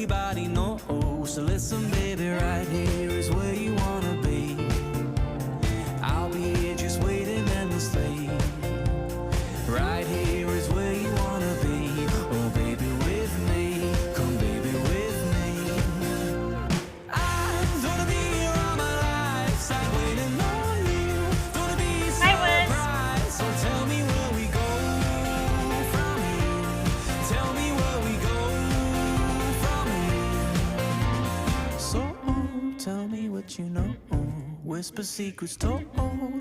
everybody knows. So listen, baby, right here is where you wanna be. I'll be here just waiting endlessly. Right here is where you wanna be. Oh, baby, with me. Come, baby, with me. I'm gonna be here all my life, side waiting on you. Gonna be surprised. So tell me where we go from here. Tell me where we go from here. So tell me what you know. Whisper secrets told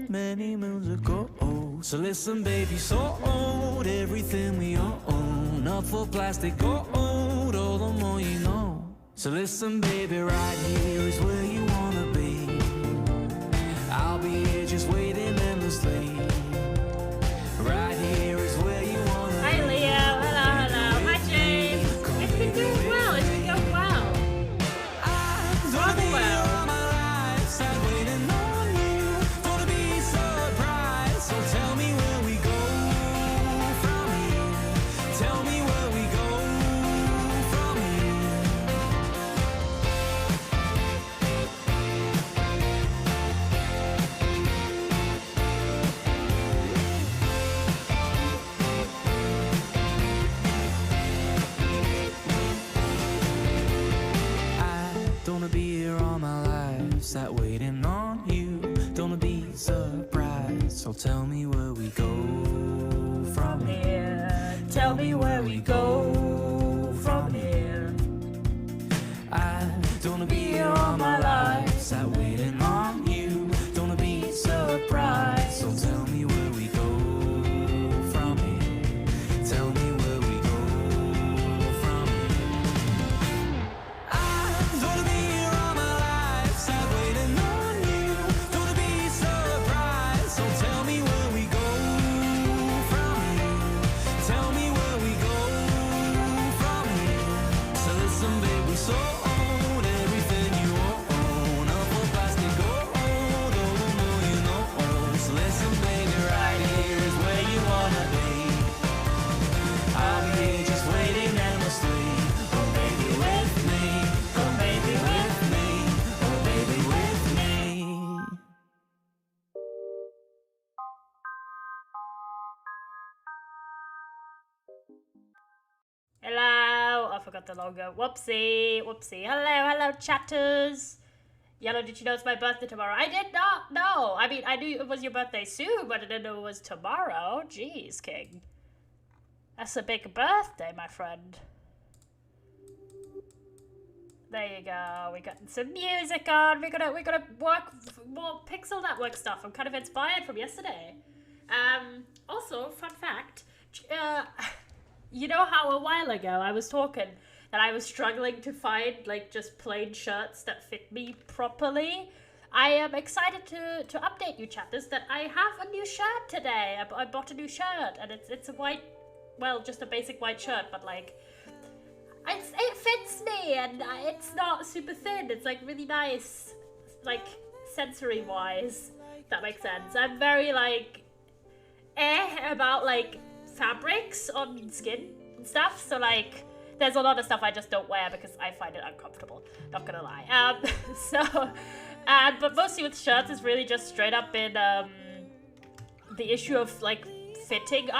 many moons ago. So listen, baby, so old, everything we own, up for plastic gold, all the more you know. So listen, baby, right here is where you wanna be. I'll be here just waiting endlessly. Right here is where you wanna be. Hi, Leo. Hello, hello. Hi, James. It's been doing well. It's been going well. Rather well. So tell me where we go from here. Tell me where we go from here. I don't wanna be here all my life, sat waiting on you. Don't wanna be surprised. So tell me where we go from here. Tell me where we go from here. I don't wanna be here all my life, sat waiting on you. Don't wanna be surprised. So tell me where we go from here. Tell me where we go from here. I don't wanna be here all my life, sat waiting on you. Don't wanna be surprised. So tell me where we go from here. Tell me where we go from here. So listen, babe, we so own everything you own. Up for plastic gold, all the more you know. So listen, baby, right here is where you wanna be. I'll be here just waiting endlessly. Oh, baby, with me. Oh, baby, with me. Oh, baby, with me. Hello. I forgot the logo. Whoopsie. Whoopsie. Hello. Hello, chatters. Yellow, did you know it's my birthday tomorrow? I did not know. I mean, I knew it was your birthday soon, but I didn't know it was tomorrow. Jeez, King. That's a big birthday, my friend. There you go. We got some music on. We're gonna work more Pixel Network stuff. I'm kind of inspired from yesterday. Also, fun fact. You know how a while ago I was talking that I was struggling to find like just plain shirts that fit me properly? I am excited to update you chatters that I have a new shirt today. I bought a new shirt and it's a white, well, just a basic white shirt, but like it fits me and it's not super thin. It's like really nice, like sensory wise. If that makes sense. I'm very like about like fabrics on skin and stuff, so like there's a lot of stuff I just don't wear because I find it uncomfortable, not gonna lie. But mostly with shirts it's really just straight up been the issue of like fitting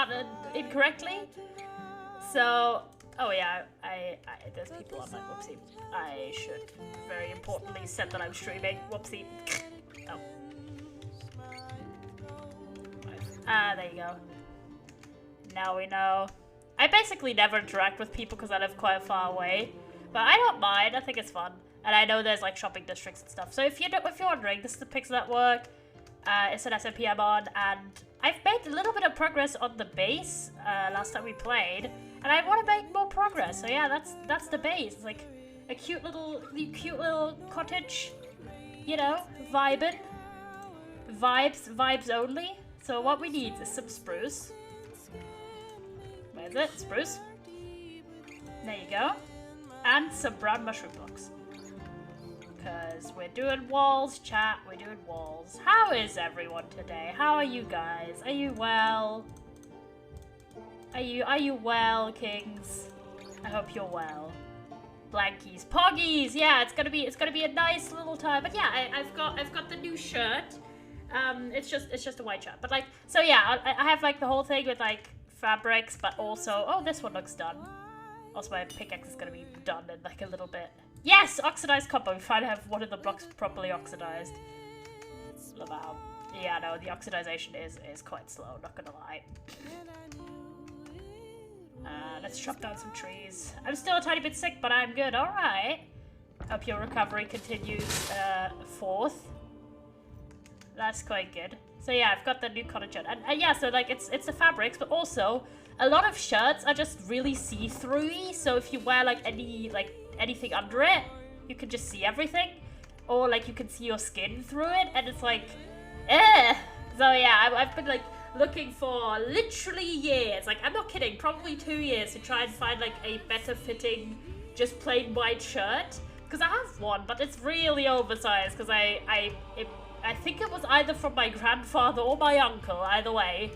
incorrectly. So oh yeah, I there's people on my whoopsie. I should very importantly set that I'm streaming. Whoopsie. Oh. There you go. Now we know. I basically never interact with people because I live quite far away, but I don't mind. I think it's fun, and I know there's like shopping districts and stuff. So if you're wondering, this is the Pixel Network. It's an SMP I'm on, and I've made a little bit of progress on the base last time we played, and I want to make more progress. So yeah, that's the base. It's like a cute little cottage, you know, vibing, vibes only. So what we need is some spruce. Where's it? Spruce. There you go. And some brown mushroom blocks. Because we're doing walls, chat. We're doing walls. How is everyone today? How are you guys? Are you well? Are you well, kings? I hope you're well. Blankies, Poggies. Yeah, it's gonna be a nice little time. But yeah, I've got the new shirt. It's just a white shirt. But like, so yeah, I have like the whole thing with like fabrics, but also, oh, this one looks done. Also, my pickaxe is gonna be done in like a little bit. Yes, oxidized copper. We finally have one of the blocks properly oxidized. Wow. Yeah, no, the oxidization is quite slow. Not gonna lie. Let's chop down some trees. I'm still a tiny bit sick, but I'm good. All right. Hope your recovery continues forth. That's quite good. So yeah, I've got the new cottage shirt, and yeah, so like it's the fabrics, but also a lot of shirts are just really see-through-y. So if you wear like anything under it, you can just see everything, or like you can see your skin through it, and it's like, eh. So yeah, I've been like looking for literally years, like I'm not kidding, probably 2 years to try and find like a better fitting, just plain white shirt. Because I have one, but it's really oversized. Because I think it was either from my grandfather or my uncle. Either way,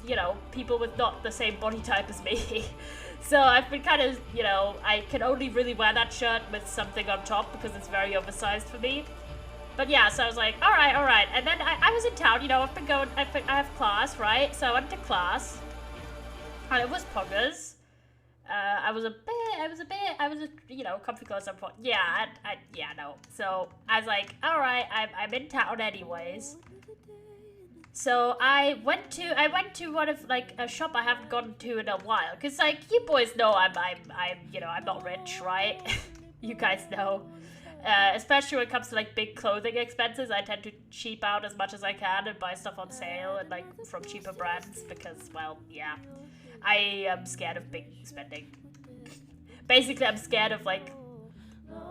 you know, people with not the same body type as me. So I've been kind of, you know, I can only really wear that shirt with something on top because it's very oversized for me. But yeah, so I was like, all right. And then I was in town, you know, I have class, right? So I went to class, and it was poggers. I was you know, comfy clothes on point. Yeah, no. So I was like, all right, I'm in town anyways. So I went to one of like a shop I haven't gone to in a while, cause like you boys know I'm you know, I'm not rich, right? You guys know. Especially when it comes to like big clothing expenses, I tend to cheap out as much as I can and buy stuff on sale and like from cheaper brands because, well, yeah, I am scared of big spending. Basically, I'm scared of like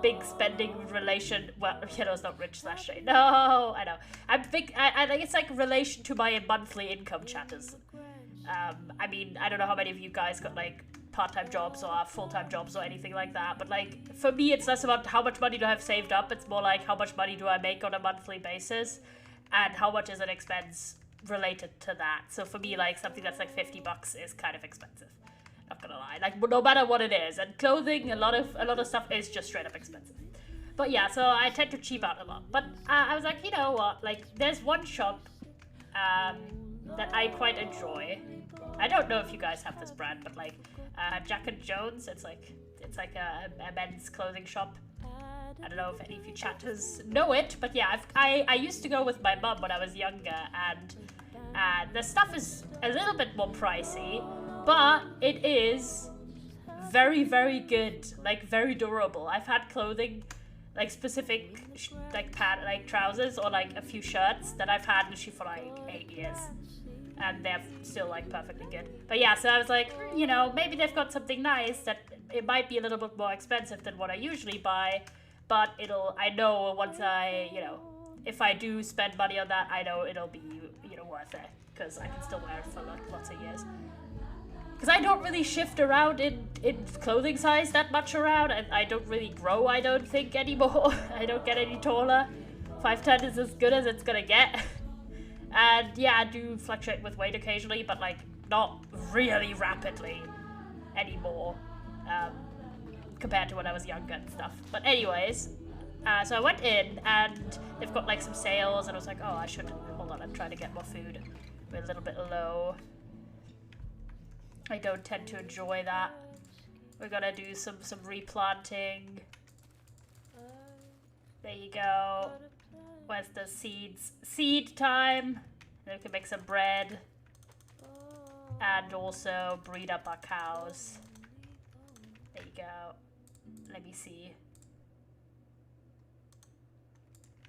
big spending relation. Well, you know, it's not rich / shade. No, I know. I think it's like relation to my monthly income chatters. I mean, I don't know how many of you guys got like part-time jobs or full-time jobs or anything like that, but like for me it's less about how much money do I have saved up, it's more like how much money do I make on a monthly basis and how much is an expense related to that. So for me, like something that's like $50 is kind of expensive, not gonna lie, like no matter what it is. And clothing, a lot of stuff is just straight up expensive. But yeah, so I tend to cheap out a lot. But I was like, you know what, like there's one shop that I quite enjoy. I don't know if you guys have this brand, but like Jack and Jones, it's like a men's clothing shop. I don't know if any of you chatters know it, but yeah, I used to go with my mum when I was younger, and the stuff is a little bit more pricey, but it is very, very good, like very durable. I've had clothing, like specific like trousers or like a few shirts that I've had literally for like 8 years. And they're still like perfectly good. But yeah, so I was like, you know, maybe they've got something nice that it might be a little bit more expensive than what I usually buy, but I know once I, you know, if I do spend money on that, I know it'll be, you know, worth it, because I can still wear it for like lots of years. Because I don't really shift around in clothing size that much around, and I don't really grow, I don't think, anymore. I don't get any taller. 5'10" is as good as it's gonna get. And yeah, I do fluctuate with weight occasionally, but like not really rapidly anymore, compared to when I was younger and stuff. But anyways, so I went in and they've got like some sales, and I was like, oh, I should, hold on, I'm trying to get more food. We're a little bit low. I don't tend to enjoy that. We're gonna do some replanting. There you go. Where's the seeds? Seed time! Then we can make some bread. And also breed up our cows. There you go. Let me see.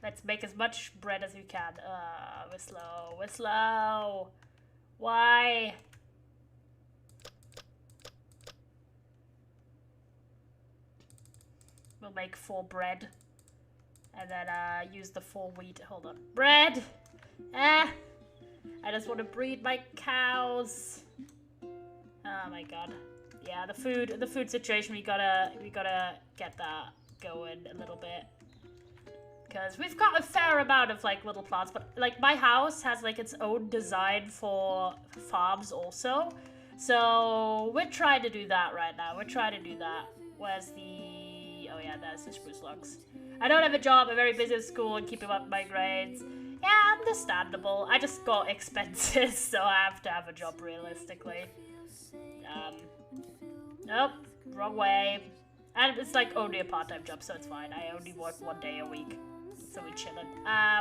Let's make as much bread as we can. We're slow. We're slow! Why? We'll make 4 bread. And then use the 4 wheat. Hold on. Bread! I just want to breed my cows. Oh my god. Yeah, the food situation, we gotta get that going a little bit. Because we've got a fair amount of like little plants, but like my house has like its own design for farms also. So we're trying to do that right now. We're trying to do that. Where's the Oh yeah, that's the spruce logs. I don't have a job, I'm very busy at school and keeping up my grades. Yeah, understandable. I just got expenses, so I have to have a job realistically. Nope, wrong way. And it's like only a part-time job, so it's fine. I only work 1 day a week, so we're chilling.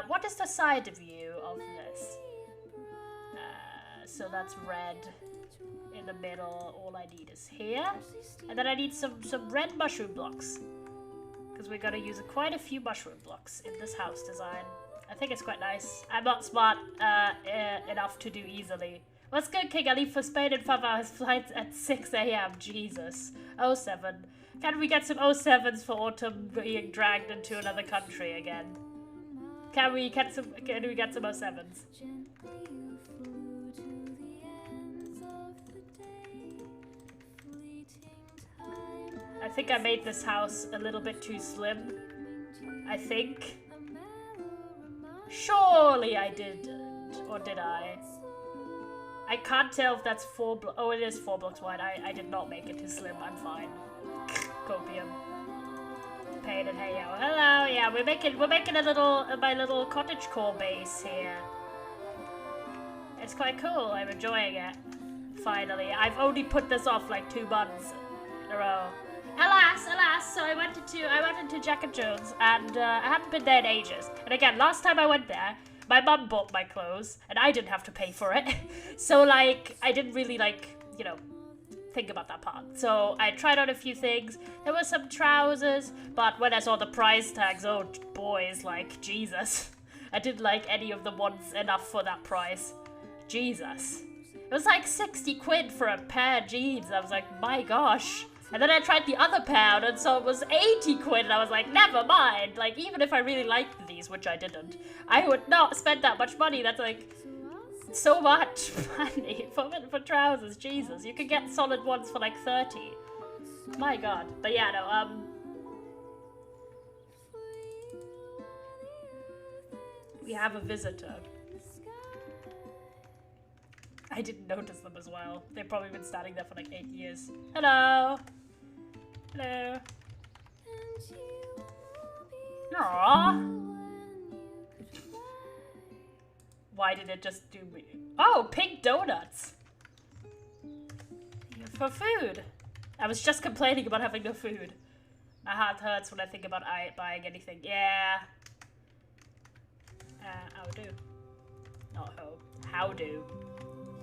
What is the side view of this? So that's red in the middle. All I need is here. And then I need some red mushroom blocks. Because we're gonna use quite a few mushroom blocks in this house design. I think it's quite nice. I'm not smart enough to do easily. What's good, King? I leave for Spain in 5 hours. Flights at 6 a.m. Jesus. 07. Can we get some 07s for autumn being dragged into another country again? Can we get some 07s? I think I made this house a little bit too slim. I think. Surely I didn't. Or did I? I can't tell if that's 4 blocks. Oh, it is 4 blocks wide. I did not make it too slim. I'm fine. Copium. Pain and hey yo. Hello. Yeah, we're making a little my little cottagecore base here. It's quite cool. I'm enjoying it. Finally, I've only put this off like 2 months in a row. Alas. So I went into Jack and Jones, and I hadn't been there in ages. And again, last time I went there, my mum bought my clothes, and I didn't have to pay for it. So, like, I didn't really, like, you know, think about that part. So I tried on a few things. There were some trousers, but when I saw the price tags, oh, boys, like, Jesus. I didn't like any of the ones enough for that price. Jesus. It was like 60 quid for a pair of jeans. I was like, my gosh. And then I tried the other pair, and so it was 80 quid, and I was like, never mind. Like, even if I really liked these, which I didn't, I would not spend that much money. That's like so much money for trousers. Jesus, you could get solid ones for like 30. My God. But yeah, no, we have a visitor. I didn't notice them as well. They've probably been standing there for like 8 years. Hello. Hello. Aww. Why did it just do me? Oh, pink donuts. For food. I was just complaining about having no food. My heart hurts when I think about buying anything. Yeah. How do? Not ho. How do?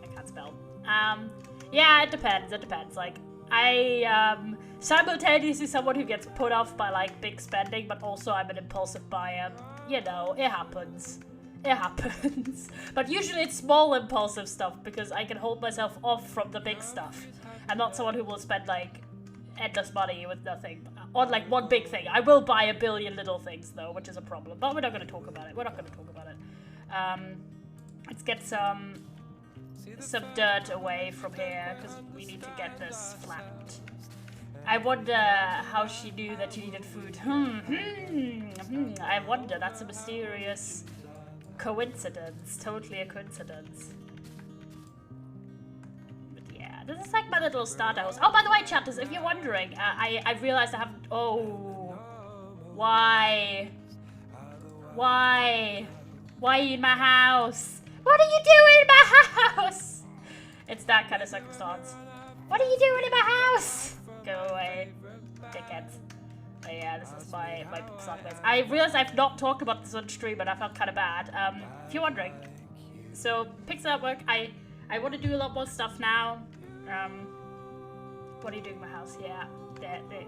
I can't spell. Yeah, it depends. Like, I simultaneously someone who gets put off by like big spending, but also I'm an impulsive buyer. You know, it happens. It happens. But usually it's small impulsive stuff because I can hold myself off from the big stuff. I'm not someone who will spend like endless money with nothing on like one big thing. I will buy a billion little things though, which is a problem. But we're not going to talk about it. Let's get some dirt away from here because we need to get this flattened. I wonder how she knew that you needed food. I wonder. That's a mysterious coincidence. Totally a coincidence. But yeah, this is like my little starter house. Oh, by the way, chatters, if you're wondering, I realized I haven't. Oh, why? Why are you in my house? What are you doing in my house? It's that kind of circumstance. What are you doing in my house? Go away, dickheads. But yeah, this is my sideways. I realized I've not talked about this on stream, and I felt kind of bad. If you're wondering, so pixel artwork. I want to do a lot more stuff now. What are you doing in my house? Yeah,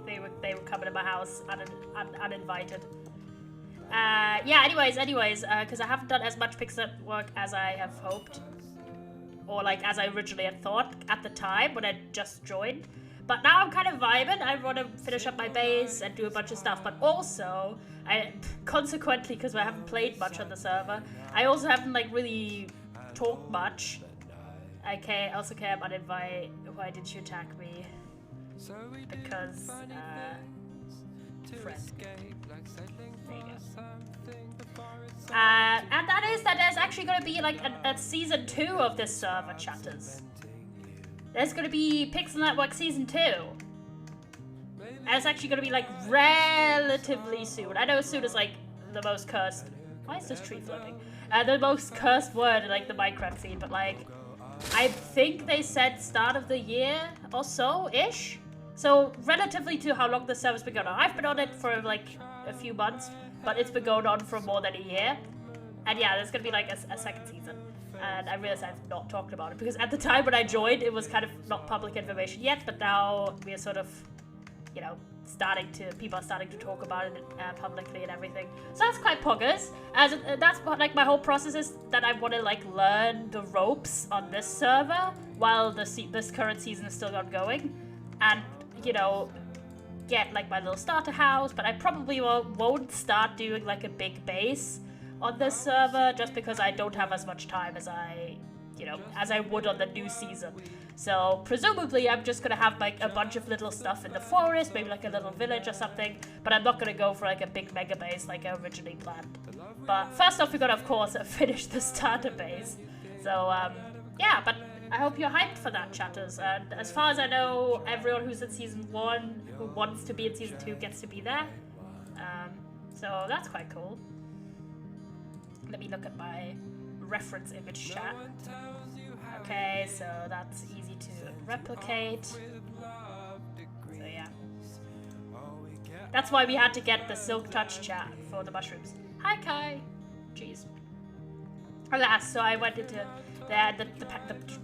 they were coming to my house uninvited. Yeah, anyways, because I haven't done as much pixel work as I have hoped. Or like as I originally had thought at the time when I just joined. But now I'm kind of vibing. I want to finish up my base and do a bunch of stuff. But also, consequently, because I haven't played much on the server, I also haven't like really talked much. I also came uninvited. Why did you attack me? Because, friend. There you go. And that is actually going to be like a season 2 of this server, chatters. There's going to be Pixel Network season 2. And it's actually going to be like relatively soon. I know soon is like the most cursed. Why is this tree floating? The most cursed word in like the Minecraft scene, but like I think they said start of the year or so ish. So relatively to how long the server's been going on. I've been on it for like a few months, but it's been going on for more than a year. And yeah, there's gonna be like a second season. And I realized I've not talked about it because at the time when I joined, it was kind of not public information yet, but now we're sort of, you know, people are starting to talk about it publicly and everything. So that's quite poggers. As that's what like my whole process is, that I want to like learn the ropes on this server while this current season is still ongoing, and you know, get like my little starter house. But I probably won't start doing like a big base on this server just because I don't have as much time as I would on the new season. So presumably I'm just gonna have like a bunch of little stuff in the forest, maybe like a little village or something, but I'm not gonna go for like a big mega base like I originally planned. But first off, we gotta of course finish the starter base. So yeah, but I hope you're hyped for that, chatters. And as far as I know, everyone who's in season 1 who wants to be in season 2 gets to be there. So that's quite cool. Let me look at my reference image chat. Okay, so that's easy to replicate. So yeah. That's why we had to get the Silk Touch chat for the mushrooms. Hi Kai! Jeez. Alas, so I went into the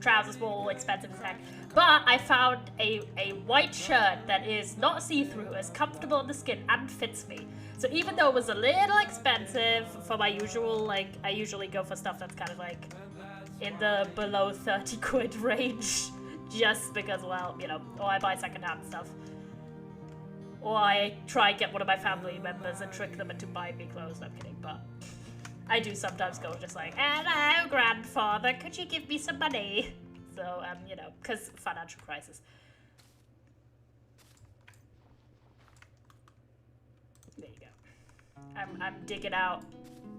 trousers were all expensive as heck. But I found a white shirt that is not see-through, is comfortable on the skin, and fits me. So even though it was a little expensive for my usual, like, I usually go for stuff that's kind of like in the below 30 quid range, just because, well, you know, or I buy secondhand stuff. Or I try and get one of my family members and trick them into buying me clothes. No, I'm kidding, but I do sometimes go just like, hello, grandfather, could you give me some money? So, you know, because financial crisis. There you go. I'm digging out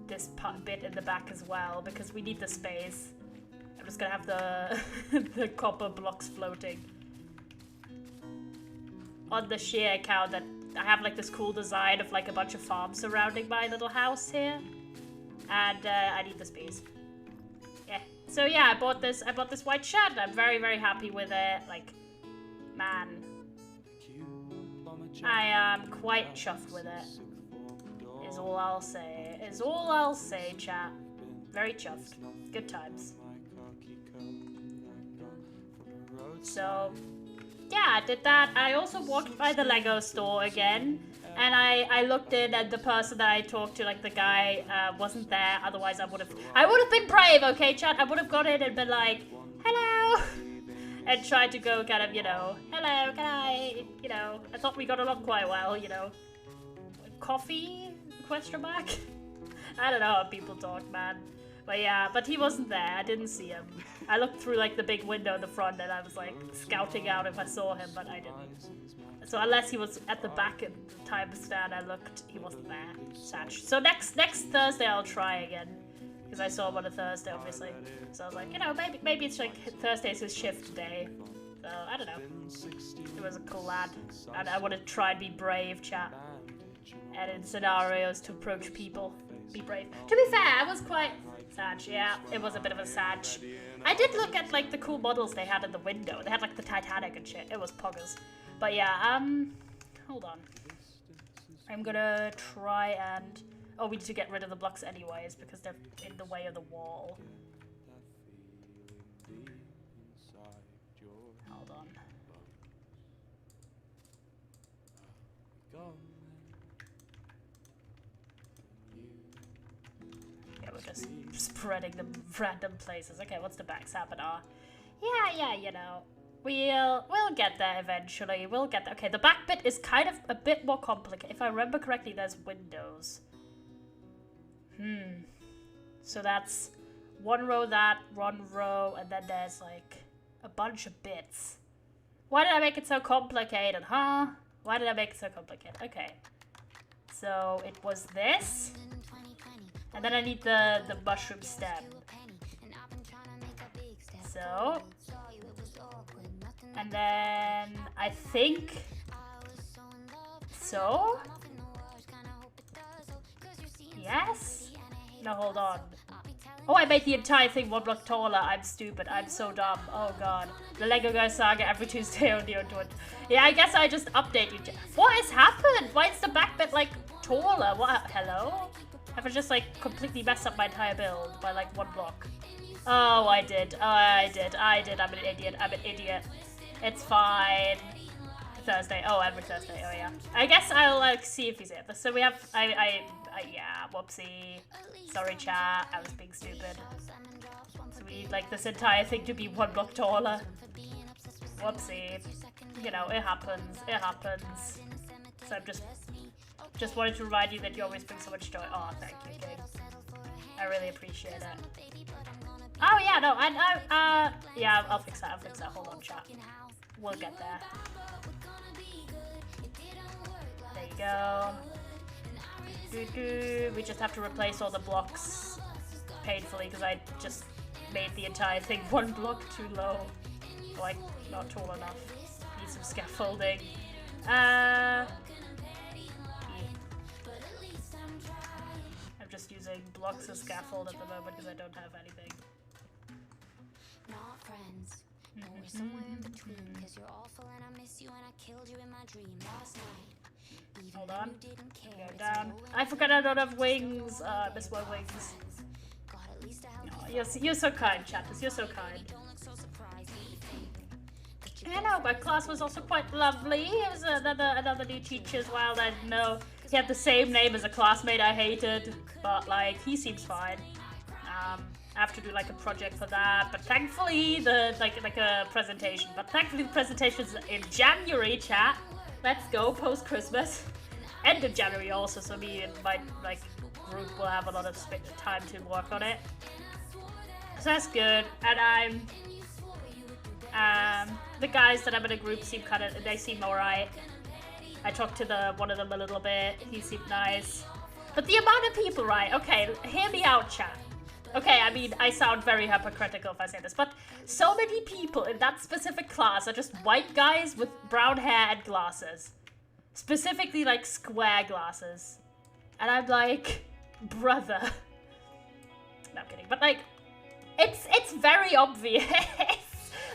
this bit in the back as well because we need the space. I'm just gonna have the copper blocks floating. On the share account that I have like this cool design of like a bunch of farms surrounding my little house here. And I need the space. Yeah. So yeah, I bought this white shirt. I'm very, very happy with it. Like, man, I am quite chuffed with it. Is all I'll say. Is all I'll say, chat. Very chuffed. Good times. So yeah, I did that. I also walked by the Lego store again. And I looked in and the person that I talked to, like the guy, wasn't there. Otherwise I would have been brave, okay, chat? I would have gone in and been like, hello! And tried to go kind of, you know, hello, can I, you know, I thought we got along quite well, you know. Coffee? Question mark? I don't know how people talk, man. But yeah, but he wasn't there. I didn't see him. I looked through like the big window in the front and I was like scouting out if I saw him, but I didn't. So unless he was at the back at the time stand I looked, he wasn't there. Sad. So next Thursday I'll try again. Because I saw him on a Thursday, obviously. So I was like, you know, maybe it's like Thursday's his shift day. So I don't know. He was a cool lad. And I want to try and be brave, chat. And in scenarios to approach people, be brave. To be fair, I was quite sad. Yeah, it was a bit of a sad. I did look at like the cool models they had in the window. They had like the Titanic and shit. It was poggers. But yeah, hold on. I'm gonna try and... Oh, we need to get rid of the blocks anyways because they're in the way of the wall. Hold on. Yeah, we're just spreading them random places. Okay, what's the back saboteur? Yeah, you know. We'll get there eventually. We'll get there. Okay, the back bit is kind of a bit more complicated. If I remember correctly, there's windows. So that's one row, and then there's like a bunch of bits. Why did I make it so complicated, huh? Why did I make it so complicated? Okay. So it was this. And then I need the mushroom stem. So... And then I think so? Yes? No, hold on. Oh, I made the entire thing 1 block taller. I'm stupid. I'm so dumb. Oh god. The Lego Guy Saga every Tuesday on the Twitch. Yeah, I guess I just update you. What has happened? Why is the back bit like taller? What? Hello? Have I just like completely messed up my entire build by like 1 block? Oh, I did. I did. I'm an idiot. I'm an idiot. It's fine. Thursday. Oh, every Thursday. Oh, yeah. I guess I'll like see if he's here. So we have. Yeah. Whoopsie. Sorry, chat. I was being stupid. So we need like this entire thing to be 1 block taller. Whoopsie. You know, it happens. It happens. So I'm just wanted to remind you that you always bring so much joy. Oh, thank you, King. I really appreciate it. Oh yeah, no, yeah, I'll fix that. Hold on, chat. We'll get there. There you go. We just have to replace all the blocks painfully because I just made the entire thing 1 block too low. Like, not tall enough. Need some scaffolding. I'm just using blocks of scaffold at the moment because I don't have anything. Not friends, but we're somewhere in between. Cause you're awful and I miss you and I killed you in my dream last night. Even Hold on. you didn't care. Go down. I forgot I don't have wings. Miss my wings. God, at least I have You're so kind, chatters. You're so kind. don't look so surprised. I know, my class was also quite lovely. It was another new teacher as well that I didn't know. He had the same name as a classmate I hated, but like he seems fine. I have to do like a project for that, but thankfully the like a presentation. But thankfully the presentation's in January, chat. Let's go post Christmas, end of January also. So me and my like group will have a lot of time to work on it. So that's good, and the guys that I'm in a group seem they seem alright. I talked to one of them a little bit. He seemed nice, but the amount of people, right? Okay, hear me out, chat. Okay, I mean, I sound very hypocritical if I say this, but so many people in that specific class are just white guys with brown hair and glasses. Specifically, like, square glasses. And I'm like, brother. No, I'm kidding. But, like, it's very obvious.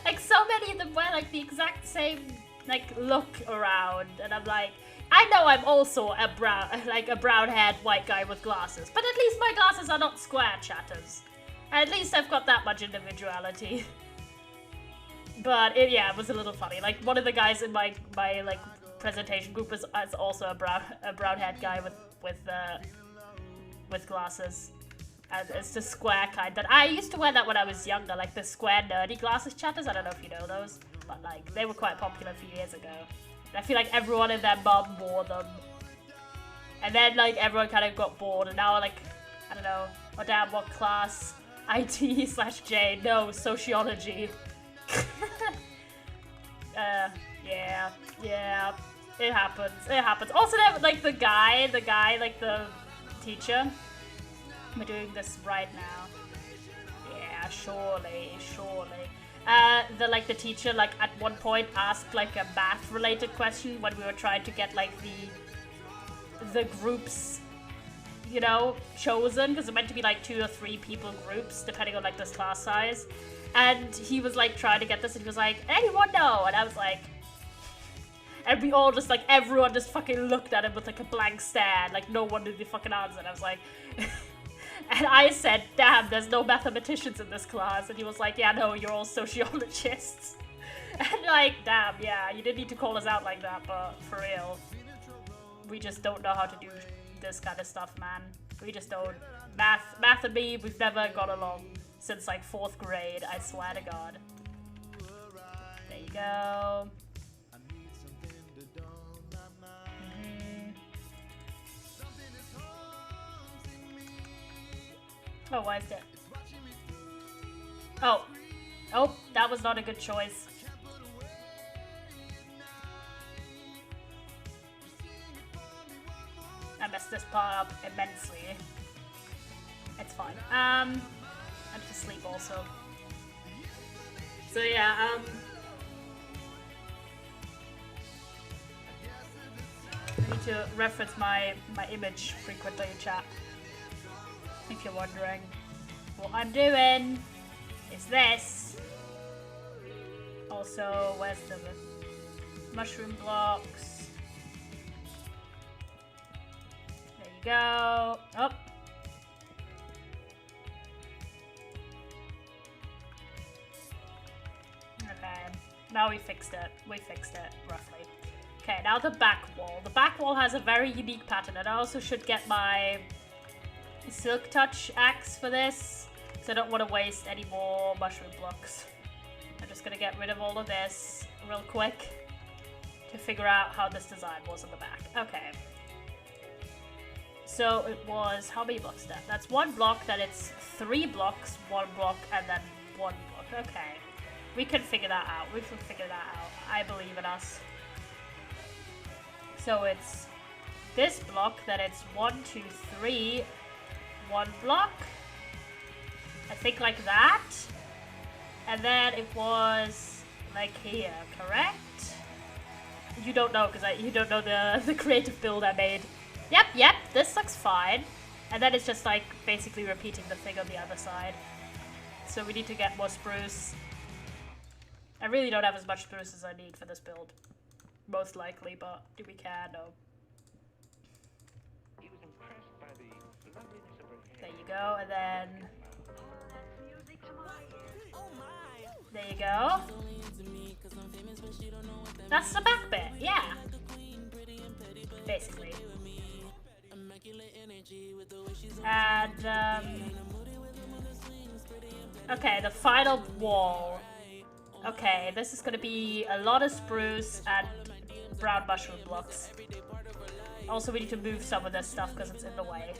Like, so many of them wear, like, the exact same, like, look around. And I'm like, I know I'm also a brown-haired white guy with glasses, but at least my glasses are not square, chatters. At least I've got that much individuality. But it was a little funny. Like one of the guys in my like presentation group is also a brown-haired guy with glasses. And it's the square kind that I used to wear that when I was younger, like the square nerdy glasses, chatters. I don't know if you know those, but like they were quite popular a few years ago. I feel like everyone and their mum wore them. And then, like, everyone kind of got bored. And now, like, I don't know. Oh, damn, what class? IT/J. No, sociology. Yeah. It happens. Also, like, the guy, like, the teacher. We're doing this right now. Yeah, surely. The teacher like at one point asked like a math related question when we were trying to get like the groups, you know, chosen because it meant to be like 2 or 3 people groups depending on like this class size, and he was like trying to get this and he was like, anyone know? And I was like, and we all just like everyone just fucking looked at him with like a blank stare, like no one knew the fucking answer. And I was like and I said, damn, there's no mathematicians in this class. And he was like, yeah, no, you're all sociologists. And like, damn, yeah, you didn't need to call us out like that, but for real. We just don't know how to do this kind of stuff, man. We just don't. Math and me, we've never got along since like 4th grade, I swear to God. There you go. Oh, why is that? Oh, that was not a good choice. I messed this part up immensely. It's fine. I'm just asleep also. So yeah, I need to reference my image frequently in chat. If you're wondering, what I'm doing is this. Also, where's the mushroom blocks? There you go. Oh. Okay, now we fixed it. We fixed it, roughly. Okay, now the back wall. The back wall has a very unique pattern, and I also should get my Silk Touch axe for this, so I don't want to waste any more mushroom blocks. I'm just gonna get rid of all of this real quick to figure out how this design was on the back. Okay. So it was, how many blocks that? That's one block, then it's 3 blocks, 1 block, and then 1 block. Okay. We can figure that out. We can figure that out. I believe in us. So it's this block, then it's 1, 2, 3, 1 block. I think like that. And then it was like here, correct? You don't know because you don't know the creative build I made. Yep, this looks fine. And then it's just like basically repeating the thing on the other side. So we need to get more spruce. I really don't have as much spruce as I need for this build. Most likely, but do we care? No. There you go, and then... There you go. That's the back bit, yeah. Basically. And, okay, the final wall. Okay, this is gonna be a lot of spruce and brown mushroom blocks. Also, we need to move some of this stuff because it's in the way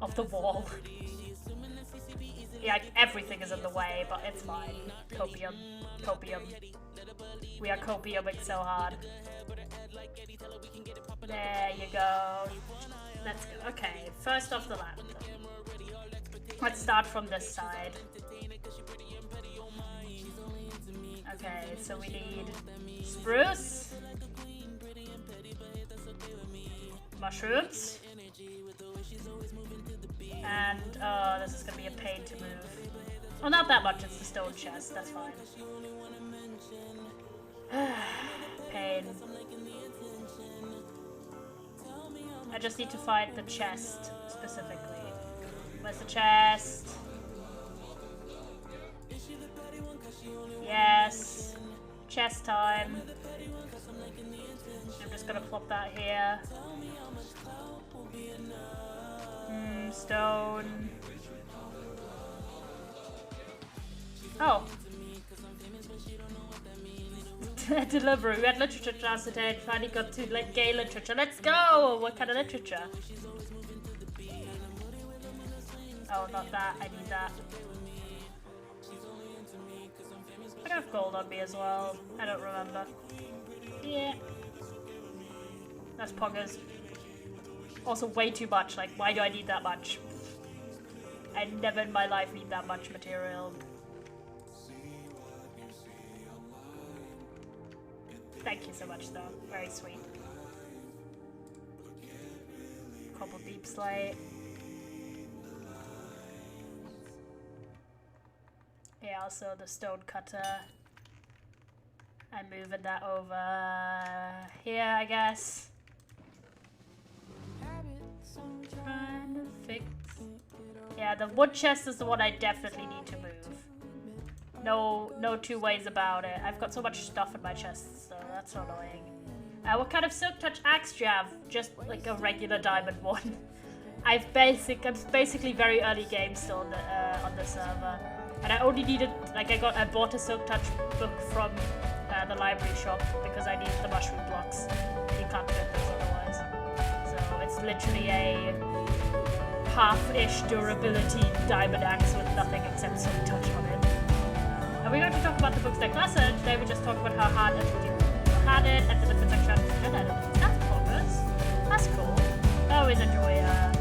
of the wall. Yeah, everything is in the way, but it's fine. Copium. We are copiuming so hard. There you go. Let's go. Okay, first off the lantern. Let's start from this side. Okay, so we need spruce, mushrooms, and this is gonna be a pain to move. Well, not that much, it's the stone chest, that's fine. Pain. I just need to find the chest specifically. Where's the chest? Yes. Chest time. I'm just gonna plop that here. Stone. Oh. Delivery. We had literature class today and finally got to gay literature. Let's go! What kind of literature? Oh, not that. I need that. I have gold on me as well. I don't remember. Yeah. That's poggers. Also way too much. Like, why do I need that much? I never in my life need that much material. Thank you so much though. Very sweet. Cobble deep slate. Yeah, also the stone cutter. I'm moving that over here, I guess. Trying to fix. Yeah, the wood chest is the one I definitely need to move. No two ways about it. I've got so much stuff in my chest, so that's so annoying. What kind of silk touch axe do you have? Just like a regular diamond one. I'm basically very early game still on the server. And I only needed, like, I bought a Silk Touch book from the library shop because I needed the mushroom blocks. You can't get those otherwise. So it's literally a half-ish durability diamond axe with nothing except Silk Touch on it. And we're going to talk about the books like lesson. Today we just talked about how hard it had it and the different sections. That's progress. That's cool. I always enjoy a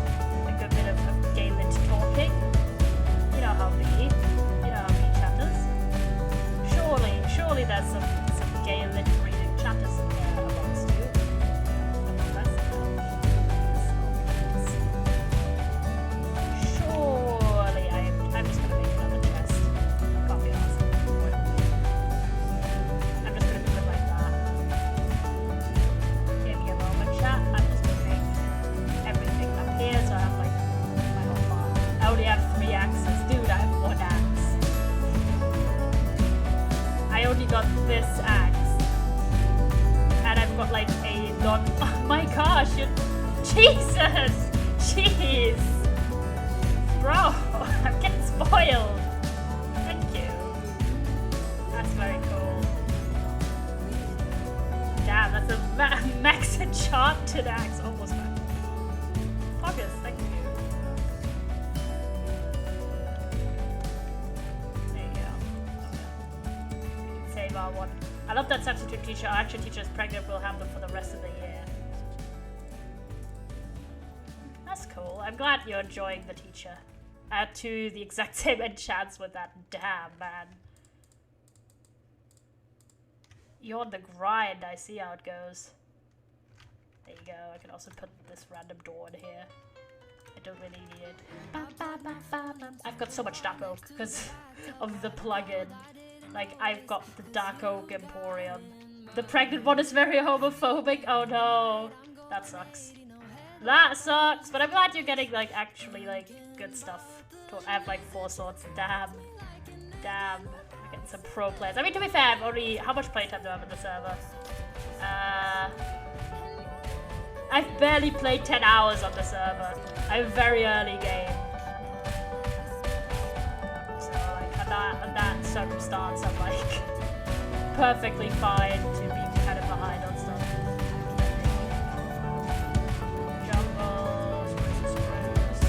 good bit of Gaelic talking. You know how me. Surely there's some Gaelic reading chatters in there amongst you. question. Jesus! Jeez! Bro, I'm getting spoiled. Thank you. That's very cool. Damn, that's a max enchanted axe. Almost max. Focus, thank you. There you go. Save our one. I love that substitute teacher. Our actual teacher is pregnant. We'll have them for the rest of the year. That's cool. I'm glad you're enjoying the teacher. Add to the exact same enchants with that. Damn, man. You're on the grind. I see how it goes. There you go. I can also put this random door in here. I don't really need it. I've got so much dark oak because of the plugin. Like, I've got the dark oak emporium. The pregnant one is very homophobic. Oh no. That sucks. That sucks. But I'm glad you're getting, like, actually, like, good stuff. I have, like, 4 swords. Damn. Damn. We're getting some pro players. I mean, to be fair, I've only... How much playtime do I have on the server? I've barely played 10 hours on the server. I'm very early game. So, like, on that circumstance, I'm, like, perfectly fine to be kind of behind on stuff. Jungles versus spruce.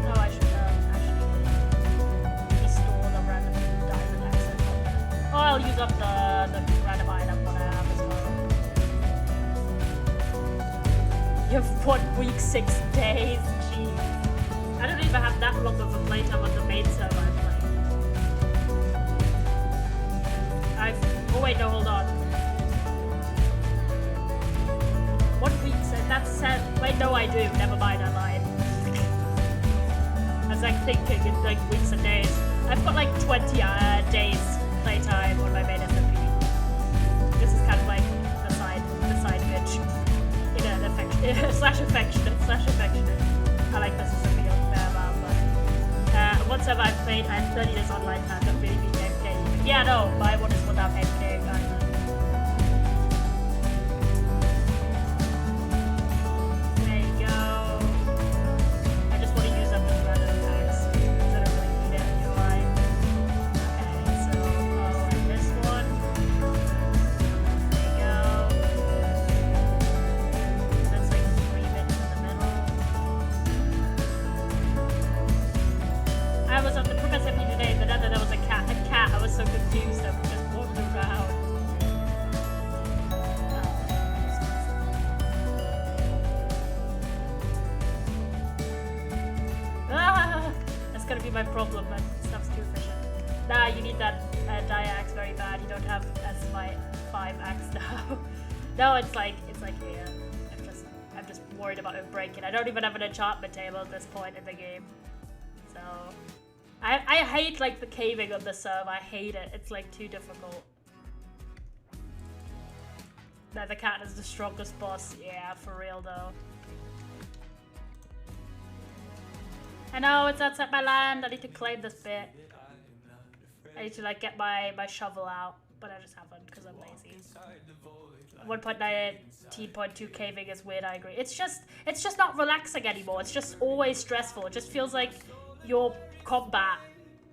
Oh, I should actually restore the random diamond accent. Oh, I'll use up the random item one I have as well. You have 1 week, 6 days. Jeez. I don't even have that long of a playtime on the main server I'm playing. Oh wait, no, hold on. 1 week, so that's 7. Wait, no, I do. Never mind, I lied. I was like thinking in like weeks and days. I've got like 20 days playtime on my main SMP. This is kind of like the side bitch. You know, affectionate slash affectionate. I like this as a real fair amount, but once I've played, I have 30 years online time, don't really need MK. Yeah, no, my one is without MK either. There you go. I just want to use up this random packs, because I don't really need it, do I? Okay, so, and this one. There you go. That's like 3 bits in the middle. I was on the premise of today, but then there was a cat. I was so confused. I just walked around. That's gonna be my problem. That stuff's too efficient. Nah, you need that die axe very bad. You don't have S5 axe now. No, it's like here. I'm just worried about it breaking. I don't even have an enchantment table at this point in the game. So I hate like the caving on the server. I hate it. It's like too difficult. No, the cat is the strongest boss. Yeah, for real though. I know it's outside my land. I need to claim this bit. I need to like get my shovel out, but I just haven't because I'm lazy. 1.19.2 caving is weird. I agree. It's just not relaxing anymore. It's just always stressful. It just feels like your combat,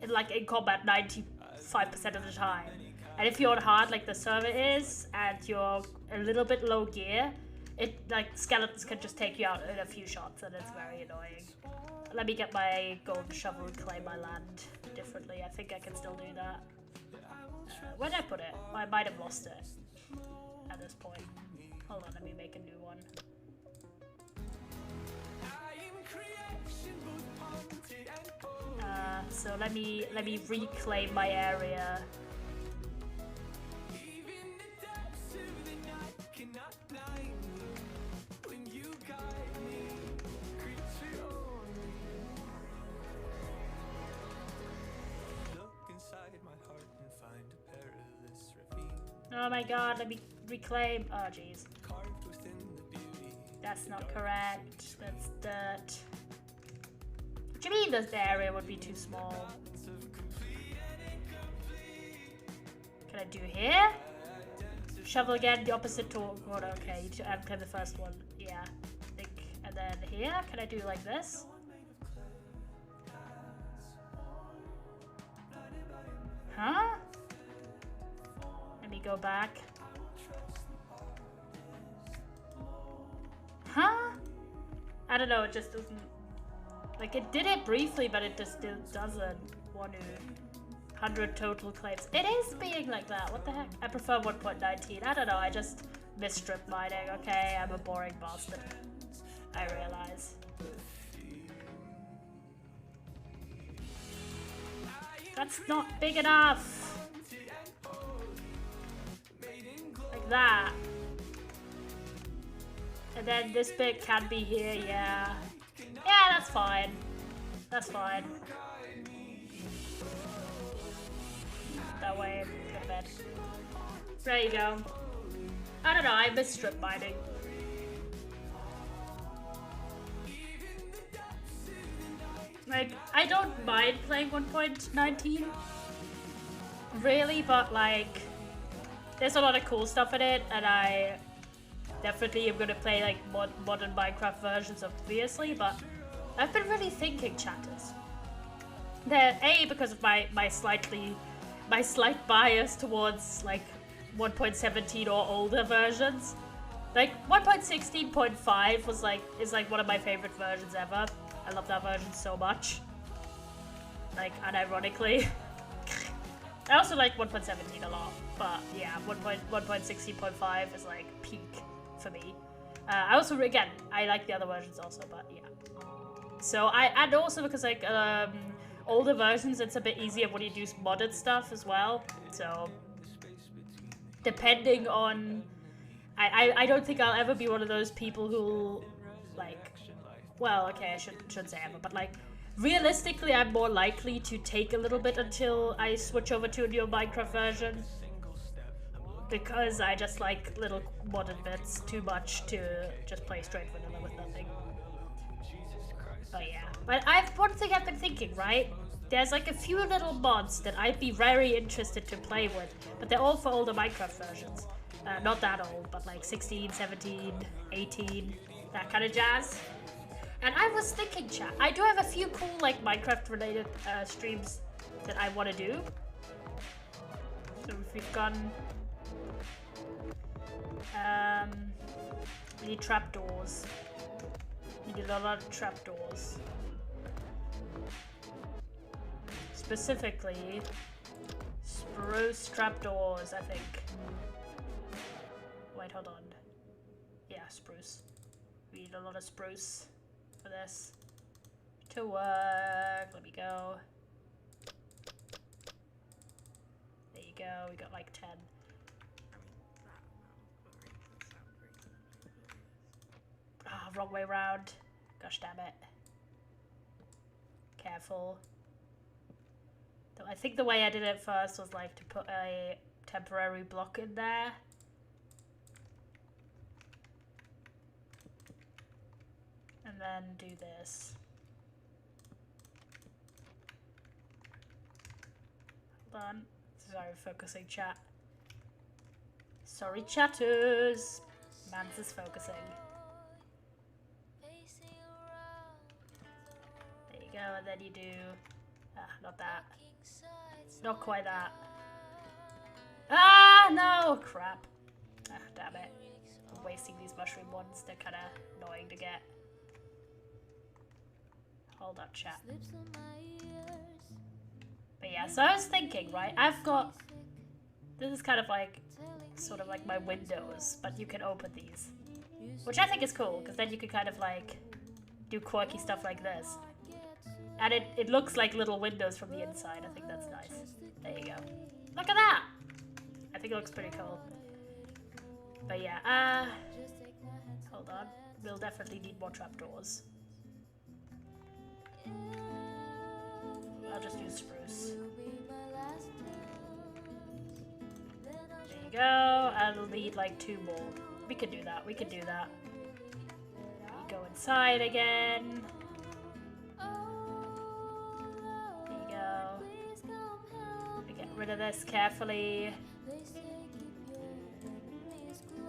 in combat 95% of the time. And if you're on hard like the server is, and you're a little bit low gear, it like skeletons can just take you out in a few shots, and it's very annoying. Let me get my golden shovel and claim my land differently. I think I can still do that. Where did I put it? I might have lost it at this point. Hold on, let me make a new one. So let me reclaim my area. Oh my god, let me reclaim. Oh jeez. That's not correct. That's dirt. What do you mean this area would be too small? Can I do here? Shovel again, the opposite toward. Okay, you should unclaim the first one. Yeah, I think. And then here, can I do like this? Huh? Let me go back. Huh? I don't know, it just doesn't... Like, it did it briefly, but it just still doesn't want to... 100 total claims. It is being like that, what the heck? I prefer 1.19. I don't know, I just miss strip mining. Okay, I'm a boring bastard. I realize. That's not big enough! Like that. And then this bit can be here, yeah. Yeah, that's fine. That's fine. That way, go to bed. There you go. I don't know, I miss strip mining. Like, I don't mind playing 1.19. Really, but like, there's a lot of cool stuff in it, and I definitely am gonna play like modern Minecraft versions, obviously, but I've been really thinking, chatters, that A, because of my slight bias towards like 1.17 or older versions, like 1.16.5 was is one of my favorite versions ever. I love that version so much. Like, unironically. I also like 1.17 a lot, but yeah, 1.16.5 is like peak for me. I also, again, I like the other versions also, but yeah. So and also because like older versions, it's a bit easier when you do modded stuff as well. So depending on, I don't think I'll ever be one of those people who like, well, okay, I shouldn't say ever, but like realistically, I'm more likely to take a little bit until I switch over to a new Minecraft version, because I just like little modded bits too much to just play straight vanilla with nothing. But yeah, but one thing I've been thinking, right? There's like a few little mods that I'd be very interested to play with, but they're all for older Minecraft versions. Not that old, but like 16, 17, 18, that kind of jazz. And I was thinking, chat, I do have a few cool like Minecraft related streams that I want to do. So if we've gone, we need trapdoors. We need a lot of trapdoors. Specifically, spruce trapdoors, I think. Wait, hold on. Yeah, spruce. We need a lot of spruce for this to work. Let me go. There you go, we got like 10. Ah, wrong way round. Gosh damn it. Careful. I think the way I did it first was like to put a temporary block in there. And then do this. Hold on. Sorry, focusing chat. Sorry, chatters. Mans is focusing. There you go, and then you do... Ah, not that. Not quite that. Ah, no! Crap. Ah, damn it. I'm wasting these mushroom ones. They're kind of annoying to get. Hold up, chat. But yeah, so I was thinking, right? I've got... This is kind of like... Sort of like my windows, but you can open these. Which I think is cool, because then you can kind of like... Do quirky stuff like this. And it looks like little windows from the inside. I think that's nice. There you go. Look at that! I think it looks pretty cool. But yeah, hold on. We'll definitely need more trapdoors. I'll just use spruce. There you go. I'll need like 2 more. We can do that. We can do that. We go inside again. Rid of this carefully.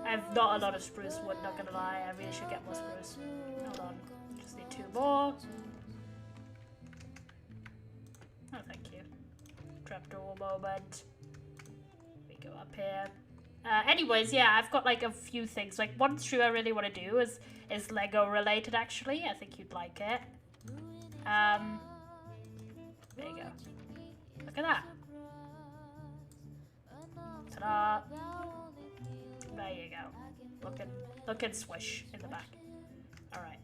I have not a lot of spruce wood, not gonna lie. I really should get more spruce. Hold on. Just need 2 more. Oh, thank you. Trapdoor moment. We go up here. Anyways, yeah, I've got like a few things. Like one shoe I really want to do is Lego related actually. I think you'd like it. There you go. Look at that. Ta-da. There you go. Looking swish in the back. Alright.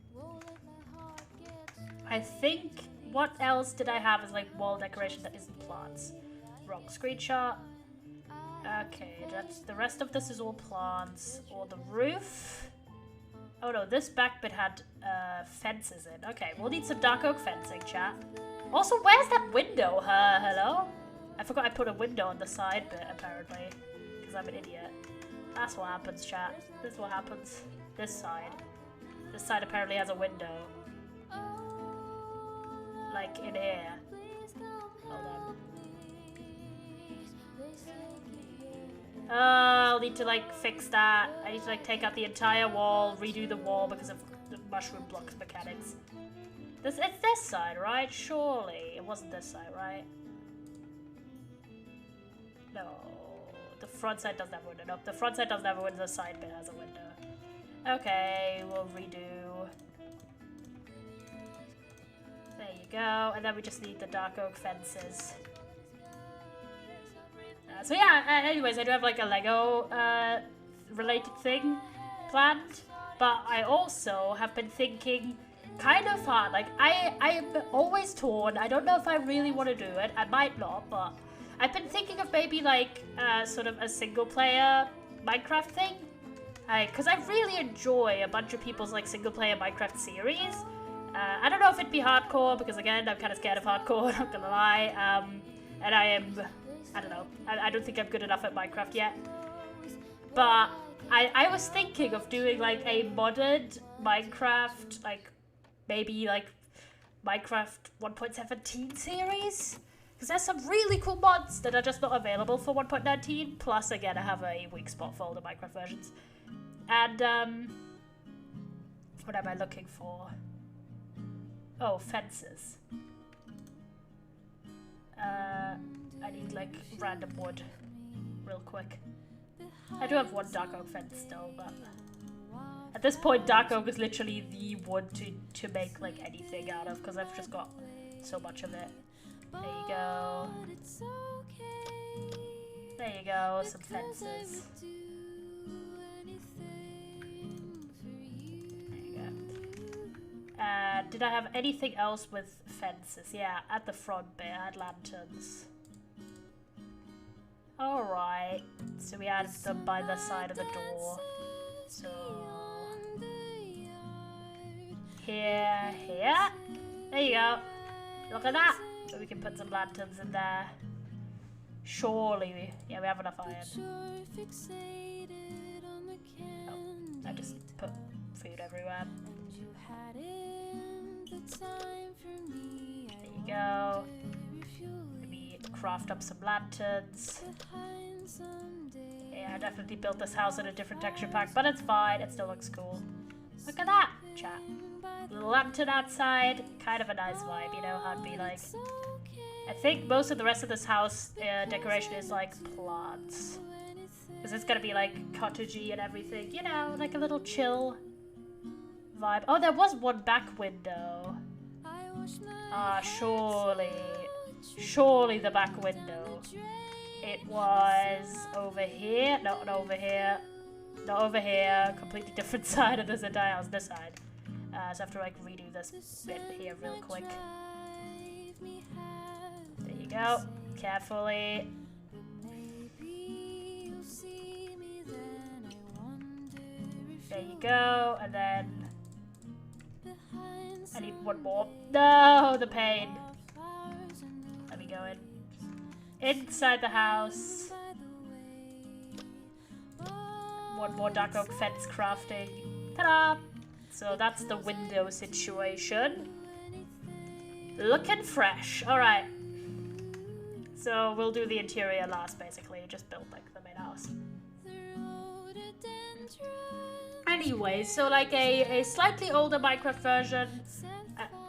I think what else did I have as like wall decoration that isn't plants? Wrong screenshot. Okay, that's the rest of this is all plants. Or the roof. Oh no, this back bit had fences in. Okay, we'll need some dark oak fencing, chat. Also, where's that window? Hello? I forgot I put a window on the side bit, apparently. Because I'm an idiot. That's what happens, chat. This is what happens. This side. This side apparently has a window. Like in here. Hold on. I'll need to like fix that. I need to like take out the entire wall, redo the wall because of the mushroom blocks mechanics. It's this side, right? Surely. It wasn't this side, right? No. The front side doesn't have a window. Nope, the front side doesn't have a window. The side bit has a window. Okay, we'll redo. There you go. And then we just need the dark oak fences. So yeah, anyways, I do have like a Lego related thing planned. But I also have been thinking kind of hard. Like, I'm always torn. I don't know if I really want to do it. I might not, but I've been thinking of maybe like sort of a single player Minecraft thing. Because I really enjoy a bunch of people's like single player Minecraft series. I don't know if it'd be hardcore because again, I'm kind of scared of hardcore, not gonna lie. And I don't know. I don't think I'm good enough at Minecraft yet. But I was thinking of doing like a modded Minecraft, like maybe like Minecraft 1.17 series. Because there's some really cool mods that are just not available for 1.19. Plus, again, I have a weak spot for all the Minecraft versions. And, what am I looking for? Oh, fences. I need, like, random wood. Real quick. I do have one dark oak fence still, but... At this point, dark oak is literally the wood to make, like, anything out of, because I've just got so much of it. There you go. There you go, some fences. There you go. Did I have anything else with fences? Yeah, at the front bit, I had lanterns. Alright, so we added them by the side of the door. So... Here. There you go. Look at that. So we can put some lanterns in there. Surely we have enough iron. Oh, I just put food everywhere. There you go. Maybe craft up some lanterns. Yeah, I definitely built this house in a different texture pack, but it's fine. It still looks cool. Look at that, chat. Lantern outside, kind of a nice vibe, you know how it'd be like. I think most of the rest of this house decoration is like plants. Because it's gonna be like cottagey and everything, you know, like a little chill vibe. Oh, there was one back window. Ah, surely the back window. It was over here. No, not over here. Not over here. Completely different side of this entire house. This side. So I have to like redo this bit here real quick. There you go. Carefully. There you go. And then I need one more. No, the pain. Let me go in. Inside the house. One more dark oak fence crafting. Ta-da! So that's the window situation. Looking fresh. Alright. So we'll do the interior last, basically. Just build like the main house. Anyway, so like a slightly older Minecraft version,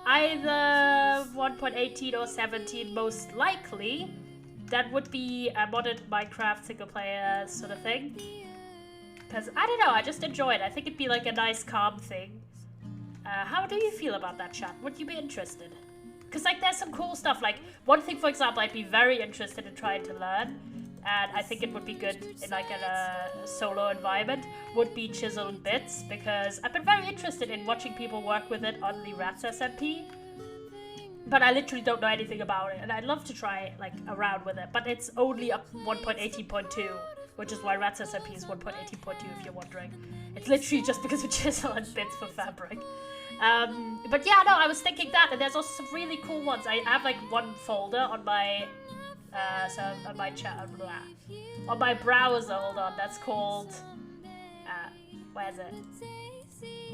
either 1.18 or 17 most likely. That would be a modded Minecraft single player sort of thing. Because, I don't know, I just enjoy it. I think it'd be like a nice calm thing. How do you feel about that, chat? Would you be interested? Because like there's some cool stuff. Like one thing, for example, I'd be very interested in trying to learn, and I think it would be good in like a solo environment, would be chiseled bits, because I've been very interested in watching people work with it on the Rats SMP. But I literally don't know anything about it, and I'd love to try like around with it. But it's only up 1.18.2, which is why Rats SMP is 1.18.2 if you're wondering. It's literally just because of chisel and bits for fabric. But yeah, no, I was thinking that, and there's also some really cool ones. I have like one folder on my on my chat, on my browser. Hold on, that's called where is it?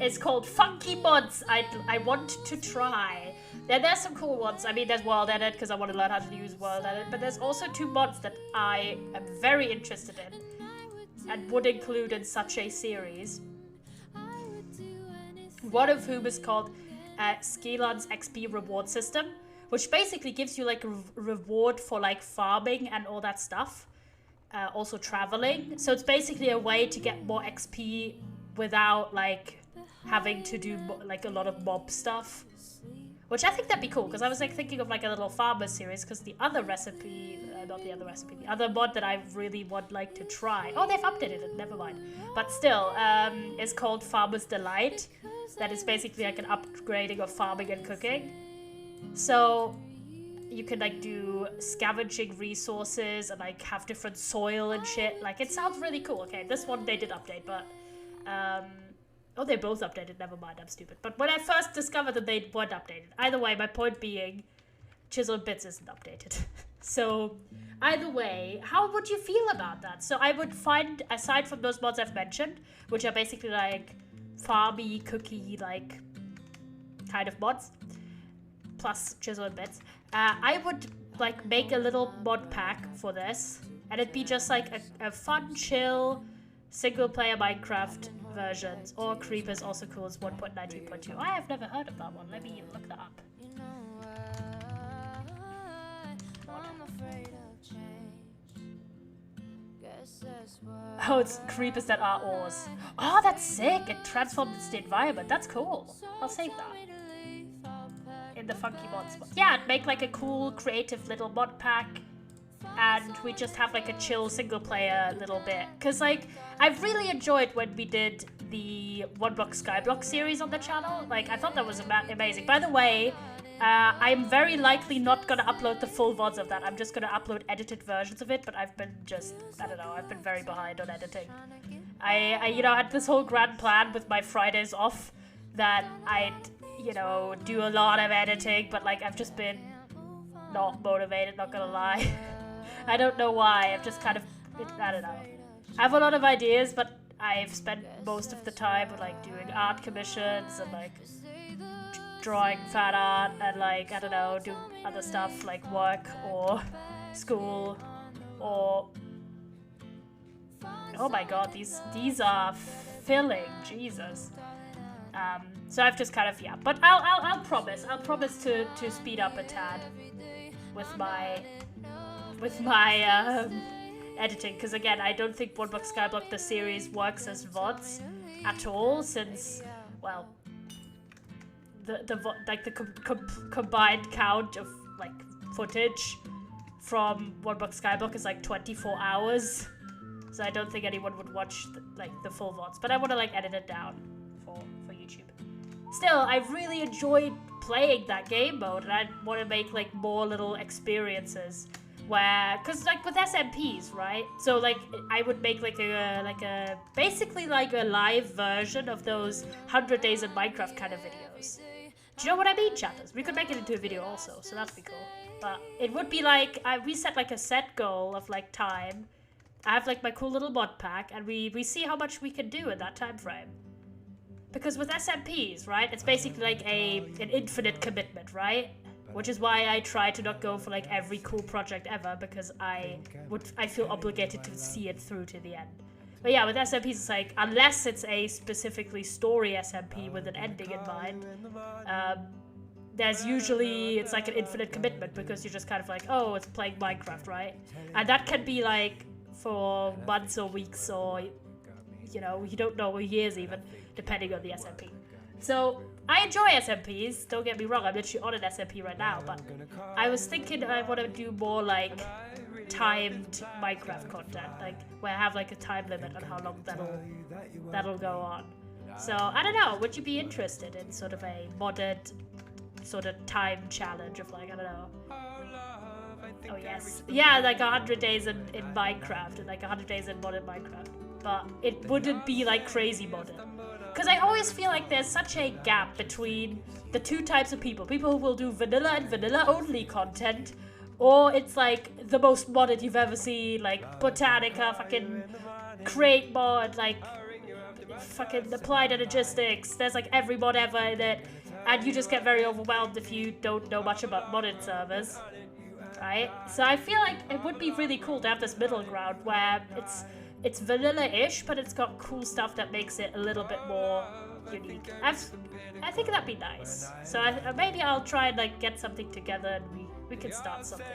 It's called Funky Mods. I want to try. There's some cool ones. I mean, there's World Edit because I want to learn how to use World Edit, but there's also 2 mods that I am very interested in and would include in such a series. One of whom is called Scalan's XP reward system, which basically gives you like a reward for like farming and all that stuff. Also traveling. So it's basically a way to get more XP without like having to do like a lot of mob stuff. Which I think that'd be cool, because I was like thinking of like a little farmer series, because the other recipe, the other mod that I really would like to try. Oh, they've updated it, never mind. But still, it's called Farmer's Delight. That is basically like an upgrading of farming and cooking. So you can like do scavenging resources and like have different soil and shit. Like it sounds really cool. Okay, this one they did update, but oh, they both updated. Never mind, I'm stupid. But when I first discovered that they weren't updated. Either way, my point being, Chiseled Bits isn't updated. So, either way, how would you feel about that? So I would find, aside from those mods I've mentioned, which are basically like farmy, cookie, like kind of mods, plus Chiseled Bits, I would like make a little mod pack for this, and it'd be just like a fun, chill, single-player Minecraft versions, or Creepers also cool as 1.19.2. I have never heard of that one. Let me look that up. Oh, it's Creepers that are ores. Oh, that's sick! It transforms the environment. That's cool. I'll save that. In the Funky Mods. Yeah, I'd make like a cool, creative little mod pack. And we just have like a chill single player little bit. Because like, I've really enjoyed when we did the One Block Skyblock series on the channel. Like, I thought that was amazing. By the way, I'm very likely not going to upload the full VODs of that. I'm just going to upload edited versions of it. But I've been just, I don't know, I've been very behind on editing. I you know, had this whole grand plan with my Fridays off that I'd, you know, do a lot of editing. But like, I've just been not motivated, not gonna lie. I don't know why, I've just kind of, I don't know. I have a lot of ideas, but I've spent most of the time like doing art commissions and like drawing fan art and like, I don't know, do other stuff like work or school or, oh my god, these are filling, Jesus. So I've just kind of, yeah, but I'll promise to speed up a tad with my editing, because again, I don't think One Block Skyblock the series works as VODs at all, since, well, the combined count of like footage from One Block Skyblock is like 24 hours, so I don't think anyone would watch the full VODs, but I want to like edit it down for YouTube. Still, I've really enjoyed playing that game mode, and I want to make like more little experiences where, cause like with SMPs, right? So like I would make like a basically like a live version of those 100 Days in Minecraft kind of videos. Do you know what I mean, chatters? We could make it into a video also, so that'd be cool. But it would be like, we set like a set goal of like time. I have like my cool little mod pack, and we see how much we can do in that time frame. Because with SMPs, right, it's basically like an infinite commitment, right? which is why I try to not go for like every cool project ever, because I feel obligated to see it through to the end. But yeah, with SMPs, it's like, unless it's a specifically story SMP with an ending in mind, there's usually, it's like an infinite commitment, because you're just kind of like, oh, it's playing Minecraft, right? And that can be like for months or weeks, or, you know, you don't know, or years even, depending on the SMP. So I enjoy SMPs, don't get me wrong, I'm literally on an SMP right now, but I was thinking I want to do more like timed Minecraft content, like where I have like a time limit on how long that'll go on. So I don't know, would you be interested in sort of a modded sort of time challenge of like, I don't know, oh yes, yeah, like 100 days in Minecraft, and like 100 days in modded Minecraft, but it wouldn't be like crazy modded. Because I always feel like there's such a gap between the two types of people who will do vanilla and vanilla only content, or it's like the most modded you've ever seen, like Botanica, fucking Crate mod, like fucking Applied Energistics, there's like every mod ever in it, and you just get very overwhelmed if you don't know much about modded servers, right? So I feel like it would be really cool to have this middle ground where it's vanilla-ish, but it's got cool stuff that makes it a little bit more unique. I think that'd be nice. So maybe I'll try and like get something together, and we can start something.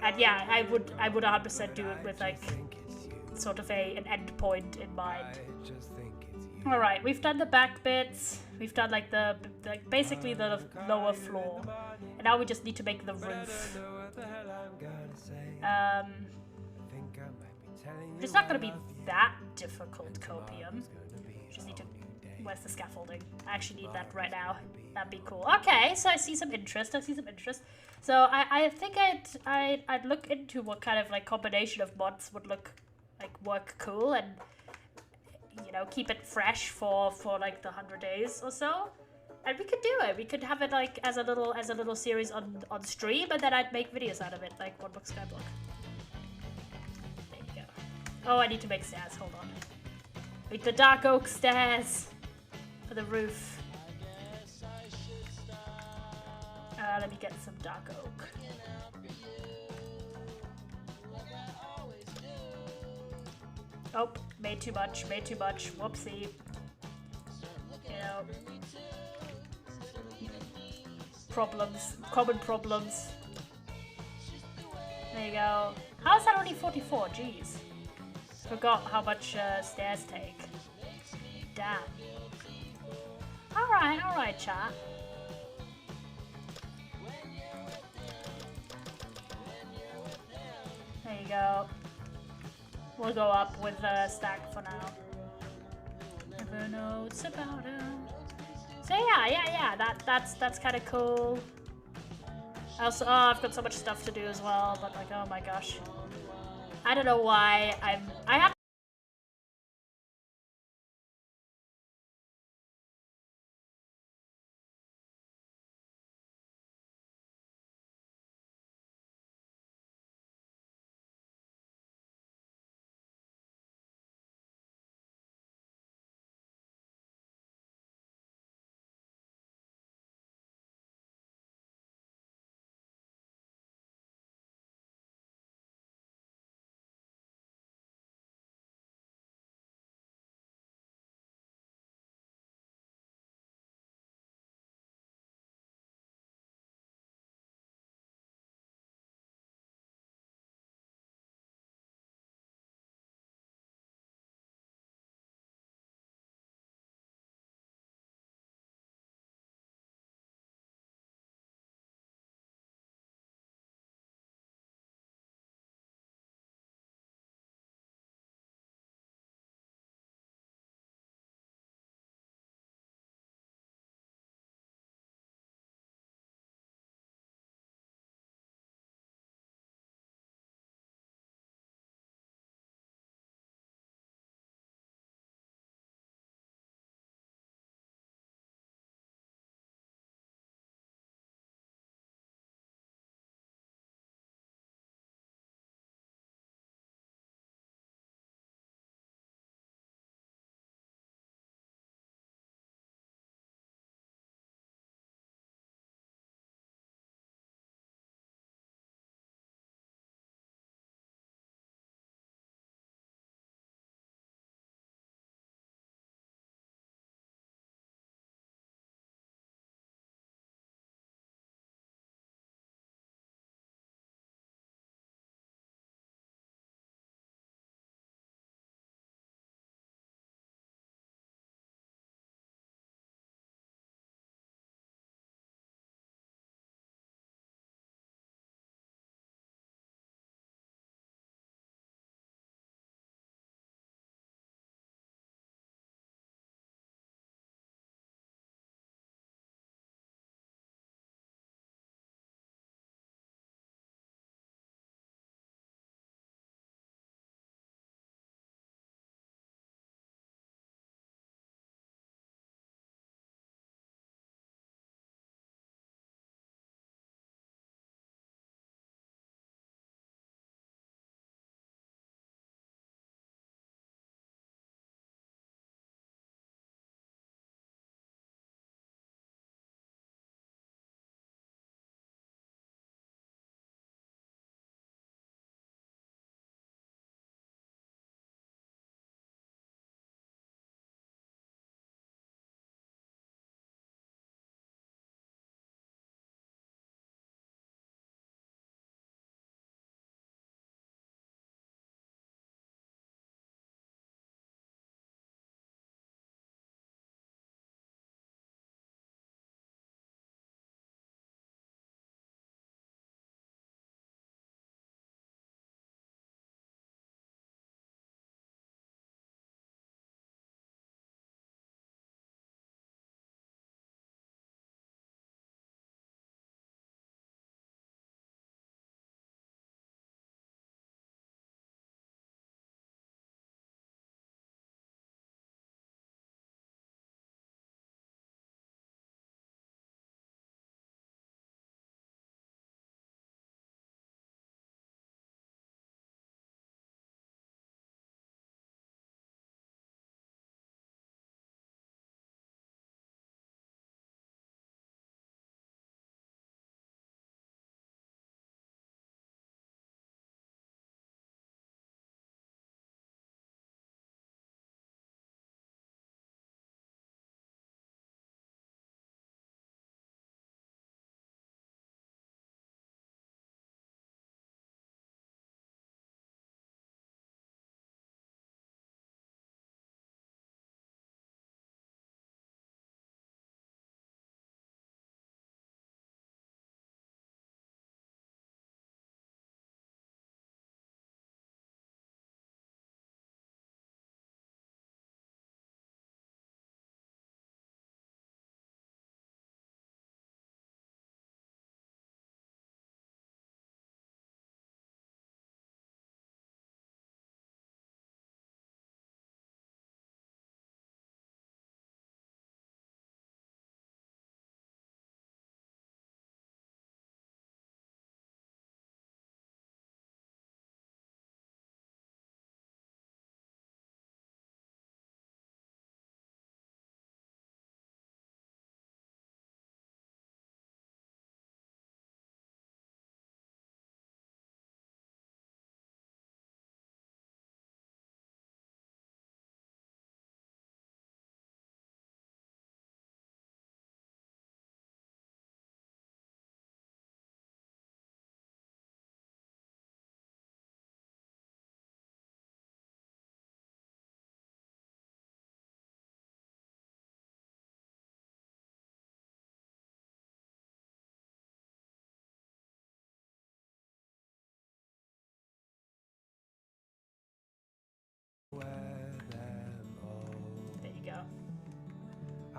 And yeah, I would 100% do it with like sort of an end point in mind. All right, we've done the back bits. We've done like basically the lower floor, and now we just need to make the roof. It's not going to be that difficult, Copium. Just need to... Where's the scaffolding? I actually need that right now. That'd be cool. Okay, so I see some interest. So I think I'd look into what kind of like combination of mods would work cool, and you know, keep it fresh for like the 100 days or so. And we could do it. We could have it like as a little series on stream, and then I'd make videos out of it, like One Book Skyblock. Oh, I need to make stairs. Hold on. Make the dark oak stairs for the roof. Let me get some dark oak. Oh, made too much. Whoopsie. You know. Common problems. There you go. How is that only 44? Jeez. Forgot how much stairs take. Damn. Alright, chat. There you go. We'll go up with a stack for now. Never knows about him. So yeah. That's kind of cool. Also, I've got so much stuff to do as well, but like, oh my gosh. I don't know why I have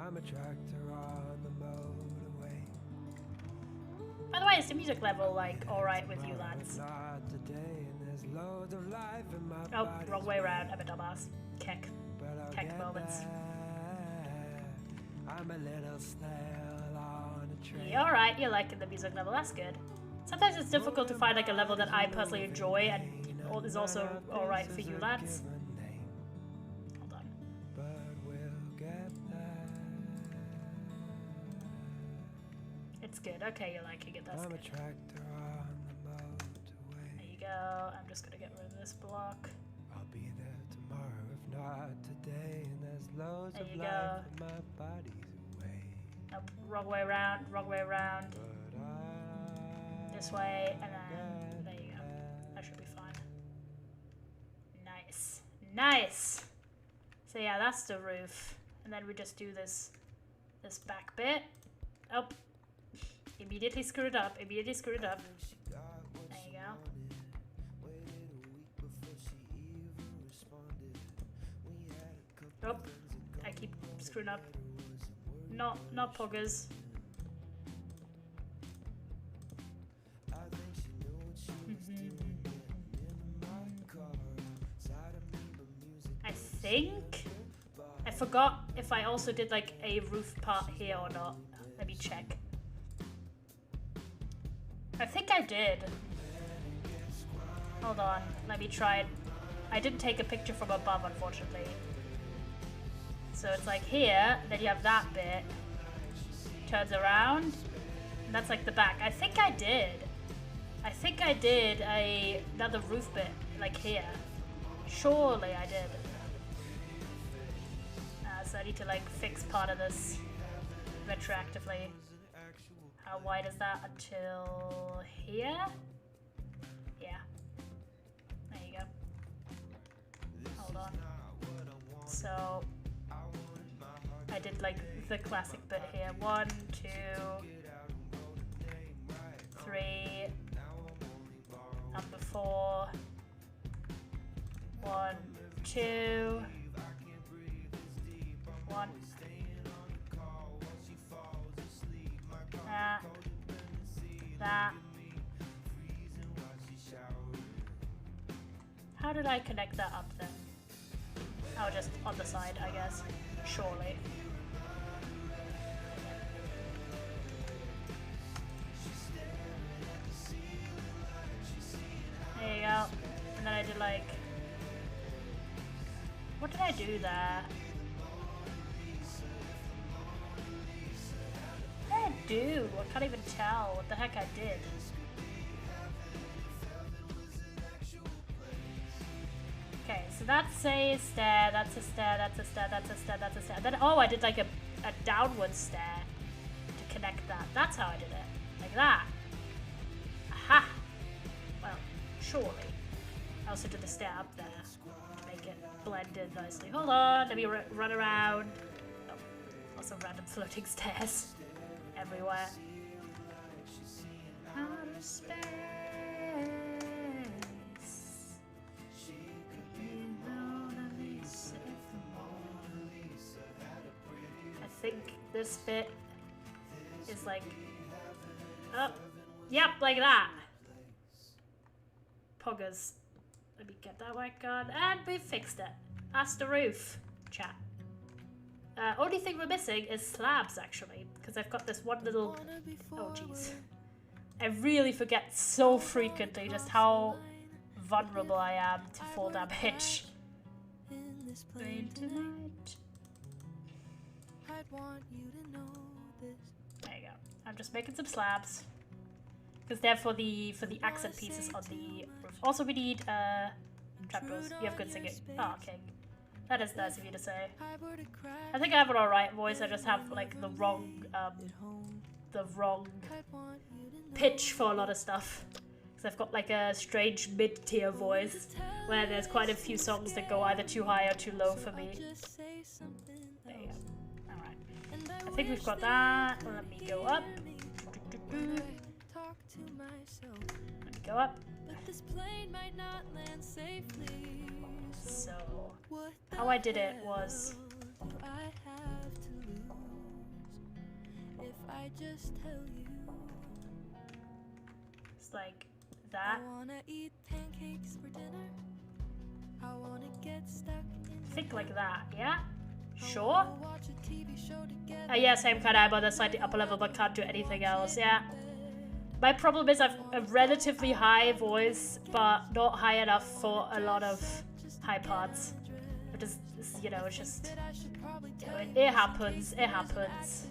I'm a tractor on the motorway. By the way, is the music level like alright with you lads? Not today, and there's loads of life in my Oh, body. wrong way around. I'm a dumbass. Keck. But I'll Keck get moments. there. I'm a little snail on a train. Yeah, alright, you're liking the music level, that's good. Sometimes it's difficult to find like a level that I personally enjoy and is also alright for you lads. Hold on. But we'll get there. It's good. Okay, you're liking it, that's I'm a good. tractor on the motorway. There you go. I'm just gonna get rid of this block. I'll be there tomorrow, if not today. And there's loads There of you life go. in my body's away. Nope, wrong way around, wrong way around. But This way, and then there you go. That should be fine. Nice. Nice! So yeah, that's the roof. And then we just do this back bit. Oh. Immediately screwed up. Immediately screwed up. There you go. Oh, I keep screwing up. Not poggers. I think I forgot if I also did like a roof part here or not. Let me check. I think I did. Hold on, let me try it. I didn't take a picture from above, unfortunately. So it's like here, then you have that bit. Turns around, and that's like the back. I think I did. I think I did another roof bit, like here. Surely I did. So I need to like fix part of this retroactively. How wide is that until here? Yeah. There you go. Hold on. So I did like the classic bit here. 1, 2, 3. Number 4. 1, 2. 1. That. How did I connect that up then? Oh, just on the side, I guess. Surely. There you go. And then I did like... What did I do there? What did I do? I can't even tell what the heck I did. Okay, so that's a stair, that's a stair, that's a stair, that's a stair, that's a stair. Then, oh, I did like a downward stair to connect that. That's how I did it. Like that. Aha! Well, surely. I also did the stair up there to make it blend in nicely. Hold on, let me run around. Oh, also random floating stairs everywhere. Outer space. I think this bit is like, oh, yep, like that. Poggers. Let me get that white card, and we fixed it. That's the roof, chat. Only thing we're missing is slabs, actually, because I've got this one little, oh jeez. I really forget so frequently just how vulnerable I am to fall damage. There you go. I'm just making some slabs. Because they're for the accent pieces on the roof. Also we need trapdoors. You have good singing. Oh, okay. That is nice of you to say. I think I have an alright voice, I just have like the wrong pitch for a lot of stuff. Because I've got like a strange mid-tier voice where there's quite a few songs that go either too high or too low for me. There you go. Alright. I think we've got that. Let me go up. Let me go up. So, how I did it was... I just tell you. It's like that. I wanna eat pancakes for dinner. I wanna get stuck in. Think like that, yeah? Sure. Watch a TV show together. Yeah, same kind of. I'm on the slightly upper level, but can't do anything else. Yeah. My problem is I've a relatively high voice, but not high enough for a lot of high parts. It is, you know, it's just, it happens. It happens.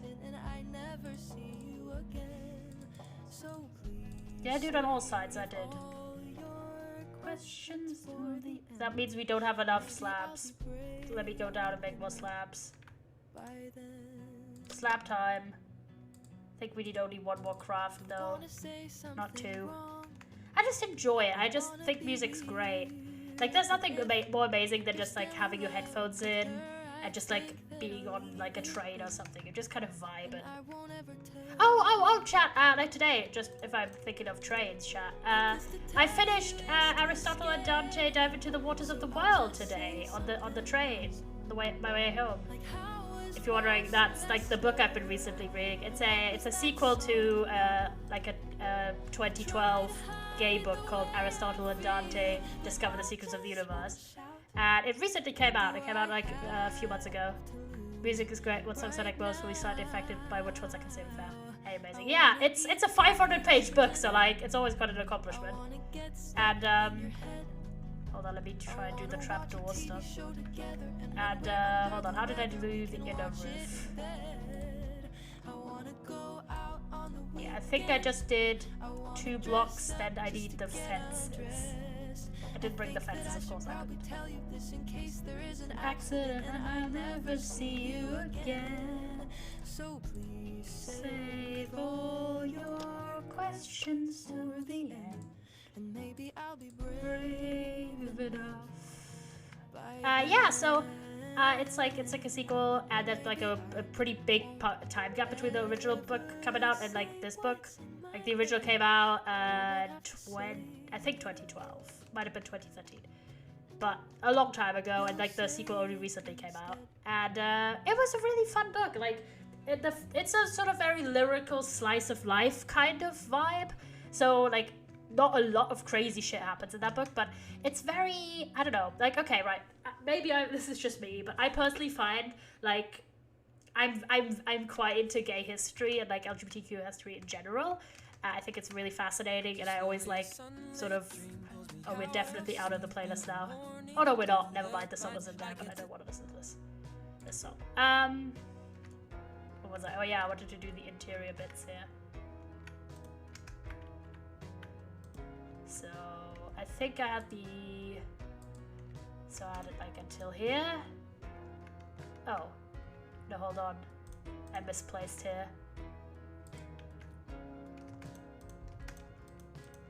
Yeah, I do it on all sides. I did. Questions through the. That means we don't have enough slabs. Let me go down and make more slabs. Slab time. I think we need only one more craft though, not two. I just enjoy it. I just think music's great. Like, there's nothing more amazing than just like having your headphones in and just like being on like a train or something. You just kind of vibe it. Oh, chat. Like today, just if I'm thinking of trains, chat. I finished Aristotle and Dante Dive into the Waters of the World today on the train, my way home. If you're wondering, that's like the book I've been recently reading. It's a sequel to like a 2012 gay book called Aristotle and Dante Discover the Secrets of the Universe, and it recently came out. It came out like a few months ago. Music is great. What songs I like most? Will be slightly affected by which ones I can sing fair. Hey, amazing. Yeah, it's a 500-page book, so like it's always quite an accomplishment. And hold on, let me try and do the trapdoor stuff. And hold on, how did I do the inner roof? Yeah, I think I just did 2 blocks, then I need the fences. I didn't bring the fences, of course I didn't. The accident, I'll never see you again. So please save all your questions to the end. And maybe I'll be brave enough. Yeah, so it's like a sequel, and there's like a pretty big time gap between the original book coming out and like this book. Like the original came out I think 2012, might have been 2013, but a long time ago, and like the sequel only recently came out, and it was a really fun book. Like it's a sort of very lyrical slice of life kind of vibe. So like, not a lot of crazy shit happens in that book, but it's very, I don't know, like, okay, right, maybe this is just me, but I personally find, like, I'm quite into gay history and, like, LGBTQ history in general. I think it's really fascinating, and I always, like, sort of, oh, we're definitely out of the playlist now. Oh, no, we're not, never mind, the song was in there, but I don't want to listen to this song. What was I? Oh, yeah, I wanted to do the interior bits here. So I think I had so I had it like until here. Oh, no, hold on. I misplaced here.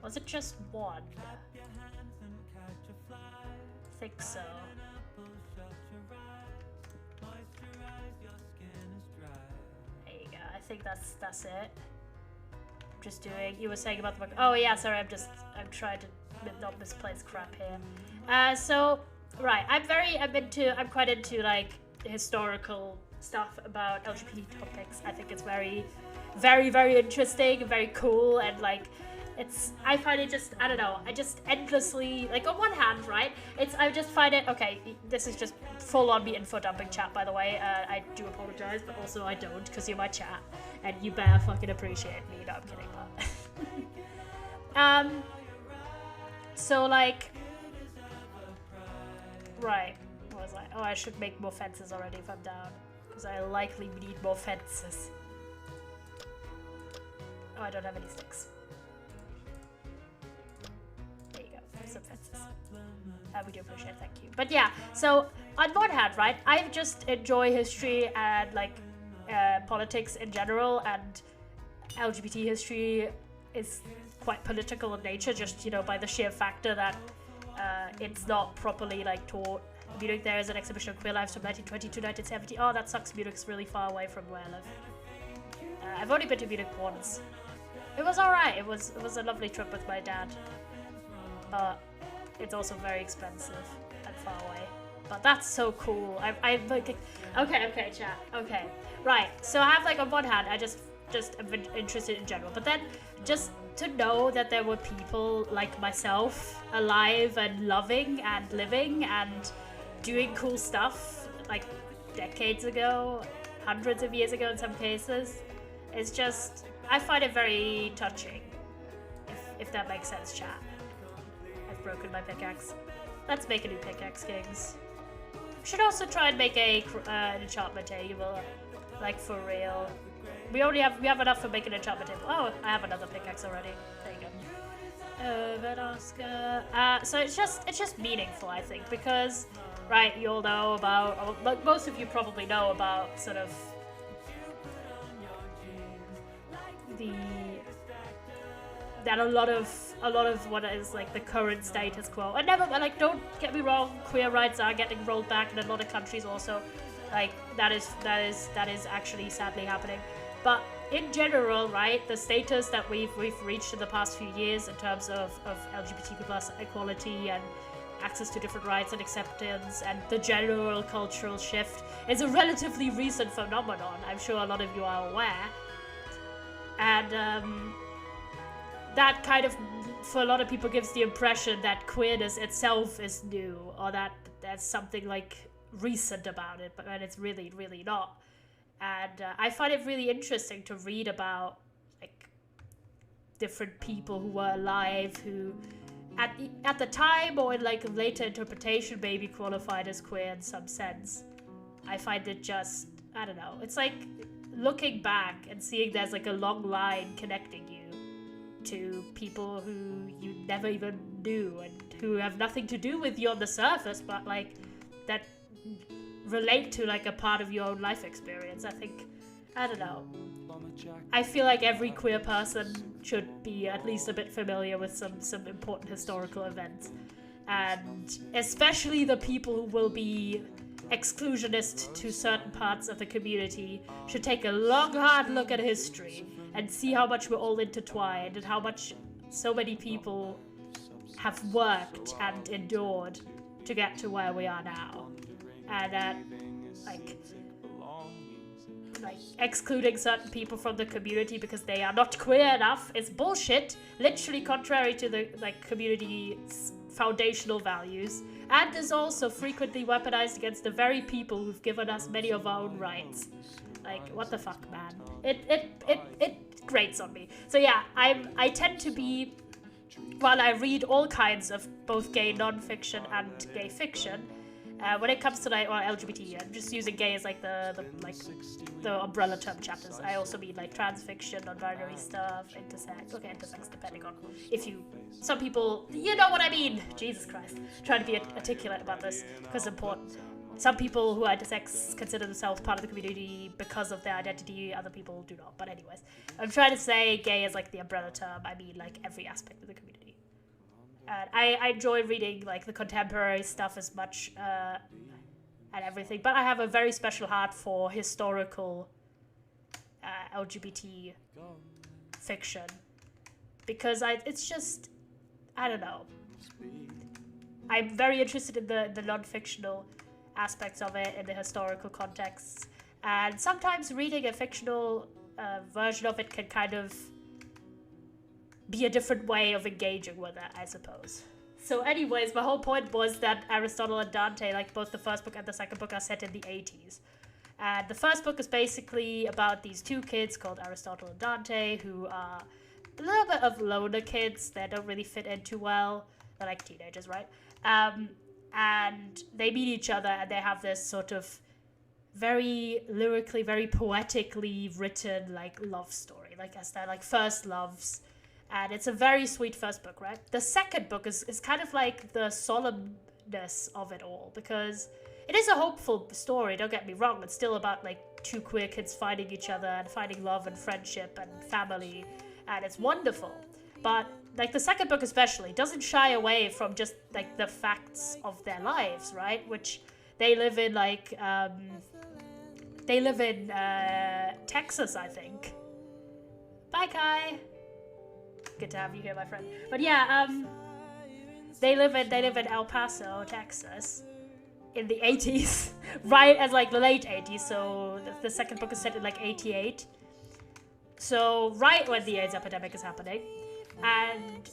Was it just one? I think so. There you go. I think that's it. Just doing. You were saying about the book. Oh yeah, sorry. I'm trying to not misplace crap here. So right, I'm quite into like historical stuff about LGBT topics. I think it's very, very, very interesting, very cool, and like I find it just, I don't know, I just endlessly, like, on one hand, right, I just find it, okay, this is just full on me info dumping, chat, by the way. I do apologize, but also I don't, because you're my chat, and you better fucking appreciate me. No, I'm kidding, but so like, right, what was I? Oh, I should make more fences already if I'm down, because I likely need more fences. Oh, I don't have any sticks. There you go, some fences. We do appreciate it, thank you. But yeah, so on one hand, right, I just enjoy history and like politics in general, and LGBT history is quite political in nature, just, you know, by the sheer factor that it's not properly like taught. Munich, there is an exhibition of queer lives from 1920 to 1970. Oh, that sucks. Munich's really far away from where I live. I've only been to Munich once. It was alright. It was a lovely trip with my dad. But it's also very expensive and far away. But that's so cool. I'm like, okay, chat. Okay, right. So I have like on one hand, I just I'm interested in general. But then just to know that there were people like myself alive and loving and living and doing cool stuff like decades ago, hundreds of years ago in some cases, it's just, I find it very touching, if that makes sense, chat. I've broken my pickaxe. Let's make a new pickaxe, Kings. Should also try and make an enchantment table, like for real. We have enough for making an enchantment table. Oh, I have another pickaxe already. There you go. But Oscar. So it's just meaningful, I think, because right, you all know about, like most of you probably know about sort of that a lot of what is like the current status quo, and never, like, don't get me wrong, queer rights are getting rolled back in a lot of countries also, like that is actually sadly happening, but in general, right, the status that we've reached in the past few years in terms of LGBTQ plus equality and access to different rights and acceptance and the general cultural shift is a relatively recent phenomenon. I'm sure a lot of you are aware. And that kind of, for a lot of people, gives the impression that queerness itself is new, or that there's something like recent about it, but it's really, really not. And I find it really interesting to read about like different people who were alive who at the time or in like later interpretation maybe qualified as queer in some sense. I find it just, I don't know, it's like looking back and seeing there's like a long line connecting you to people who you never even knew and who have nothing to do with you on the surface, but like that relate to like a part of your own life experience. I think, I don't know, I feel like every queer person should be at least a bit familiar with some important historical events, and especially the people who will be exclusionist to certain parts of the community should take a long, hard look at history and see how much we're all intertwined and how much so many people have worked and endured to get to where we are now. And that, like excluding certain people from the community because they are not queer enough is bullshit, literally contrary to the like community's foundational values, and is also frequently weaponized against the very people who've given us many of our own rights. Like, what the fuck, man? It grates on me. So yeah, I tend to be, while I read all kinds of both gay non-fiction and gay fiction, when it comes to like, or LGBT, I'm just using gay as like the umbrella term chapters. I also mean like trans fiction, non-binary stuff, intersex, depending on if you, some people, you know what I mean. Jesus Christ, trying to be articulate about this because it's important. Some people who are intersex consider themselves part of the community because of their identity, other people do not. But anyways, I'm trying to say gay is like the umbrella term. I mean like every aspect of the community. And I enjoy reading like the contemporary stuff as much and everything, but I have a very special heart for historical LGBT fiction because it's just, I don't know. I'm very interested in the non-fictional aspects of it in the historical contexts, and sometimes reading a fictional version of it can kind of be a different way of engaging with it, I suppose. So anyways, my whole point was that Aristotle and Dante, like both the first book and the second book, are set in the 80s. And the first book is basically about these two kids called Aristotle and Dante, who are a little bit of loner kids. They don't really fit in too well. They're like teenagers, right? And they meet each other and they have this sort of very lyrically, very poetically written like love story, like as their like first loves. And it's a very sweet first book, right? The second book is kind of like the solemnness of it all, because it is a hopeful story, don't get me wrong. It's still about like two queer kids finding each other and finding love and friendship and family, and it's wonderful. But like the second book especially doesn't shy away from just like the facts of their lives, right? Which they live in like, Texas, I think. Bye, Kai. Good to have you here, my friend. But yeah, they live in El Paso, Texas, in the 80s, right as like the late 80s. So the second book is set in like 88, So right when the AIDS epidemic is happening, and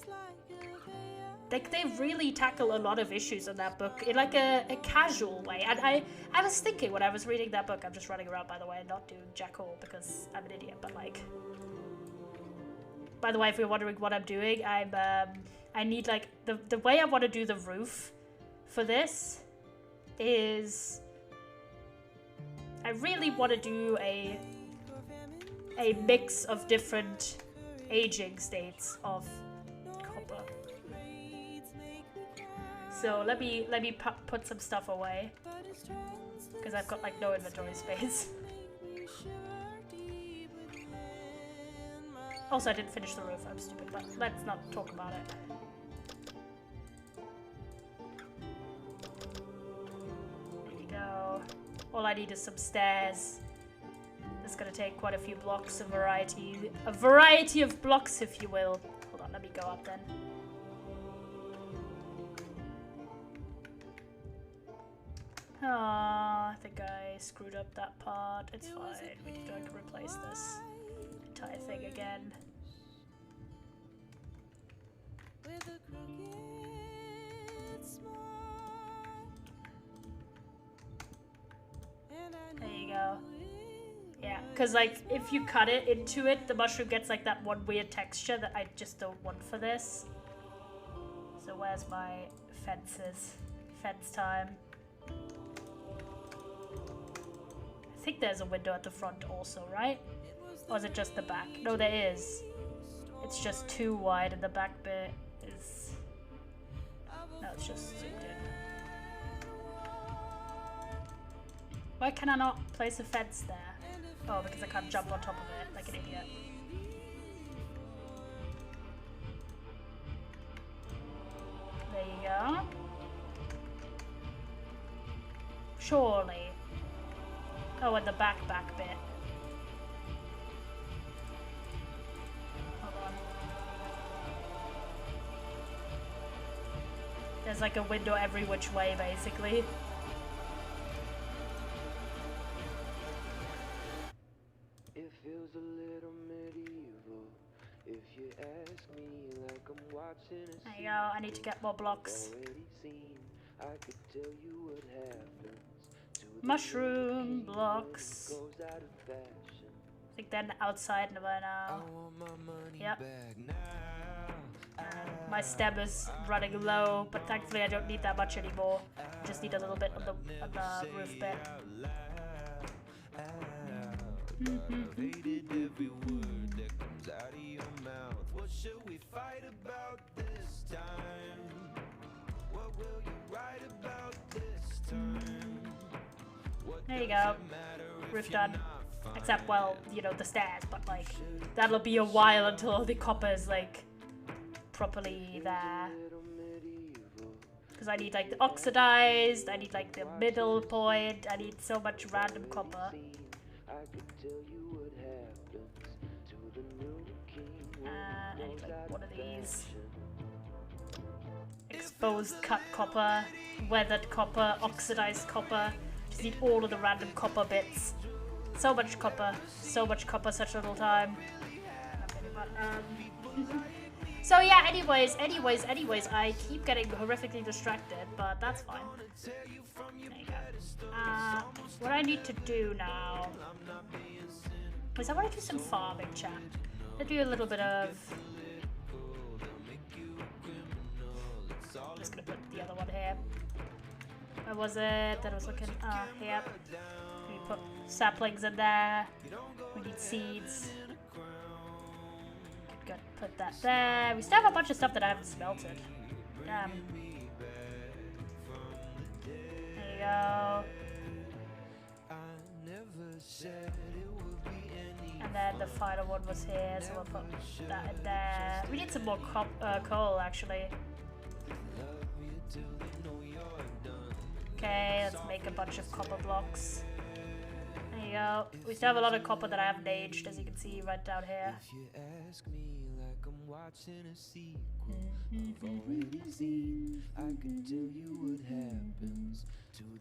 like they really tackle a lot of issues in that book in like a casual way. And I was thinking when I was reading that book, I'm just running around by the way, not doing jack all because I'm an idiot. But like, by the way, if you're wondering what I'm doing, I need like the way I want to do the roof for this is I really want to do a mix of different aging states of copper. So let me put some stuff away because I've got like no inventory space. Also, I didn't finish the roof. I'm stupid, but let's not talk about it. There you go. All I need is some stairs. It's gonna take quite a few blocks, a variety of blocks, if you will. Hold on, let me go up then. Oh, I think I screwed up that part. It's fine. We need to replace this entire thing again. There you go. Yeah, because like if you cut it into it, the mushroom gets like that one weird texture that I just don't want for this. So where's my fences? Fence time. I think there's a window at the front also, right? Or is it just the back? No, there is. It's just too wide and the back bit is... No, it's just zoomed in. Why can I not place a fence there? Oh, because I can't jump on top of it like an idiot. There you go. Surely. Oh, and the back bit. Hold on. There's like a window every which way, basically. It feels a little medieval if you ask me, like I'm watching a There you go. I need to get more blocks. already seen. I could tell you what happens to the Mushroom blocks. goes out of fashion. I think they're outside by now. Yep. And my stem is running low, but thankfully I don't need that much anymore. Just need a little bit on the roof bit. Hated every word that comes out of your mouth. What should we fight about this time? What will you write about this time? There you go. Roof done. Except, well, you know, the stairs, but like, that'll be a while until the copper is like properly there. Because I need like the oxidized, I need like the middle point, I need so much random copper. And I need like one of these. Exposed cut copper, weathered copper, oxidized copper. Just need all of the random copper bits. So much copper, such little time. So yeah, anyways, I keep getting horrifically distracted, but that's fine. There you go. What I need to do now is I want to do some farming, chat. Let's do a little bit of... I'm just gonna put the other one here. Where was it that I was looking? Here. We put saplings in there. We need seeds. Good, put that there. We still have a bunch of stuff that I haven't smelted. Damn. There you go. And then the final one was here, so we'll put that in there. We need some more coal, actually. Okay, let's make a bunch of copper blocks. There you go. We still have a lot of copper that I haven't aged, as you can see right down here.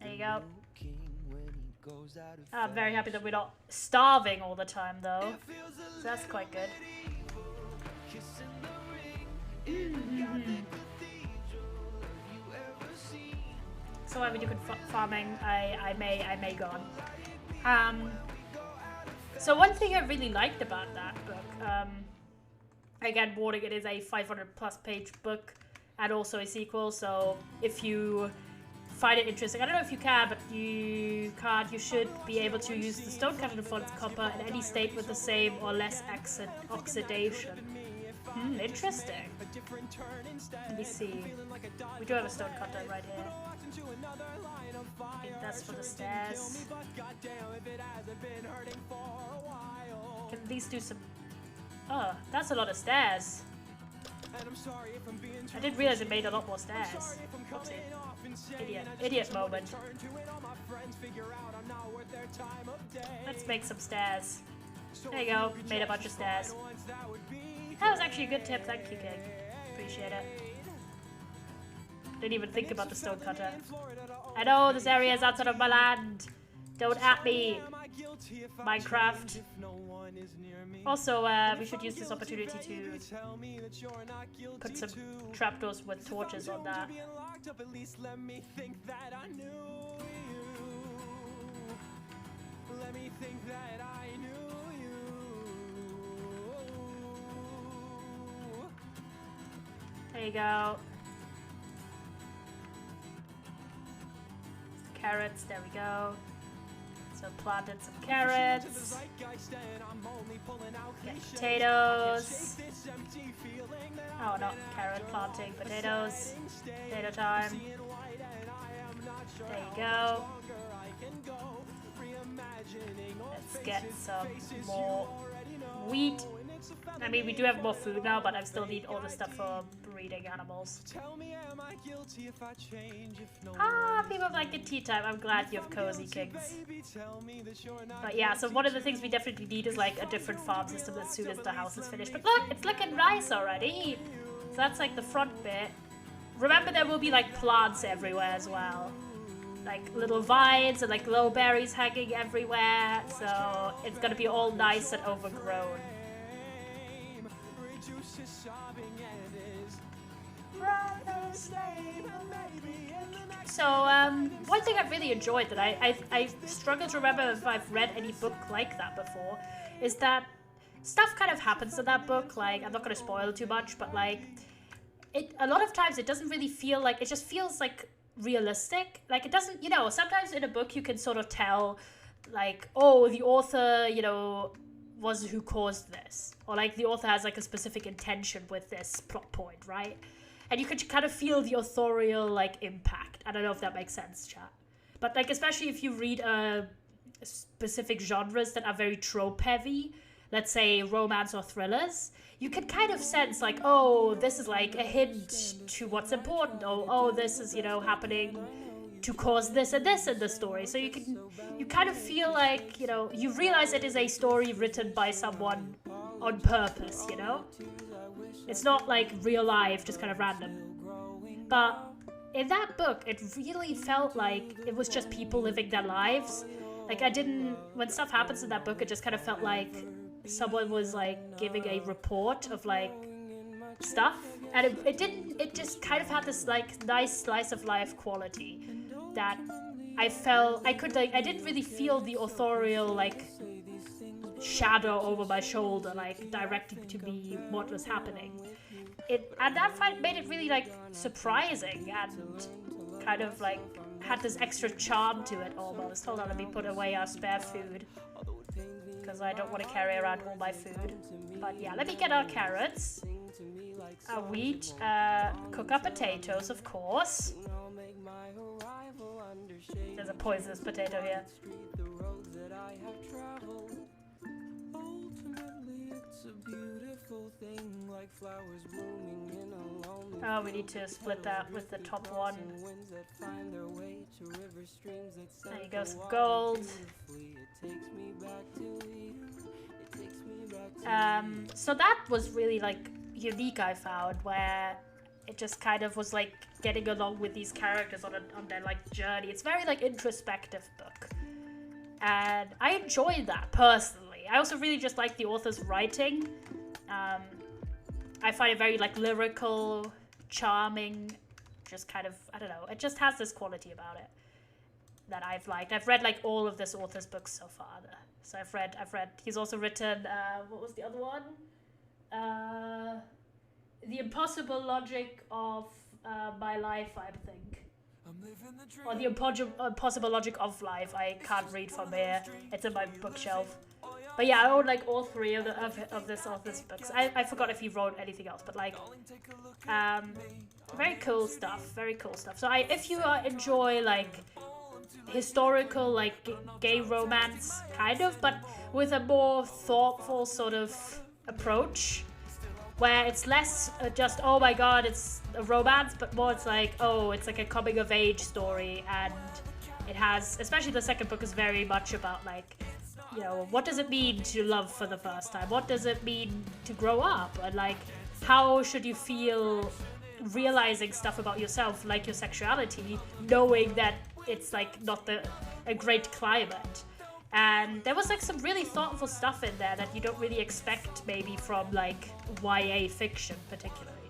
There you go. goes out of I'm very happy that we're not starving all the time, though. So that's quite good. So why would you farming? I may go on. So one thing I really liked about that book, again, warning, it is a 500+ page book and also a sequel. So if you find it interesting, I don't know if you can, but you can't. You should be able to use the stone cutter to forge copper in any state with the same or less oxidation. Interesting. Let me see. We do have a stone cutter right here. I think that's for the stairs. Can these do some... Oh, that's a lot of stairs. I didn't realize it made a lot more stairs. Oopsie. Idiot moment. Let's make some stairs. There you go. Made a bunch of stairs. That was actually a good tip. Thank you, King. Appreciate it. Didn't even think about the stone cutter. I know this area is outside of my land. Don't at me, Minecraft. Also, we should use this opportunity to put some trapdoors with torches on that. There you go. Carrots, there we go. So planted some carrots. Get potatoes. Oh, not carrot planting, potatoes. Potato time. There you go. Let's get some more wheat. I mean, we do have more food now, but I still need all the stuff for breeding animals. People like the tea time. I'm glad you have cozy kings. But yeah, so one of the things we definitely need is like a different farm system as soon as the house is finished. But look, it's looking nice already. So that's like the front bit. Remember, there will be like plants everywhere as well. Like little vines and like low berries hanging everywhere. So it's gonna be all nice and overgrown. So, one thing I've really enjoyed that I struggle to remember if I've read any book like that before is that stuff kind of happens in that book. Like, I'm not going to spoil too much, but like, a lot of times it doesn't really feel like, it just feels like realistic. Like, it doesn't, you know, sometimes in a book you can sort of tell, like, oh, the author, you know, was who caused this. Or like the author has like a specific intention with this plot point, right? And you could kind of feel the authorial like impact. I don't know if that makes sense, chat. But like, especially if you read specific genres that are very trope heavy, let's say romance or thrillers, you can kind of sense like, oh, this is like a hint to what's important. Oh, this is, you know, happening to cause this and this in the story. So you kind of feel like, you know, you realize it is a story written by someone on purpose, you know? It's not like real life, just kind of random. But in that book, it really felt like it was just people living their lives. Like when stuff happens in that book, it just kind of felt like someone was like giving a report of like stuff. And it just kind of had this like nice slice of life quality that I didn't really feel the authorial like shadow over my shoulder like directing to me what was happening. And that made it really like surprising and kind of like had this extra charm to it almost. Hold on, let me put away our spare food because I don't want to carry around all my food. But yeah, let me get our carrots, our wheat, cook our potatoes, of course. There's a poisonous potato here. Oh, we need to split that with the top one. There you go, some gold. So that was really like unique, I found, where it just kind of was like getting along with these characters on their like journey. It's very like introspective book. and I enjoyed that personally. I also really just like the author's writing. I find it very like lyrical, charming, just kind of, I don't know, it just has this quality about it that I've liked. I've read like all of this author's books so far. So I've read, he's also written, what was the other one? The Impossible Logic of My Life, I think. Or The Impossible Logic of Life. I can't read from here. It's in my bookshelf. But yeah, I own like all three of this author's books. I forgot if he wrote anything else, but like, very cool stuff. Very cool stuff. So if you enjoy like historical like gay romance, kind of, but with a more thoughtful sort of approach, where it's less just, oh my god, it's a romance, but more it's like, oh, it's like a coming of age story, and it has, especially the second book is very much about like, you know, what does it mean to love for the first time? What does it mean to grow up? And like, how should you feel realizing stuff about yourself, like your sexuality, knowing that it's like not a great climate? And there was like some really thoughtful stuff in there that you don't really expect maybe from like YA fiction particularly,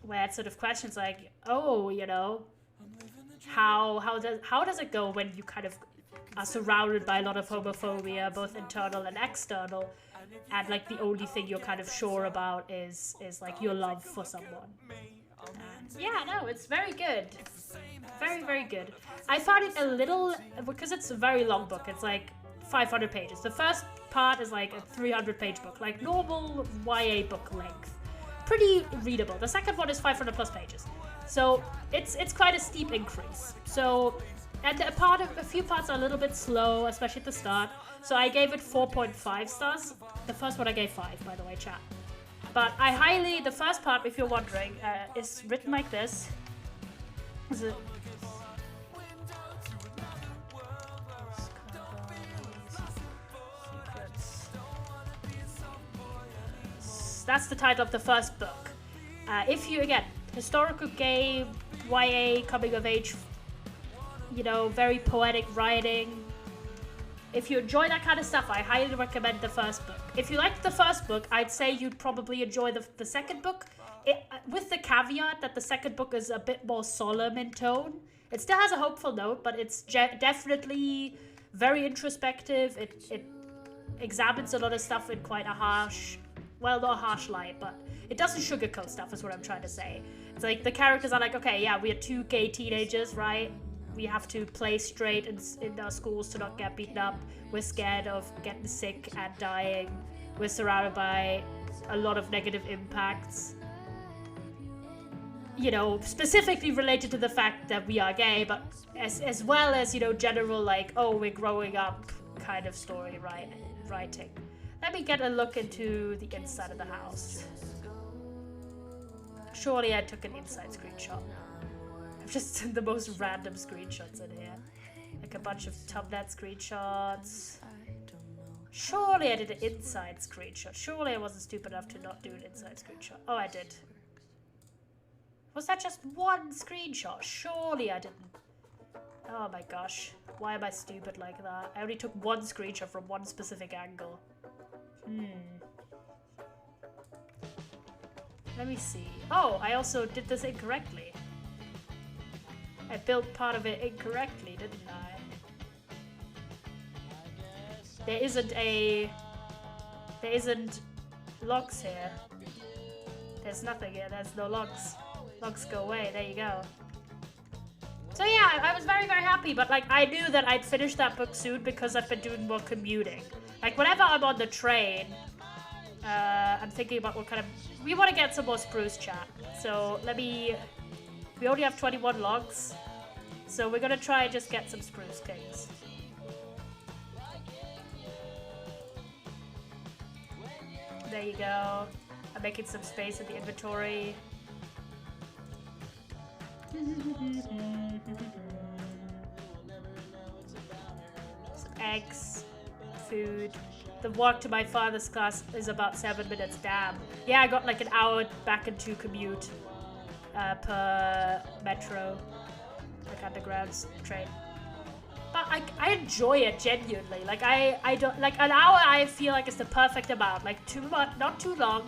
where it sort of questions like, oh, you know, how does it go when you kind of are surrounded by a lot of homophobia, both internal and external, and like the only thing you're kind of sure about is like your love for someone. And yeah, no, it's very good. Very, very good. I found it a little, because it's a very long book, it's like 500 pages. The first part is like a 300-page book, like normal YA book length. Pretty readable. The second one is 500 plus pages. So it's quite a steep increase. So, and a few parts are a little bit slow, especially at the start. So I gave it 4.5 stars. The first one I gave 5, by the way, chat. But the first part, if you're wondering, is written like this. That's the title of the first book. If you, again, historical gay, YA, coming of age, you know, very poetic writing. If you enjoy that kind of stuff, I highly recommend the first book. If you liked the first book, I'd say you'd probably enjoy the second book, with the caveat that the second book is a bit more solemn in tone. It still has a hopeful note, but it's definitely very introspective. It examines a lot of stuff in quite a harsh, well, not harsh light, but it doesn't sugarcoat stuff is what I'm trying to say. It's like the characters are like, okay, yeah, we are 2 gay teenagers, right? We have to play straight in our schools to not get beaten up. We're scared of getting sick and dying. We're surrounded by a lot of negative impacts. You know, specifically related to the fact that we are gay, but as well as, you know, general like, oh, we're growing up kind of story writing. Let me get a look into the inside of the house. Surely I took an inside screenshot. I've just the most random screenshots in here. Like a bunch of Tubnet screenshots. Surely I did an inside screenshot. Surely I wasn't stupid enough to not do an inside screenshot. Oh, I did. Was that just one screenshot? Surely I didn't. Oh my gosh. Why am I stupid like that? I only took one screenshot from one specific angle. Let me see. Oh, I also did this incorrectly. I built part of it incorrectly, didn't I? There isn't logs here. There's nothing here. There's no logs. Logs go away. There you go. So yeah, I was very, very happy, but like I knew that I'd finish that book soon because I've been doing more commuting. Like whenever I'm on the train, I'm thinking about what kind of... We want to get some more spruce, chat. So we only have 21 logs. So we're going to try and just get some spruce things. There you go. I'm making some space in the inventory. Some eggs, food. The walk to my father's class is about 7 minutes. Damn. Yeah, I got like an hour back and to commute per metro, like underground train. But I enjoy it genuinely. Like I don't like an hour. I feel like it's the perfect amount. Like too much, not too long,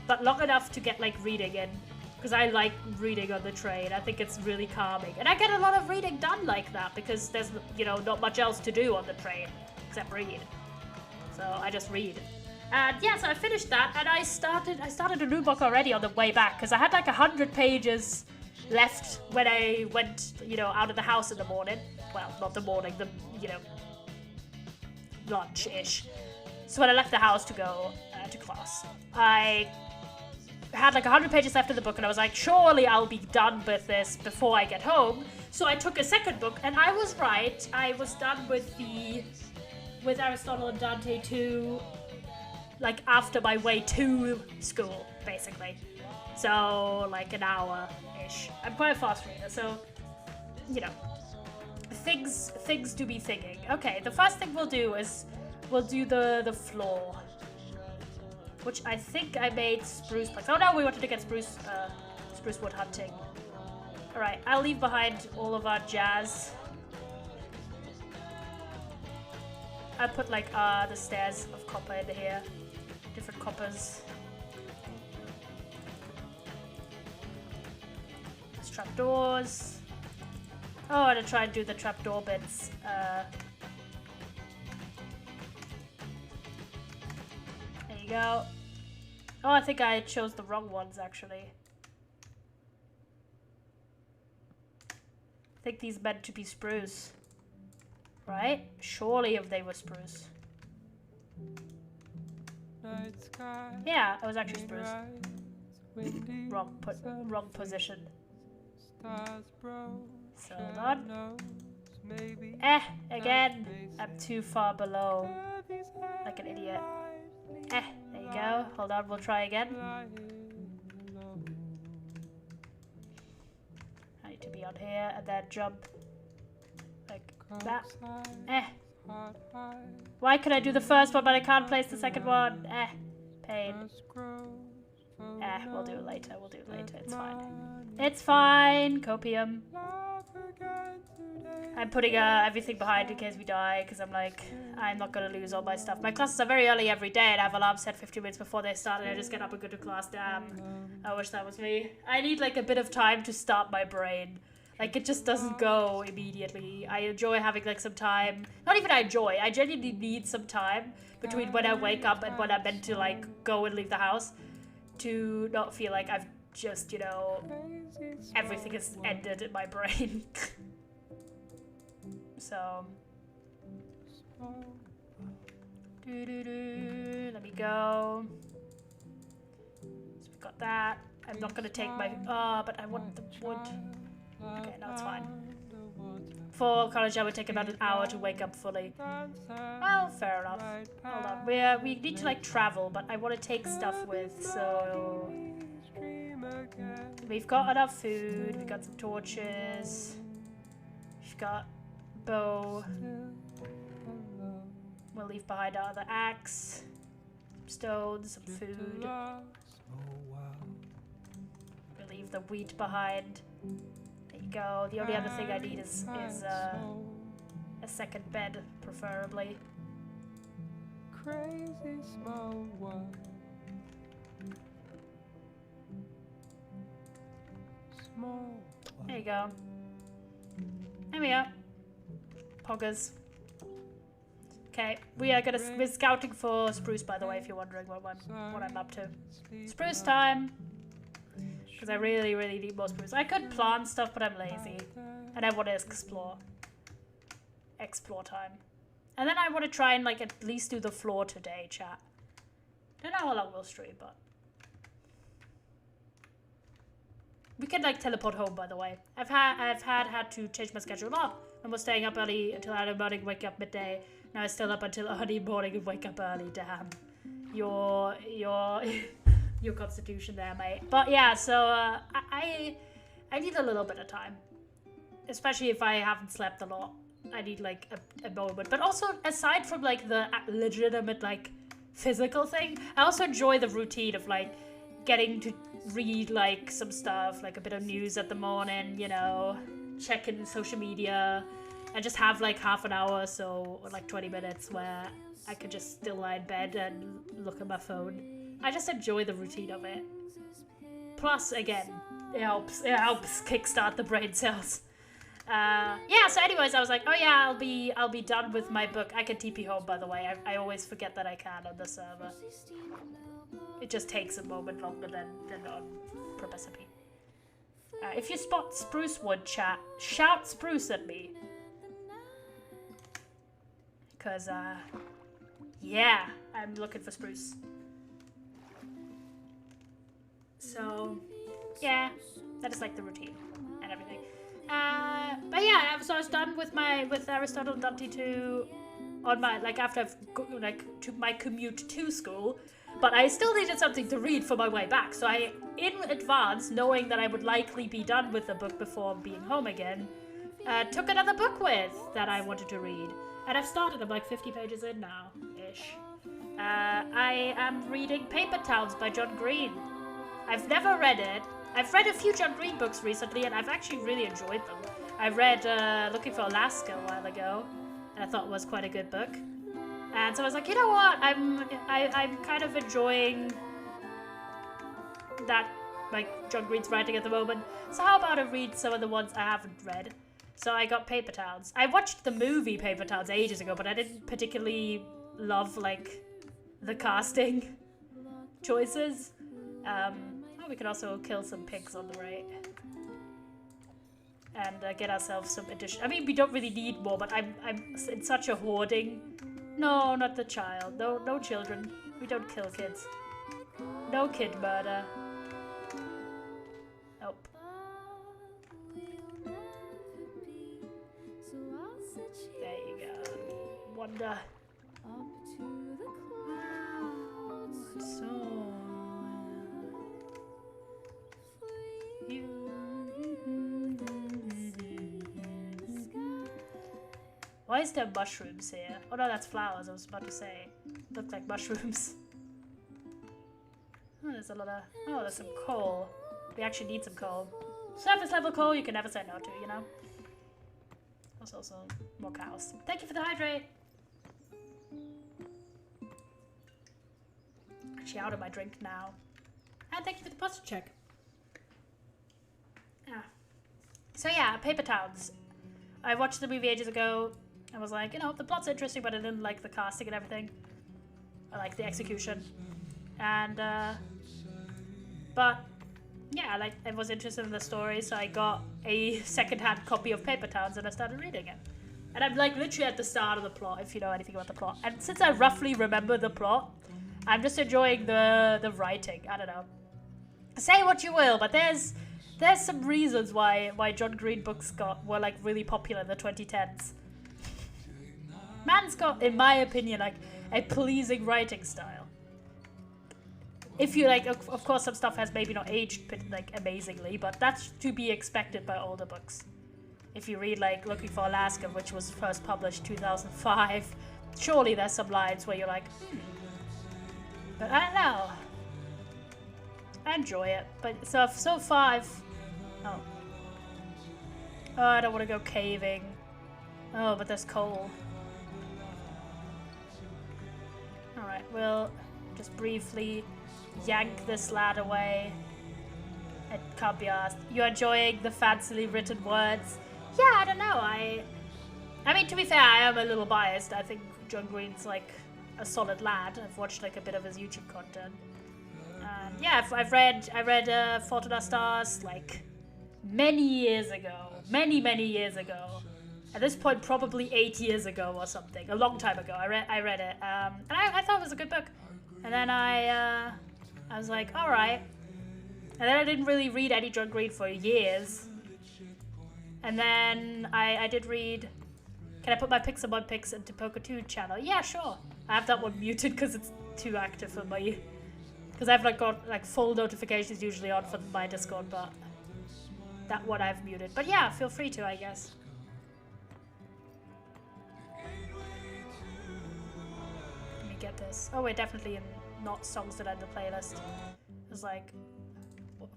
but long enough to get like reading in. Because I like reading on the train. I think it's really calming, and I get a lot of reading done like that because there's not much else to do on the train except read. So I just read. And yeah, so I finished that, and I started a new book already on the way back because I had like 100 pages left when I went, out of the house in the morning. Well, not the morning, the lunch-ish. So when I left the house to go to class, I had like 100 pages left of the book, and I was like, surely I'll be done with this before I get home. So I took a second book, and I was right. I was done with Aristotle and Dante 2, like after my way to school, basically. So like an hour-ish. I'm quite a fast reader, so things to be thinking. Okay, the first thing we'll do is we'll do the floor, which I think I made spruce planks. Oh no, we wanted to get spruce wood hunting. All right, I'll leave behind all of our jazz. I put like the stairs of copper in here, different coppers. There's trapdoors. Oh, I'm gonna try and do the trapdoor bits. There you go. Oh, I think I chose the wrong ones actually. I think these meant to be spruce. Right? Surely if they were spruce. Yeah, it was actually spruce. Wrong position. So on. Again. I'm too far below. Like an idiot. There you go. Hold on, we'll try again. I need to be on here and then jump. Like that. Why could I do the first one but I can't place the second one? Pain. We'll do it later. It's fine. It's fine. Copium. I'm putting everything behind in case we die because I'm like, I'm not going to lose all my stuff. My classes are very early every day and I have alarms set 15 minutes before they start and I just get up and go to class. Damn. I wish that was me. I need like a bit of time to start my brain. Like, it just doesn't go immediately. I enjoy having, like, some time. Not even I enjoy. I genuinely need some time between when I wake up and when I'm meant to, like, go and leave the house to not feel like I've just, everything has ended in my brain. So. Let me go. So we've got that. I'm not going to take my... but I want the wood... Okay, no, it's fine. For college, I would take about an hour to wake up fully. Well, fair enough. Hold on. We need to, like, travel, but I want to take stuff with, so... We've got enough food. We've got some torches. We've got bow. We'll leave behind our other axe. Some stones, some food. We'll leave the wheat behind. Go. The only other thing I need is a second bed, preferably. Crazy small one. There you go. There we are. Poggers. Okay, we're scouting for spruce, by the way, if you're wondering what I'm up to. Spruce time. Because I really, really need more spruce. I could plant stuff, but I'm lazy. And I want to explore. Explore time. And then I want to try and, like, at least do the floor today, chat. Don't know how long we'll stream, but... We can, like, teleport home, by the way. I've had to change my schedule up. I was staying up early until early morning, wake up midday. Now I'm still up until early morning and wake up early. Damn. Your constitution there, mate. But yeah, so I need a little bit of time, especially if I haven't slept a lot. I need like a moment. But also, aside from like the legitimate like physical thing, I also enjoy the routine of like getting to read like some stuff, like a bit of news at the morning, checking social media, and just have like half an hour or so, or like 20 minutes where I could just still lie in bed and look at my phone. I just enjoy the routine of it. Plus, again, it helps kickstart the brain cells. Yeah, so anyways, I was like, oh yeah, I'll be done with my book. I can TP home, by the way. I always forget that I can on the server. It just takes a moment longer than on Propecipi. If you spot spruce wood, chat, shout spruce at me. Because, yeah, I'm looking for spruce. So, yeah, that is like the routine and everything. But yeah, so I was done with Aristotle and Dante 2 on my, like, after I've to my commute to school. But I still needed something to read for my way back, so I, in advance, knowing that I would likely be done with the book before being home again, took another book with that I wanted to read. And I've started, I'm like 50 pages in now, ish. I am reading Paper Towns by John Green. I've never read it. I've read a few John Green books recently, and I've actually really enjoyed them. I read Looking for Alaska a while ago, and I thought it was quite a good book. And so I was like, you know what? I'm kind of enjoying that, like, John Green's writing at the moment. So how about I read some of the ones I haven't read? So I got Paper Towns. I watched the movie Paper Towns ages ago, but I didn't particularly love, like, the casting choices. Oh, we could also kill some pigs on the right. And get ourselves some addition. I mean, we don't really need more, but I'm in such a hoarding. No, not the child. No children. We don't kill kids. No kid murder. Nope. There you go. Wonder. So you. Why is there mushrooms here? Oh no, that's flowers, I was about to say. Look like mushrooms. Oh, there's a lot of... Oh, there's some coal. We actually need some coal. Surface level coal you can never say no to, you know? There's also more cows. Thank you for the hydrate! Actually out of my drink now. And thank you for the posture check. Yeah. So yeah, Paper Towns. I watched the movie ages ago. I was like, you know, the plot's interesting, but I didn't like the casting and everything. I like the execution. And, but, yeah, like, I was interested in the story, so I got a second-hand copy of Paper Towns and I started reading it. And I'm, like, literally at the start of the plot, if you know anything about the plot. And since I roughly remember the plot, I'm just enjoying the writing. I don't know. Say what you will, but there's some reasons why John Green books were, like, really popular in the 2010s. Man's got, in my opinion, like, a pleasing writing style. If you, like, of course some stuff has maybe not aged, like, amazingly, but that's to be expected by older books. If you read, like, Looking for Alaska, which was first published 2005, surely there's some lines where you're like, But I don't know. I enjoy it, but so far Oh, I don't want to go caving. Oh, but there's coal. Alright, we'll just briefly yank this lad away. It can't be asked. You enjoying the fancily written words? Yeah, I don't know. I mean, to be fair, I am a little biased. I think John Green's like a solid lad. I've watched like a bit of his YouTube content. Yeah, I read Fault in Our Stars like many years ago. Many years ago. At this point, probably 8 years ago or something. A long time ago. I read it. And I thought it was a good book. And then I was like, all right. And then I didn't really read any John Green for years. And then I did read... Can I put my Pixelmon Pix into Poker 2 channel? Yeah, sure. I have that one muted because it's too active for my... Because I've like got like full notifications usually on for my Discord, but that one I've muted. But yeah, feel free to, I guess. Let me get this. Oh, we're definitely in not songs that end the playlist. It's like,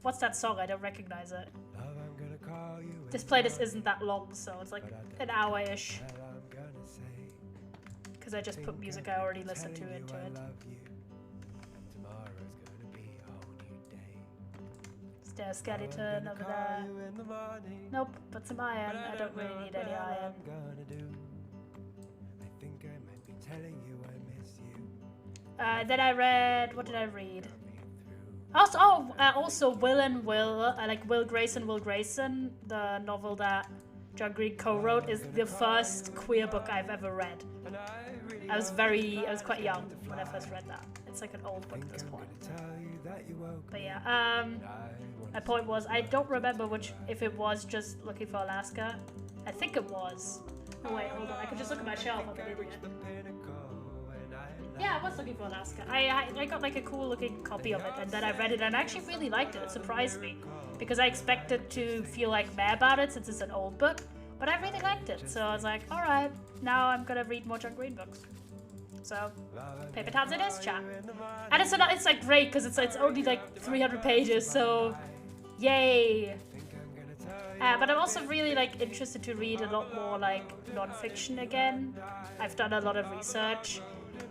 what's that song? I don't recognize it. This playlist isn't that long, so it's like an hour-ish. Because I just put music I already listened to into it. Is there a skeleton over there? Nope, but some iron. I don't really need any iron. Then I read... What did I read? Also Will and Will, like Will Grayson, the novel that John Green co-wrote, is the first queer book I've ever read. I was quite young when I first read that. It's like an old book at this point. But yeah, my point was, I don't remember if it was just Looking for Alaska. I think it was. Oh wait, hold on, I could just look at my shelf, I'm an idiot. Yeah, I was Looking for Alaska. I got like a cool looking copy of it, and then I read it and I actually really liked it. It surprised me because I expected to feel like meh about it since it's an old book, but I really liked it. So I was like, all right, now I'm gonna read more John Green books. So Paper Towns it is, chat. And it's like great because it's only like 300 pages, so yay. But I'm also really like interested to read a lot more like non-fiction again. I've done a lot of research.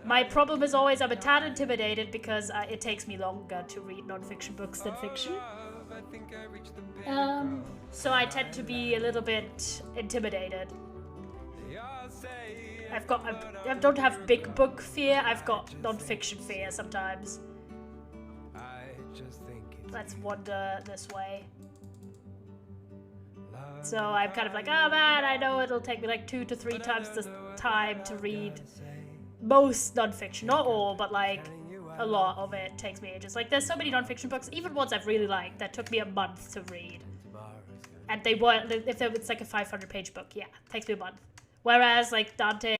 My problem is always I'm a tad intimidated because it takes me longer to read non-fiction books than fiction. So I tend to be a little bit intimidated. I don't have big book fear, I've got non-fiction fear sometimes. Let's wander this way. So I'm kind of like, oh man, I know it'll take me like 2 to 3 times the time to read most non-fiction, not all, but like a lot of it takes me ages. Like there's so many non-fiction books, even ones I've really liked, that took me a month to read. And they were, if it's like a 500-page book, yeah, it takes me a month. Whereas like Dante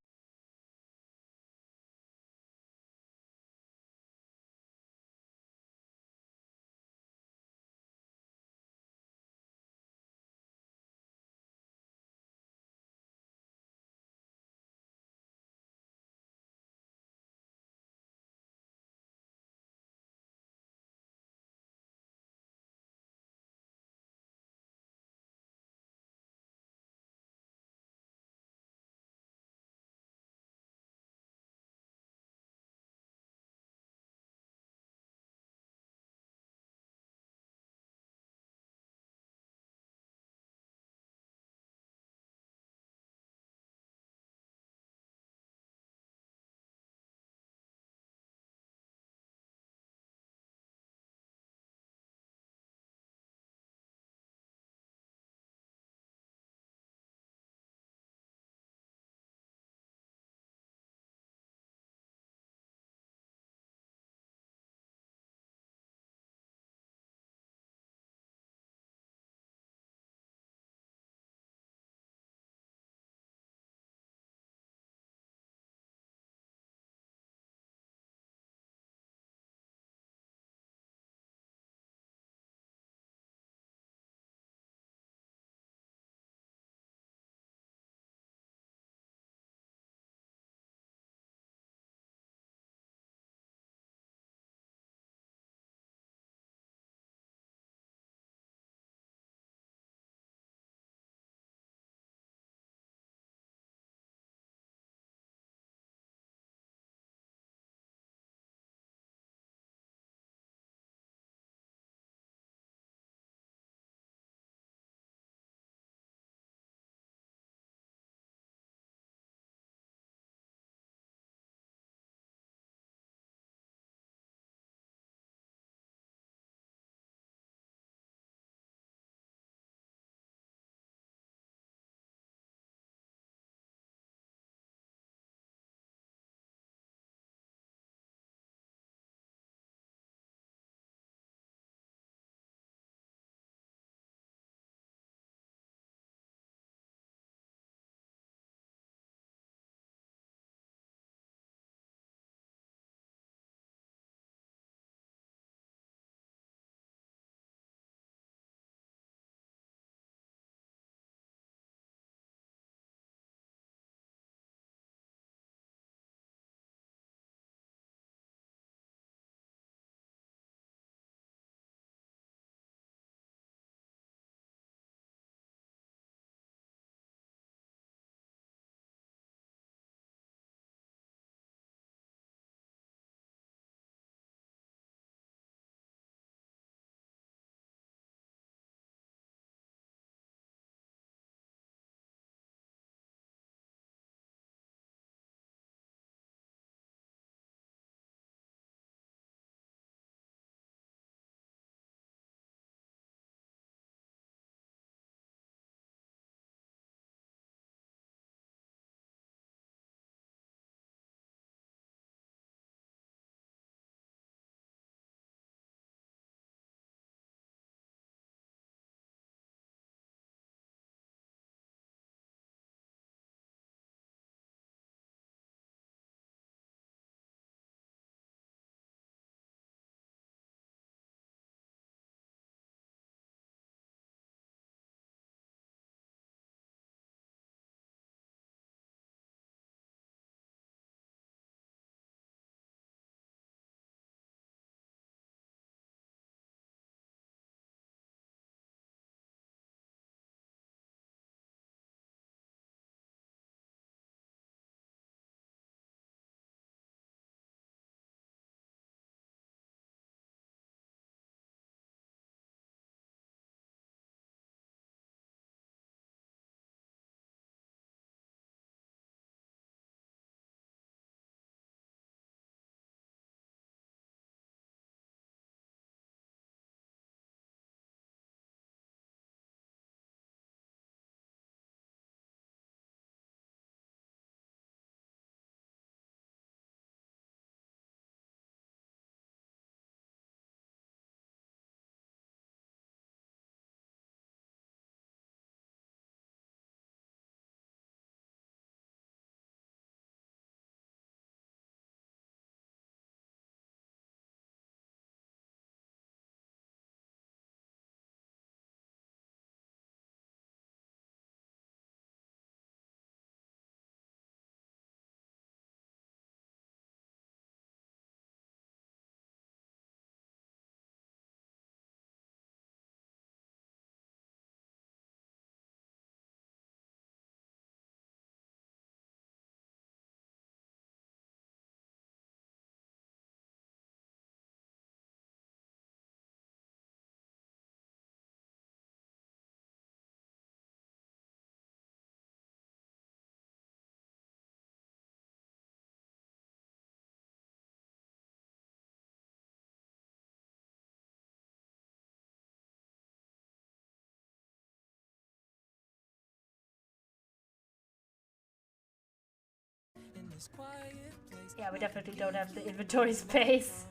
Yeah, we definitely don't have the inventory space.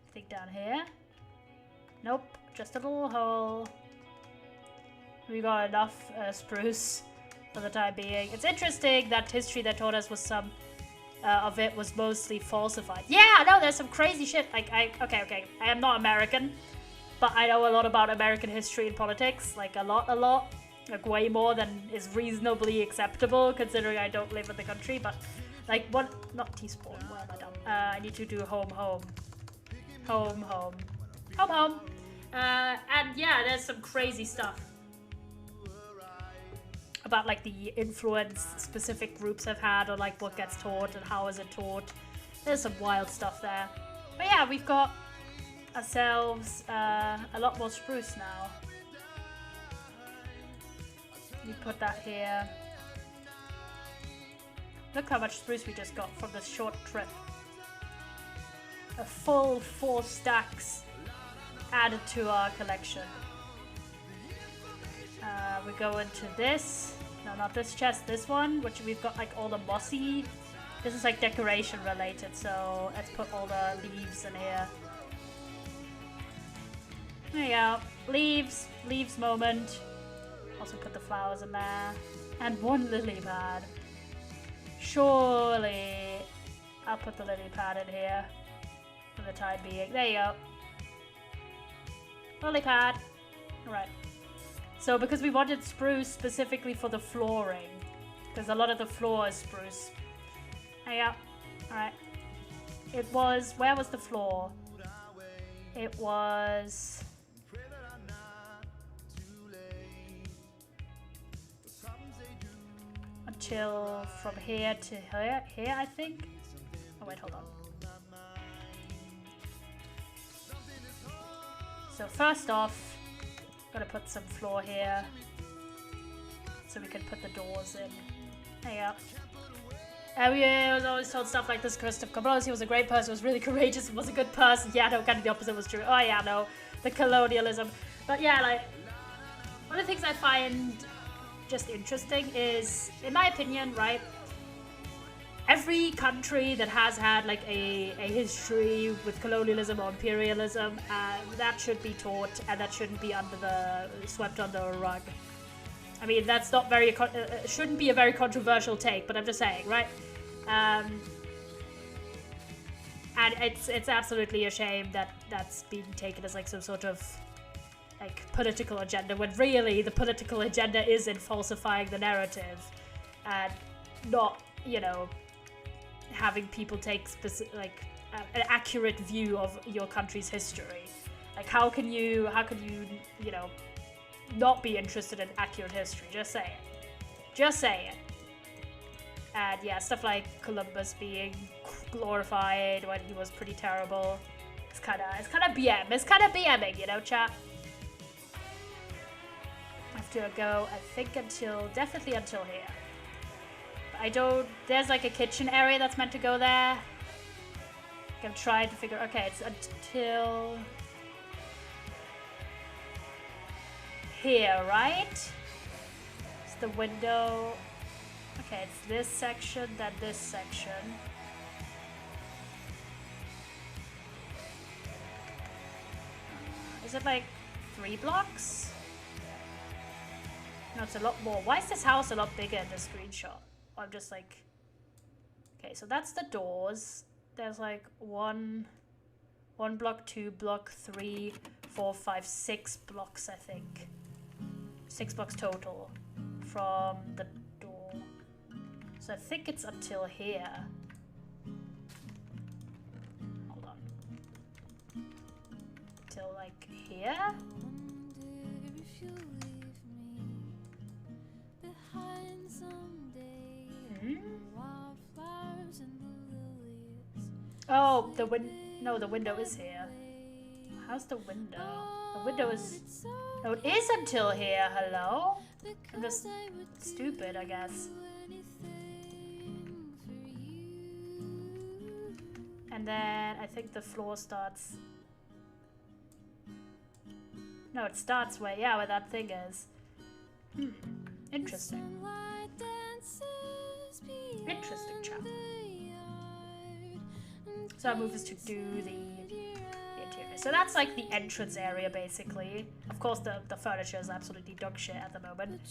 I think down here. Nope, just a little hole. We got enough spruce for the time being. It's interesting that history that taught us was some of it was mostly falsified. Yeah, I know there's some crazy shit. Like, okay. I am not American, but I know a lot about American history and politics. Like, a lot. Like, way more than is reasonably acceptable, considering I don't live in the country. But, like, what? Not teaspoon. Where am I done? I need to do home. And yeah, there's some crazy stuff about like the influence specific groups have had on like what gets taught and how is it taught. There's some wild stuff there. But yeah, we've got ourselves a lot more spruce now. You put that here. Look how much spruce we just got from this short trip. A full 4 stacks added to our collection. We go into this. No, not this chest, this one, which we've got like all the mossy. This is like decoration related, so let's put all the leaves in here. There you go. Leaves moment. Also put the flowers in there. And 1 lily pad. Surely I'll put the lily pad in here for the time being. There you go. Lily pad. Alright. So because we wanted spruce specifically for the flooring, because a lot of the floor is spruce. There you go. Alright. It was, where was the floor? It was... until from here to here I think. Oh wait, hold on. So first off, gotta put some floor here so we can put the doors in. There you go. And we was always told stuff like this. Christopher Columbus, he was a great person, was really courageous, was a good person. Yeah, no, kind of the opposite was true. Oh yeah, no, the colonialism. But yeah, like, one of the things I find just interesting is, in my opinion, right, every country that has had like a history with colonialism or imperialism, that should be taught and that shouldn't be swept under a rug. I mean, that's not very, shouldn't be a very controversial take, but I'm just saying, right? And it's absolutely a shame that that's being taken as like some sort of like political agenda, when really the political agenda is in falsifying the narrative and not, you know, having people take an accurate view of your country's history. Like, how can you know, not be interested in accurate history? Just say it. And yeah, stuff like Columbus being glorified when he was pretty terrible. It's kind of BM. It's kind of BMing, you know, chat. I have to go, I think, definitely until here. There's like a kitchen area that's meant to go there. I'm trying to figure, okay, it's until here, right? It's the window. Okay, it's this section, then this section. Is it like 3 blocks? No, it's a lot more. Why is this house a lot bigger in the screenshot? I'm just like... Okay, so that's the doors. There's like 1 block, 2 block, 3, 4, 5, 6 blocks, I think. 6 blocks total from the door. So I think it's until here. Hold on. Till like here? Oh, the window is here. How's the window? The window is... Oh, it is until here, hello? I'm just stupid, I guess. And then I think the floor starts... No, it starts where that thing is. Interesting. Interesting chat. So our move is to do the interior. So that's like the entrance area basically. Of course the furniture is absolutely dog shit at the moment,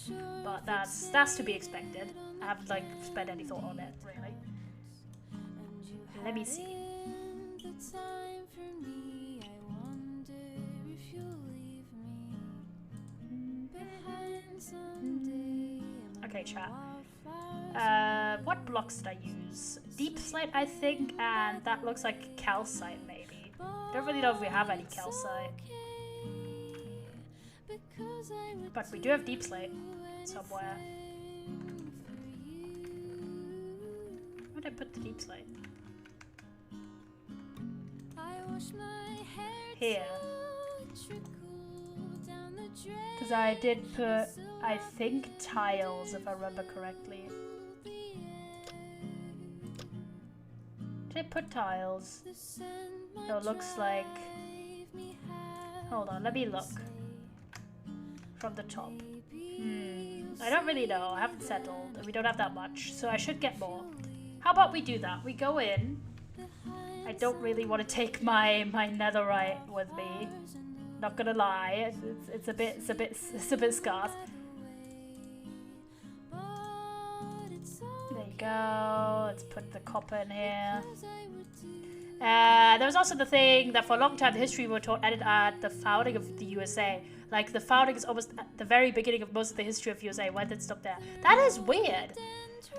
but that's to be expected. I haven't like spent any thought on it really. Let me see. Okay, chat. What blocks did I use? Deep slate, I think, and that looks like calcite, maybe. Don't really know if we have any calcite. But we do have deep slate somewhere. Where did I put the deep slate? Here. Because I did put, I think, tiles, if I remember correctly. Did I put tiles? No, it looks like... Hold on, let me look. From the top. I don't really know, I haven't settled. We don't have that much, so I should get more. How about we do that? We go in. I don't really want to take my netherite with me. Not gonna lie, it's a bit scarce. There you go. Let's put the copper in here. There was also the thing that for a long time the history we were taught ended at the founding of the USA. Like the founding is almost at the very beginning of most of the history of USA. Why did it stop there? That is weird.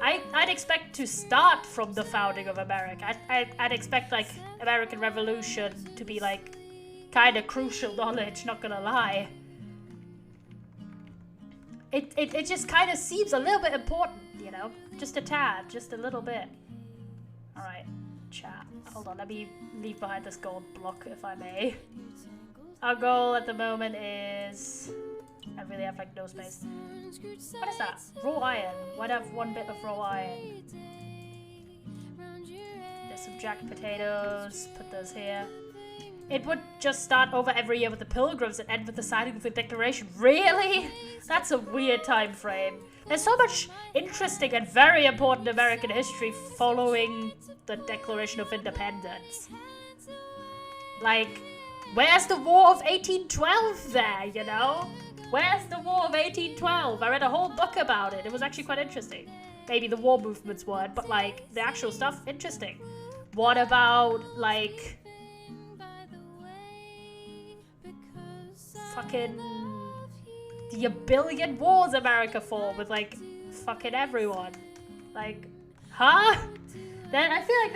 I'd expect to start from the founding of America. I'd expect like American Revolution to be like kind of crucial knowledge, not gonna lie. It just kind of seems a little bit important, you know? Just a tad, just a little bit. Alright, chat. Hold on, let me leave behind this gold block, if I may. Our goal at the moment is... I really have like no space. What is that? Raw iron. Why'd I have one bit of raw iron? There's some jacked potatoes. Put those here. It would just start over every year with the Pilgrims and end with the signing of the Declaration. Really? That's a weird time frame. There's so much interesting and very important American history following the Declaration of Independence. Like, where's the War of 1812 there, you know? Where's the War of 1812? I read a whole book about it. It was actually quite interesting. Maybe the war movements weren't, but like, the actual stuff, interesting. What about, like... fucking the billion wars America fought with like fucking everyone. Like, huh? Then I feel like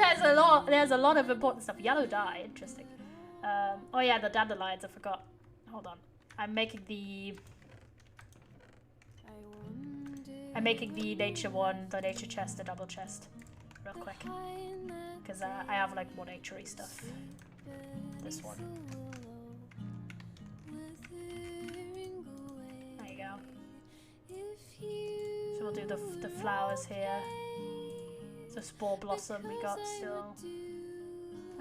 there's a lot of important stuff. Yellow dye, interesting. Oh yeah, the dandelions, I forgot. Hold on. I'm making the nature one, the nature chest, the double chest. Real quick. Because I have like more nature-y stuff. This one. So we'll do the flowers here. It's a spore blossom we got still.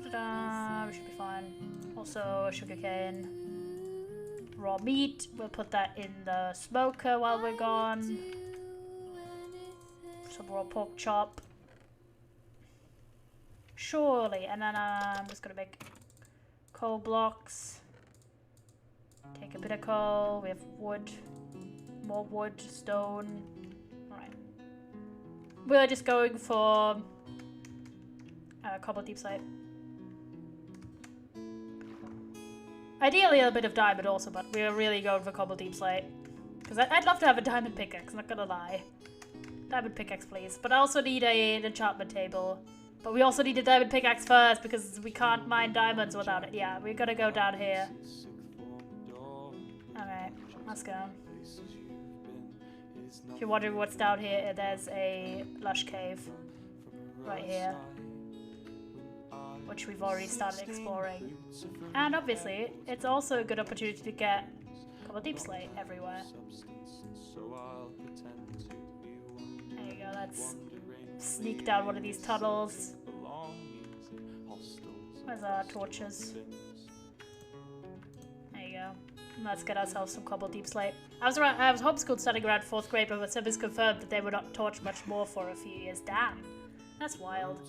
Ta-da! We should be fine. Also sugarcane. Raw meat. We'll put that in the smoker while we're gone. Some raw pork chop. Surely. And then I'm just gonna make coal blocks. Take a bit of coal. We have wood. More wood, stone. Alright. We're just going for cobble deep slate. Ideally a bit of diamond also, but we're really going for cobble deep slate. Because I'd love to have a diamond pickaxe, not gonna lie. Diamond pickaxe, please. But I also need an enchantment table. But we also need a diamond pickaxe first, because we can't mine diamonds without it. Yeah, we're gonna go down here. Alright, let's go. If you're wondering what's down here, there's a lush cave right here, which we've already started exploring. And obviously, it's also a good opportunity to get a couple of deep slate everywhere. There you go, let's sneak down one of these tunnels. Where's our torches? There you go. Let's get ourselves some cobble deep slate. I was homeschooled starting around 4th grade, but siblings confirmed that they were not taught much more for a few years. Damn. That's wild.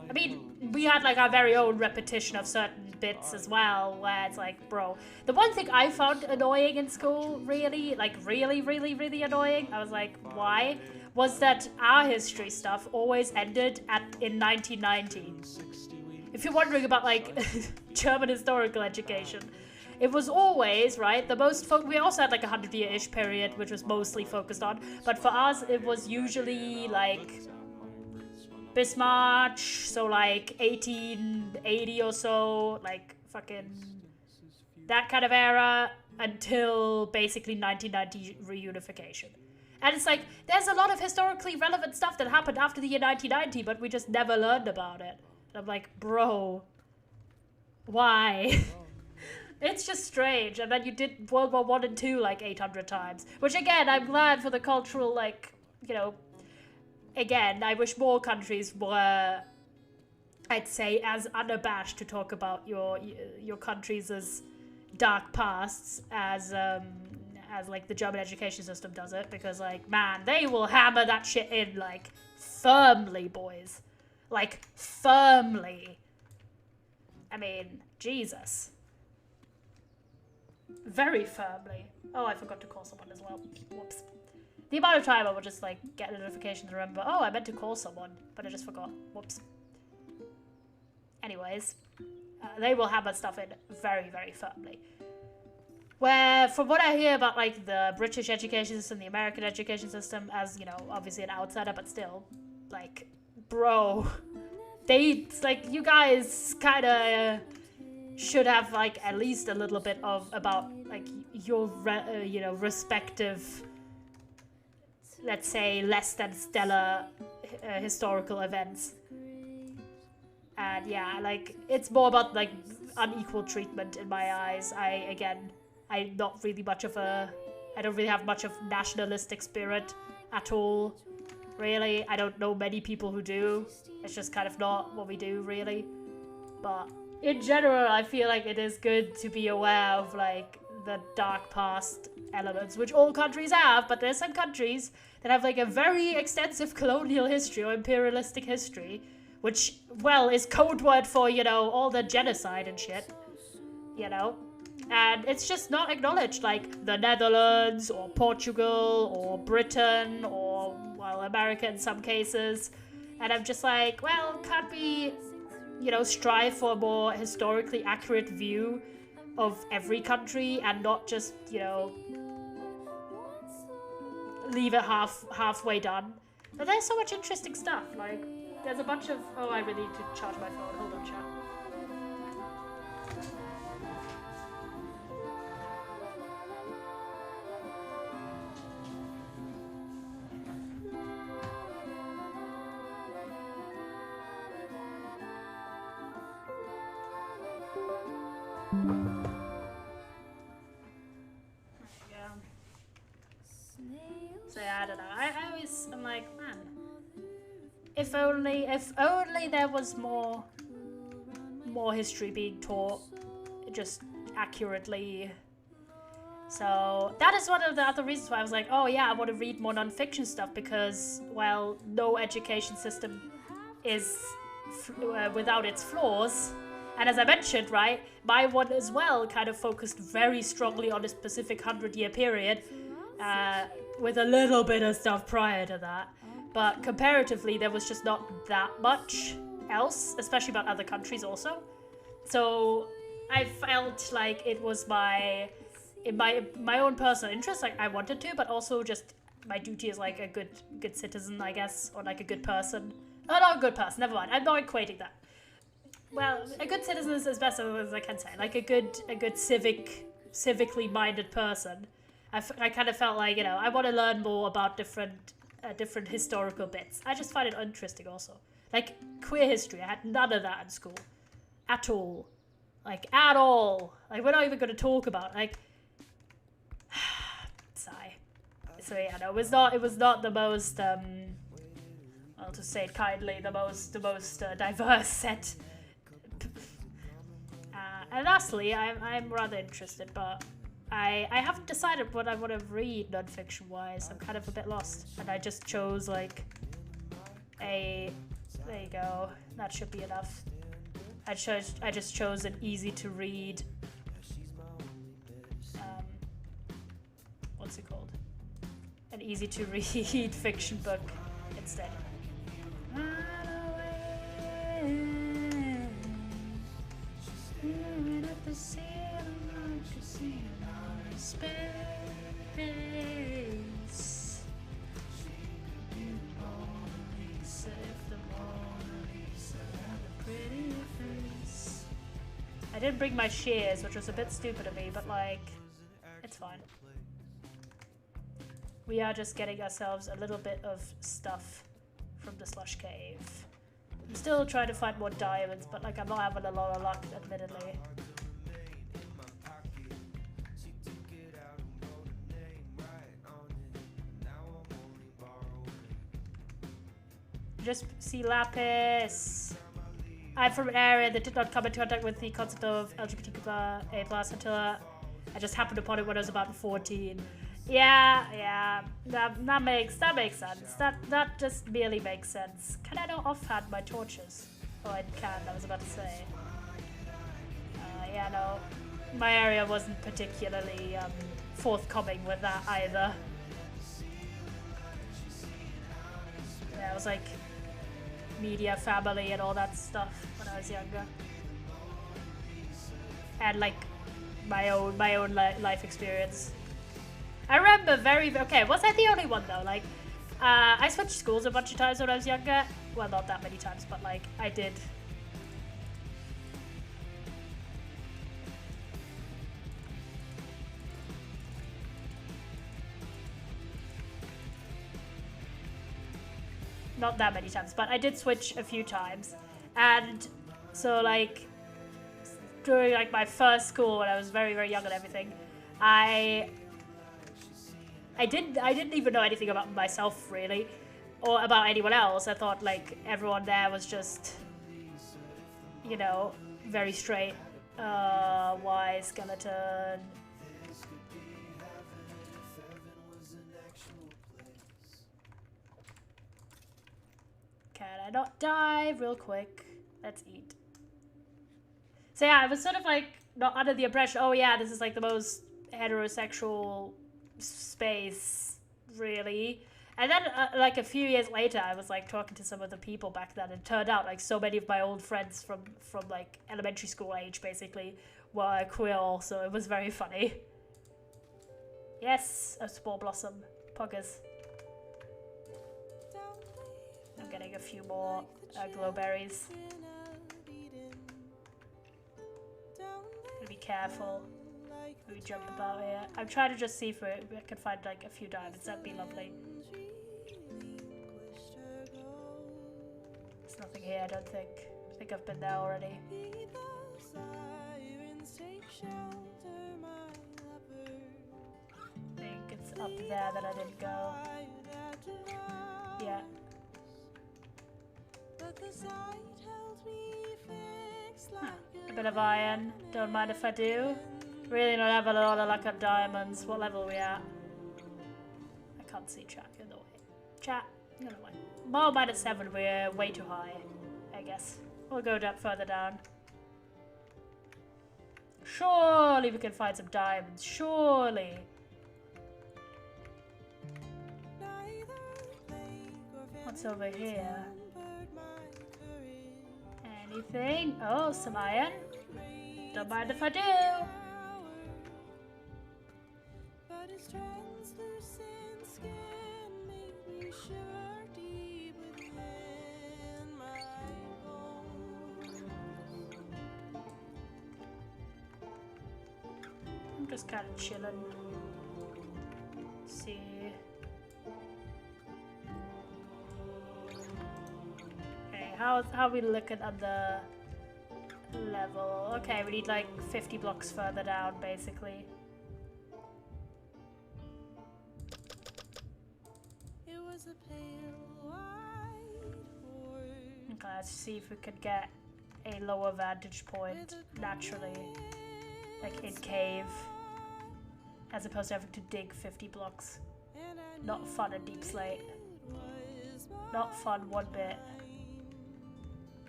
I mean, we had like our very own repetition of certain bits as well, where it's like, bro. The one thing I found annoying in school, really, like really, really, really annoying, I was like, why? Was that our history stuff always ended in 1990. If you're wondering about like German historical education, it was always, right, the most we also had like a 100-year-ish period, which was mostly focused on, but for us it was usually like Bismarck, so like 1880 or so, like fucking that kind of era, until basically 1990 reunification. And it's like, there's a lot of historically relevant stuff that happened after the year 1990, but we just never learned about it. And I'm like, bro, why? It's just strange. And then you did World War I and II like 800 times, which again, I'm glad for the cultural, like, you know, again, I wish more countries were, I'd say, as unabashed to talk about your countries as dark pasts as like the German education system does it, because like, man, they will hammer that shit in like firmly, boys, like firmly. I mean, Jesus, very firmly. Oh, I forgot to call someone as well. Whoops. The amount of time I would just like get a notification to remember, oh, I meant to call someone, but I just forgot. Whoops. Anyways, they will hammer stuff in very, very firmly. Where, from what I hear about like the British education system, the American education system, as, you know, obviously an outsider, but still, like, bro, it's like, you guys kind of should have like at least a little bit of about like your you know, respective, let's say, less than stellar historical events. And yeah, like, it's more about like unequal treatment in my eyes. I don't really have much of nationalistic spirit at all, really. I don't know many people who do. It's just kind of not what we do, really. But in general, I feel like it is good to be aware of like the dark past elements, which all countries have, but there's some countries that have like a very extensive colonial history or imperialistic history, which, well, is code word for, you know, all the genocide and shit, you know? And it's just not acknowledged, like the Netherlands or Portugal or Britain or, well, America in some cases. And I'm just like, well, can't we, you know, strive for a more historically accurate view of every country and not just, you know, leave it halfway done? But there's so much interesting stuff. Like, there's a bunch of... Oh, I really need to charge my phone. Hold on, chat. So yeah, I don't know. I always am like, man, if only there was more history being taught just accurately. So that is one of the other reasons why I was like, oh yeah, I want to read more non-fiction stuff, because, well, no education system is without its flaws. And as I mentioned, right, my one as well kind of focused very strongly on a specific 100-year period, with a little bit of stuff prior to that. But comparatively, there was just not that much else, especially about other countries also. So I felt like it was my own personal interest, like I wanted to, but also just my duty as like a good citizen, I guess, or like a good person. Oh, not a good person, never mind. I'm not equating that. Well, a good citizen is as best as I can say. Like a good civically minded person. I kind of felt like, you know, I want to learn more about different historical bits. I just find it interesting also. Like queer history, I had none of that in school. At all. Like, at all. Like, we're not even going to talk about it. Like, sigh. So yeah, no, it was not the most, well, to say it kindly, the most diverse set. And lastly, I'm rather interested, but I haven't decided what I want to read non-fiction wise. I'm kind of a bit lost, and I just chose like a. There you go. That should be enough. I just chose an easy to read. What's it called? An easy to read fiction book instead. I didn't bring my shears, which was a bit stupid of me, but like, it's fine. We are just getting ourselves a little bit of stuff from the slush cave. I'm still trying to find more diamonds, but like I'm not having a lot of luck, admittedly. Just see lapis. I'm from an area that did not come into contact with the concept of LGBTQIA+ until I just happened upon it when I was about 14. Yeah, that makes sense. That just merely makes sense. Can I not offhand my torches? Oh, I can. I was about to say. Yeah, no, my area wasn't particularly forthcoming with that either. Yeah, it was like media family and all that stuff when I was younger, and like my own life experience. I remember okay, was I the only one though? Like, I switched schools a bunch of times when I was younger. Well, not that many times, but like, I did. Not that many times, but I did switch a few times. And so like, during like my first school when I was very, very young and everything, I didn't even know anything about myself really, or about anyone else. I thought like everyone there was just, you know, very straight. Why skeleton? Can I not die real quick? Let's eat. So yeah, I was sort of like not under the impression, oh yeah, this is like the most heterosexual space, really. And then like a few years later, I was like talking to some of the people back then, and it turned out like so many of my old friends from like elementary school age basically were queer also. It was very funny. Yes, a spore blossom. Poggers. I'm getting a few more glowberries. Gotta be careful. We jump about here. I'm trying to just see if I can find like a few diamonds. That'd be lovely. There's nothing here, I don't think. I think I've been there already. I think it's up there that I didn't go. Yeah. Huh. A bit of iron. Don't mind if I do. Really don't have a lot of luck on diamonds. What level are we at? I can't see chat. You're the way. Chat. You're the way. Well, -7. We're way too high, I guess. We'll go further down. Surely we can find some diamonds. Surely. What's over here? Anything? Oh, some iron. Don't mind if I do. I'm just kind of chilling. See. Okay, how are we looking at the level? Okay, we need like 50 blocks further down, basically. Okay, let's see if we could get a lower vantage point naturally, like in cave. as opposed to having to dig 50 blocks. Not fun in Deep Slate. Not fun one bit.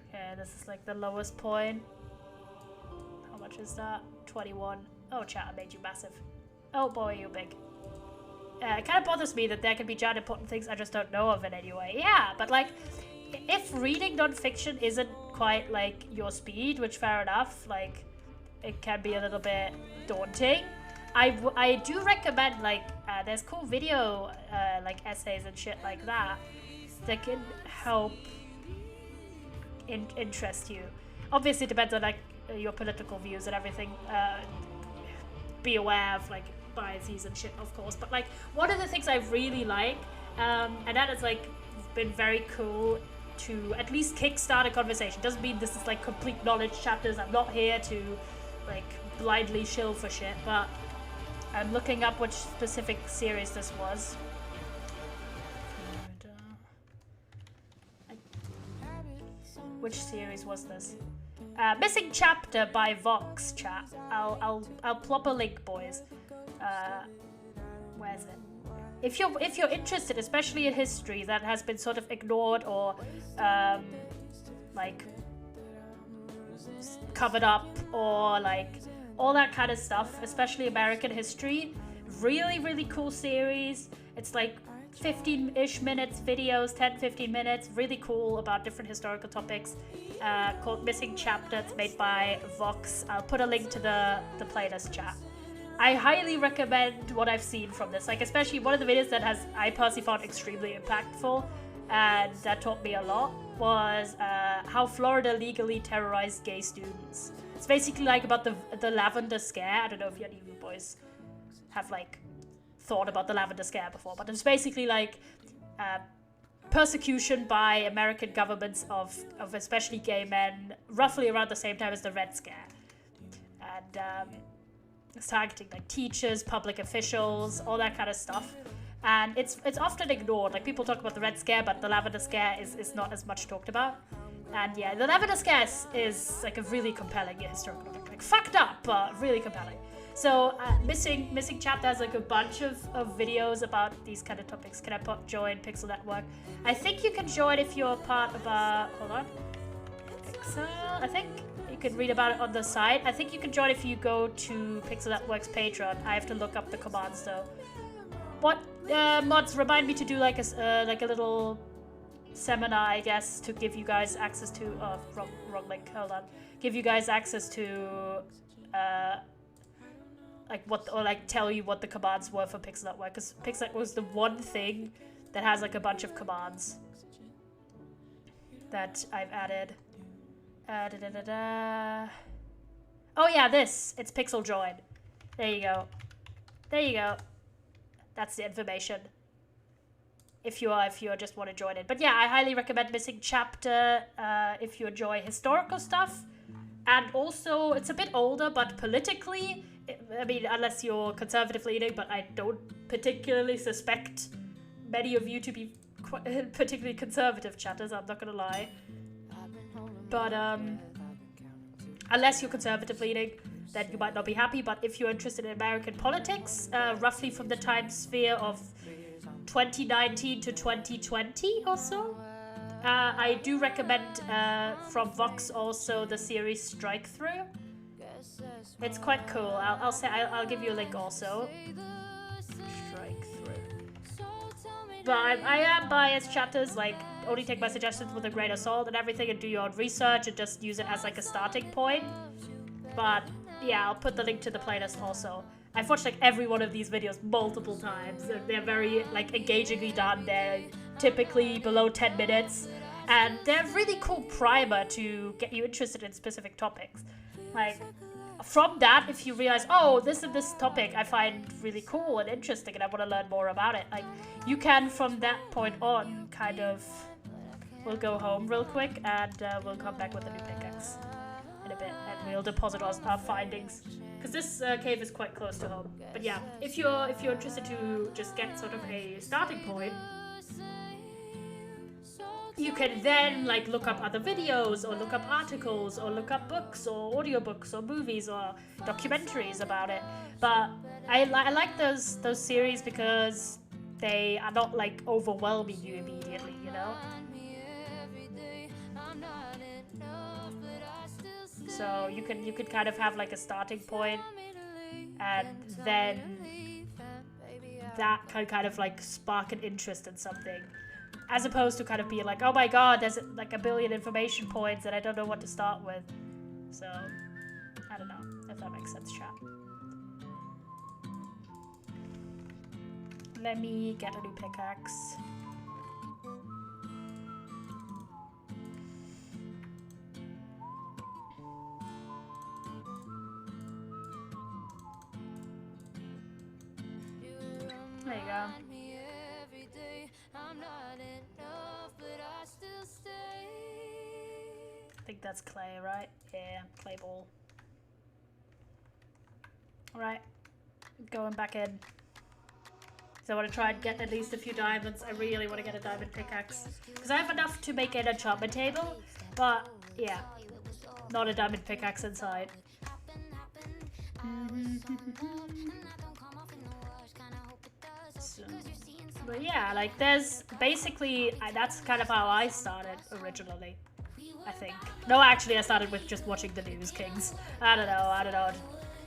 Okay, this is like the lowest point. How much is that? 21. Oh, chat, I made you massive. Oh boy, you're big. It kind of bothers me that there can be giant important things I just don't know of in any way. Yeah, but like, if reading non-fiction isn't quite like your speed, which fair enough, like, it can be a little bit daunting. I do recommend, like, there's cool video, like, essays and shit like that can help interest you. Obviously, it depends on, like, your political views and everything. Be aware of, like, biases and shit, of course. But, like, one of the things I really like, and that has, like, been very cool to at least kickstart a conversation. Doesn't mean this is, like, complete knowledge chapters. I'm not here to, like, blindly shill for shit, but I'm looking up which specific series this was. Which series was this? Missing Chapter by Vox, chat. I'll plop a link, boys. Where's it? If you're interested, especially in history that has been sort of ignored or like covered up or like all that kind of stuff, especially American history, really cool series. It's like 15-ish minutes videos, 10-15 minutes, really cool about different historical topics, called Missing Chapter. It's made by Vox. I'll put a link to the playlist, chat. I highly recommend what I've seen from this, like especially one of the videos that I personally found extremely impactful and that taught me a lot was how Florida legally terrorized gay students. It's basically like about the Lavender Scare. I don't know if any of you boys have like thought about the Lavender Scare before, but it's basically like persecution by American governments of especially gay men roughly around the same time as the Red Scare. And it's targeting like teachers, public officials, all that kind of stuff. And it's often ignored. Like people talk about the Red Scare, but the Lavender Scare is not as much talked about. And yeah, the Lavender Scare is like a really compelling historical topic. Like fucked up, but really compelling. So Missing Chapter has like a bunch of videos about these kind of topics. Can I join Pixel Network? I think you can join if you're part of hold on. Pixel, I think you can read about it on the site. I think you can join if you go to Pixel Network's Patreon. I have to look up the commands though. What mods remind me to do like a little seminar, I guess, to give you guys access to wrong link. Hold on. Give you guys access to like tell you what the commands were for Pixel Network, because Pixel Network was the one thing that has like a bunch of commands that I've added. Oh yeah, it's Pixel Join. There you go. There you go. That's the information. If you just want to join it. But yeah, I highly recommend Missing Chapter if you enjoy historical stuff. And also, it's a bit older, but politically, I mean, unless you're conservative leaning, but I don't particularly suspect many of you to be particularly conservative chatters, I'm not gonna lie. But unless you're conservative leaning, then you might not be happy. But if you're interested in American politics, roughly from the time sphere of 2019 to 2020 or so, I do recommend from Vox also the series Strike Through. It's quite cool. I'll give you a link also. Strike Through. But I am biased, chatters. Like, only take my suggestions with a grain of salt and everything, and do your own research and just use it as like a starting point. But yeah, I'll put the link to the playlist also. I've watched like every one of these videos multiple times. They're very like engagingly done. They're typically below 10 minutes, and they're a really cool primer to get you interested in specific topics. Like from that, if you realize, oh, this topic I find really cool and interesting and I want to learn more about it, like you can from that point on kind of, we'll go home real quick and we'll come back with a new pickaxe in a bit and we'll deposit our findings. Because this cave is quite close to home. But yeah, if you're interested to just get sort of a starting point, you can then like look up other videos or look up articles or look up books or audiobooks or movies or documentaries about it. But I like those series because they are not like overwhelming you immediately, you know? So you could kind of have like a starting point, and then that can kind of like spark an interest in something, as opposed to kind of being like, oh my god, there's like a billion information points and I don't know what to start with. So I don't know if that makes sense, chat. Let me get a new pickaxe. There you go. I think that's clay, right? Yeah, clay ball. Alright, going back in. So I want to try and get at least a few diamonds. I really want to get a diamond pickaxe. Because I have enough to make an enchantment table, but yeah, not a diamond pickaxe inside. So, but yeah, like there's basically, that's kind of how I started originally, I think. No, actually I started with just watching the News Kings. I don't know.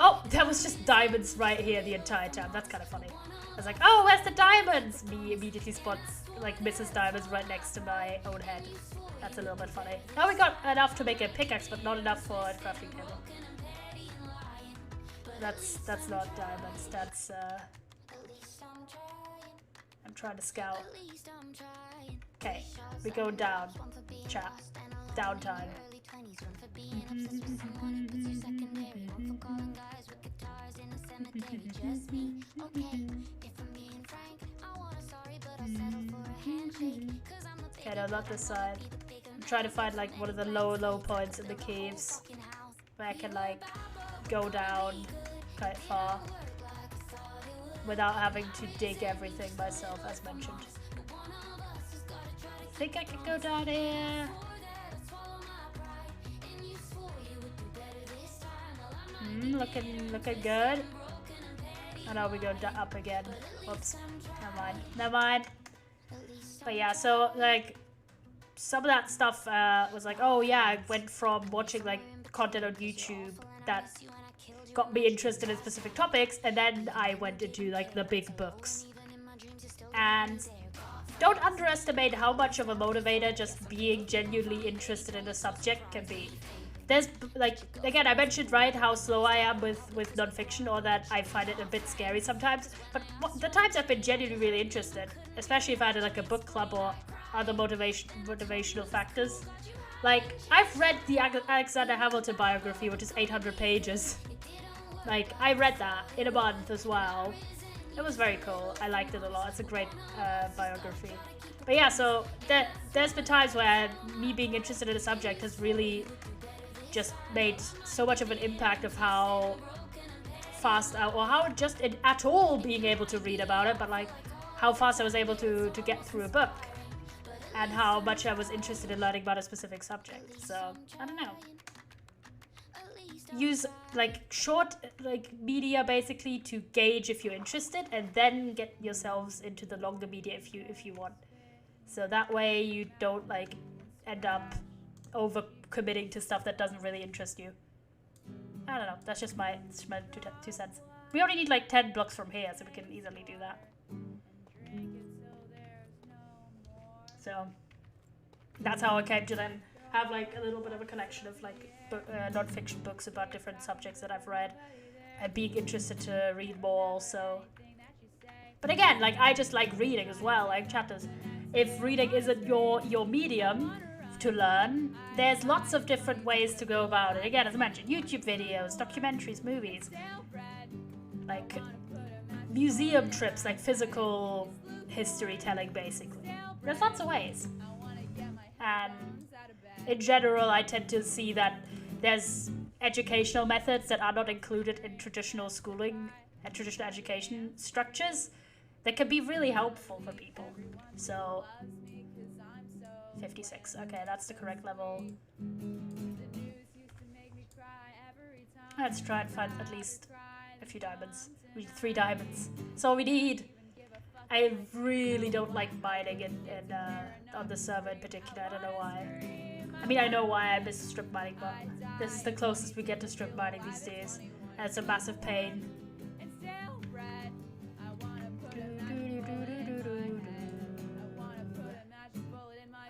Oh, there was just diamonds right here the entire time. That's kind of funny. I was like, oh, where's the diamonds? Me immediately spots like Mrs. Diamonds right next to my own head. That's a little bit funny. Oh, we got enough to make a pickaxe, but not enough for a crafting table. That's not diamonds. That's I'm trying to scout. Okay, we go down. Chat. Downtime. Okay, no, not this side. I'm trying to find like one of the low points in the caves where I can like go down quite far without having to dig everything myself, as mentioned. I think I can go down here. Looking good. Oh no, we go up again. Whoops. Never mind. But yeah, so like some of that stuff was like, oh yeah, I went from watching like content on YouTube that got me interested in specific topics, and then I went into like the big books. And don't underestimate how much of a motivator just being genuinely interested in a subject can be. There's like, again, I mentioned right how slow I am with non-fiction, or that I find it a bit scary sometimes, but the times I've been genuinely really interested, especially if I had like a book club or other motivational factors. Like, I've read the Alexander Hamilton biography, which is 800 pages. Like, I read that in a month as well. It was very cool. I liked it a lot. It's a great biography. But yeah, so there's been times where me being interested in a subject has really just made so much of an impact of how fast, or how just at all being able to read about it, but like how fast I was able to get through a book, and how much I was interested in learning about a specific subject. So, I don't know. Use like short like media basically to gauge if you're interested, and then get yourselves into the longer media if you want. So that way you don't like end up over committing to stuff that doesn't really interest you. I don't know, that's just my 2 cents. We only need like 10 blocks from here, so we can easily do that. So that's how I came to then have like a little bit of a collection of like non-fiction books about different subjects that I've read, and being interested to read more also. But again, like I just like reading as well, like chapters. If reading isn't your medium to learn, there's lots of different ways to go about it. Again, as I mentioned, YouTube videos, documentaries, movies, like museum trips, like physical history telling basically. There's lots of ways. And in general, I tend to see that there's educational methods that are not included in traditional schooling and traditional education structures that can be really helpful for people. So 50-50. 56. Okay, that's the correct level. Let's try and find at least a few diamonds. We need 3 diamonds. That's all we need. I really don't like mining on the server in particular. I don't know why. I mean, I know why I miss strip mining, but this is the closest we get to strip mining these days. And it's a massive pain.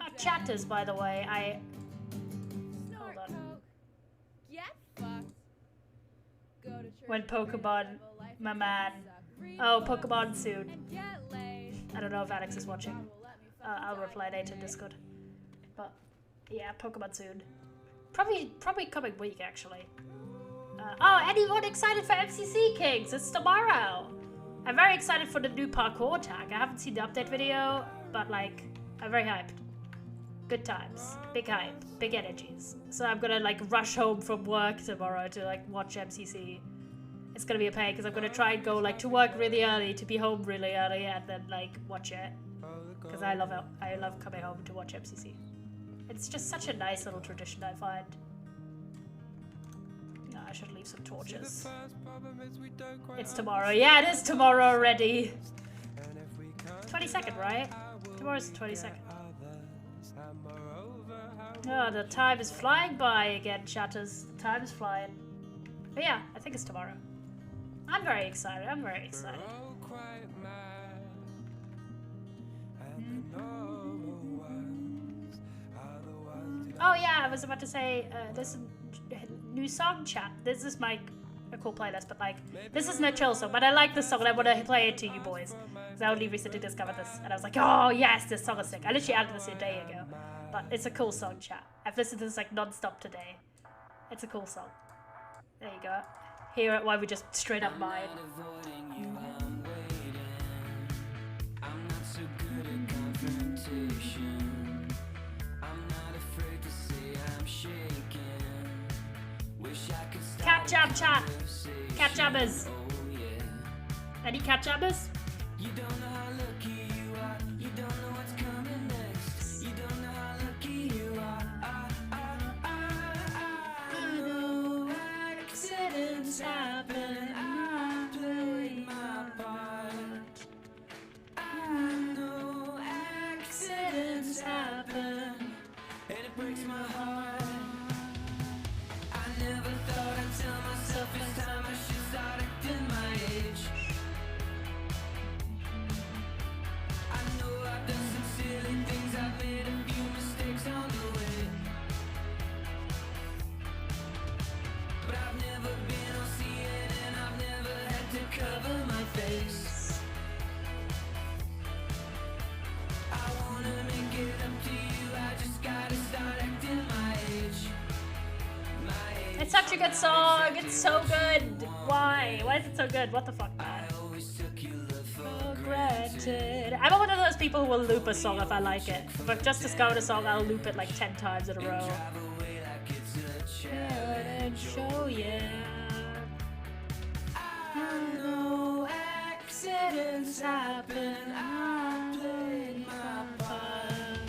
Oh, chatters, by the way. Hold on. When Pokemon, my man. Oh, Pokemon soon. I don't know if Alex is watching. I'll reply later in Discord. But yeah, Pokemon soon. Probably coming week actually. Oh, anyone excited for MCC Kings? It's tomorrow. I'm very excited for the new parkour tag. I haven't seen the update video, but like, I'm very hyped. Good times, big hype, big energies. So I'm gonna like rush home from work tomorrow to like watch MCC. It's gonna be a pain because I'm gonna try and go like to work really early, to be home really early, and then like watch it. Because I love it. I love coming home to watch MCC. It's just such a nice little tradition, I find. No, I should leave some torches. It's tomorrow. Yeah, it is tomorrow already. 22nd, right? Tomorrow's the 22nd. Oh, the time is flying by again, chatters. The time is flying. But yeah, I think it's tomorrow. I'm very excited. I'm very excited. Oh yeah, I was about to say, this new song chat. This is a cool playlist, but like, this isn't a chill song, but I like this song and I want to play it to you boys. Because I only recently discovered this, and I was like, oh yes, this song is sick. I literally added this a day ago, but it's a cool song, chat. I've listened to this like non-stop today. It's a cool song. There you go. Hear it while we just straight up mine. Cat jab chat. Cat jabbers. Any cat jabbers? You don't know how lucky you are. You don't know what's coming next. You don't know how lucky you are. I know accidents happen. I played my part. I know accidents happen. And it breaks my heart. I never thought I'd tell myself it's time I should start acting my age. I know I've done some silly things, I've made a few mistakes on the way. But I've never been on CNN, I've never had to cover my face. I wanna make it up to you, I just gotta start acting my age. It's such a good song. It's so good. Why? Why is it so good? What the fuck, man? For granted. I'm one of those people who will loop a song if I like it. But just discovered a song, I'll loop it like 10 times in a row. Show, yeah. I know accidents happen. I played my part.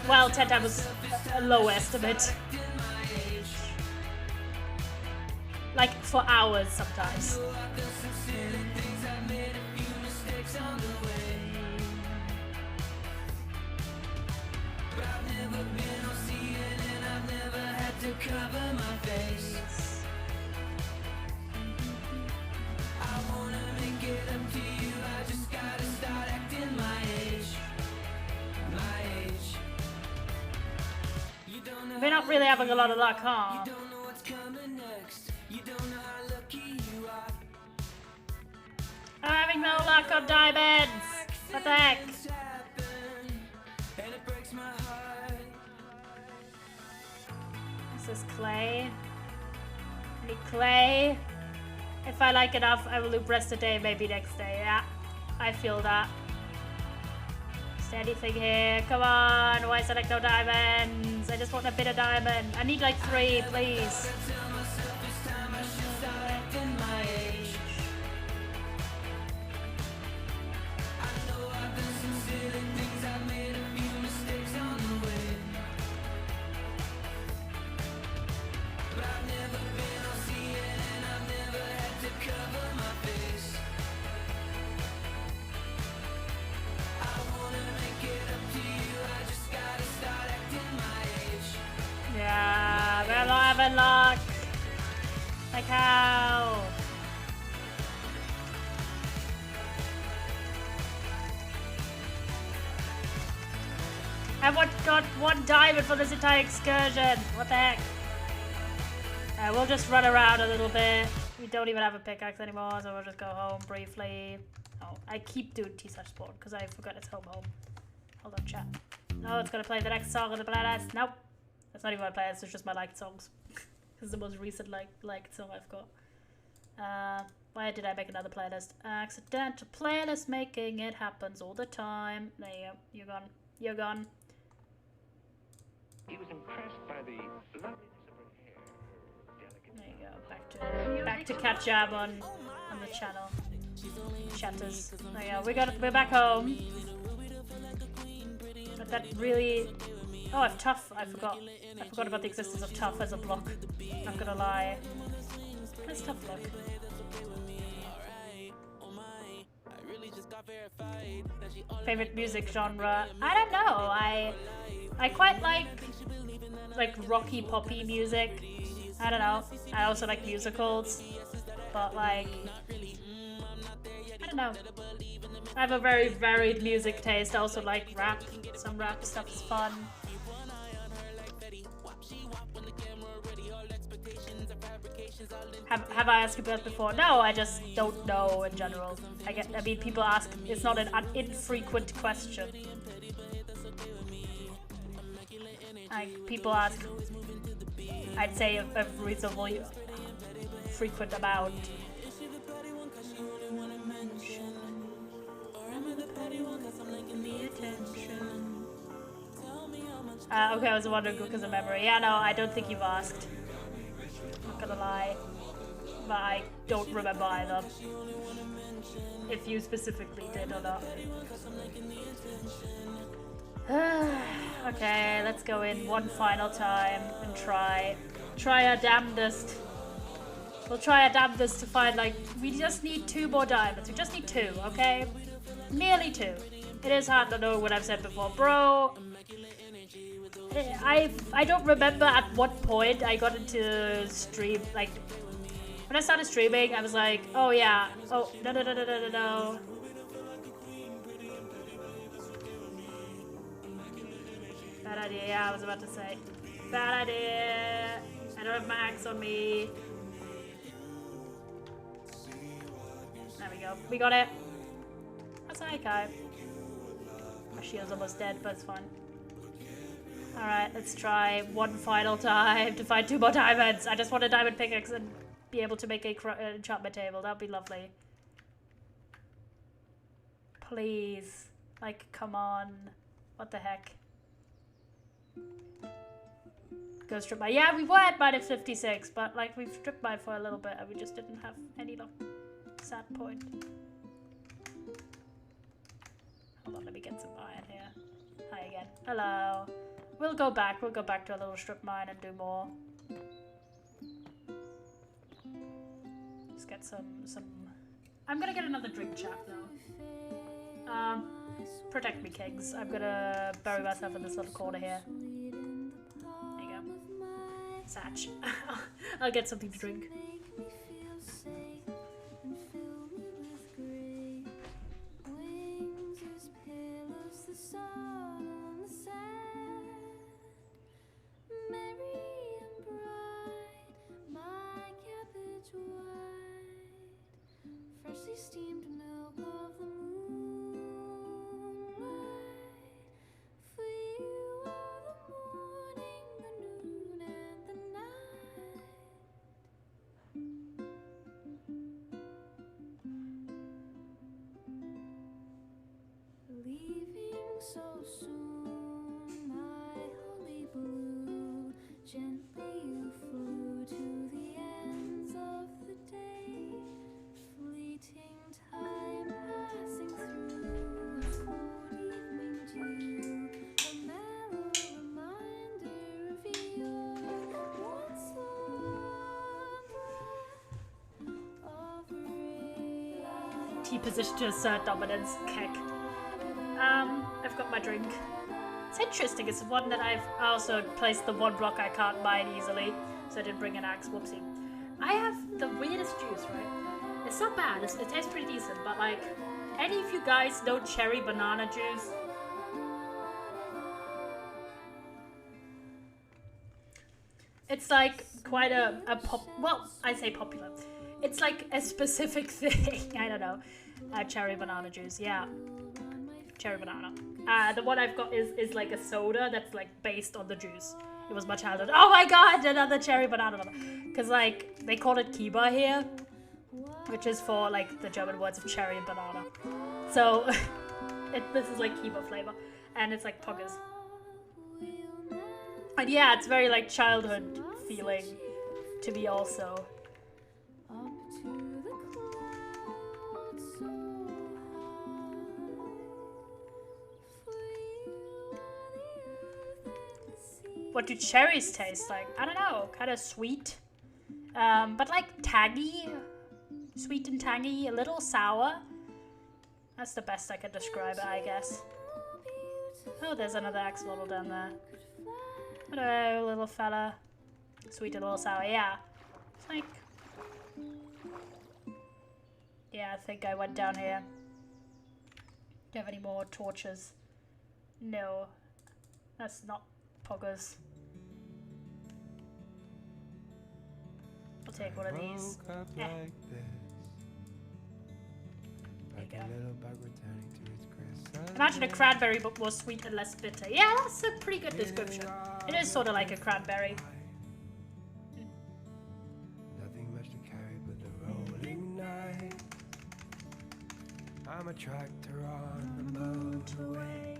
Well, 10 times was a low estimate. Like for hours sometimes. Cover my face. I wanna make it up to you. I just gotta start acting my age. My age. You don't know. We're not really having a lot of luck, huh? You don't know what's coming next. You don't know how lucky you are. I'm having no luck on diamonds. What the heck? And it breaks my heart. This is clay. Any clay? If I like enough, I will loop rest of the day, maybe next day. Yeah, I feel that. Is there anything here? Come on, why is there like no diamonds? I just want a bit of diamond. I need like 3, please. 11 luck. Like how? I got 1 diamond for this entire excursion. What the heck? We'll just run around a little bit. We don't even have a pickaxe anymore, so we'll just go home briefly. Oh, I keep doing T/spawn because I forgot it's home. Hold on, chat. No, it's gonna play the next song on the playlist. Nope. That's not even my playlist, it's just my liked songs. This is the most recent liked song I've got. Why did I make another playlist? Accidental playlist making, it happens all the time. There you go. You're gone. You're gone. He was impressed by the loveliness of her hair, her delicate. There you go. Back to catch up on the channel. Chatters. There you go. We're back home. But that really. Oh, I've tough. I forgot about the existence of tough as a block. I'm gonna lie. Where's tough look? Favorite music genre? I don't know. I quite like rocky poppy music. I don't know. I also like musicals, but like I don't know. I have a very varied music taste. I also like rap. Some rap stuff is fun. Have I asked you about before? No, I just don't know in general. I mean, people ask. It's not an infrequent question. People ask. I'd say a reasonably frequent amount. Okay, I was wondering because of memory. Yeah, no, I don't think you've asked. Not gonna lie, but I don't remember either. If you specifically did or not. Okay, let's go in one final time and try our damnedest. We'll try our damnedest to find, like, we just need 2 more diamonds. We just need 2, okay? Merely 2. It is hard to know what I've said before, bro. I don't remember at what point I got into stream. Like, when I started streaming, I was like, oh yeah, oh no. Bad idea, yeah, I was about to say. Bad idea. I don't have my axe on me. There we go. We got it. That's okay. My shield's almost dead, but it's fine. Alright, let's try one final time to find 2 more diamonds. I just want a diamond pickaxe and be able to make a enchantment table. That'd be lovely. Please. Like, come on. What the heck? Go strip mine. Yeah, we were at -56, but like we've strip mine for a little bit and we just didn't have any luck. Sad point. Hold on, let me get some iron here. Hi again. Hello. We'll go back to a little strip mine and do more. Just get some I'm gonna get another drink chat though. Protect me, Kings. I'm gonna bury myself in this little corner here. There you go. Satch. I'll get something to drink. Steamed milk of the moonlight. For you are the morning, the noon, and the night. Leaving so soon, my holy blue. Gently you flew to the ends of the day. Fleeting time passing through, cold evening dew, a mellow reminder of your once of rain. T-position to assert dominance. Keck. I've got my drink. It's interesting. It's one that I've also placed the one block I can't mine easily. so I didn't bring an axe. Whoopsie. I have the weirdest juice, right? It's not bad. It tastes pretty decent, but like, any of you guys know cherry banana juice? It's like quite a well, I say popular. It's like a specific thing. I don't know. Cherry banana juice, yeah. Cherry banana. The one I've got is like a soda that's like based on the juice. It was my childhood. Oh my god, another cherry banana. Because like, they call it Kiba here, which is for like the German words of cherry and banana. So, this is like Kiba flavor. And it's like poggers. And yeah, it's very like childhood feeling to me also. What do cherries taste like? I don't know, kind of sweet, but like tangy, sweet and tangy, a little sour. That's the best I could describe it, I guess. Oh, there's another axolotl down there. Hello, little fella. Sweet and a little sour, yeah. It's like... Yeah, I think I went down here. Do you have any more torches? No. That's not poggers. I'll take one of these. Imagine a cranberry but more sweet and less bitter. Yeah, that's a pretty good description. It is sort of like a cranberry. Nothing much to carry but the rolling night. I'm a tractor on the motorway.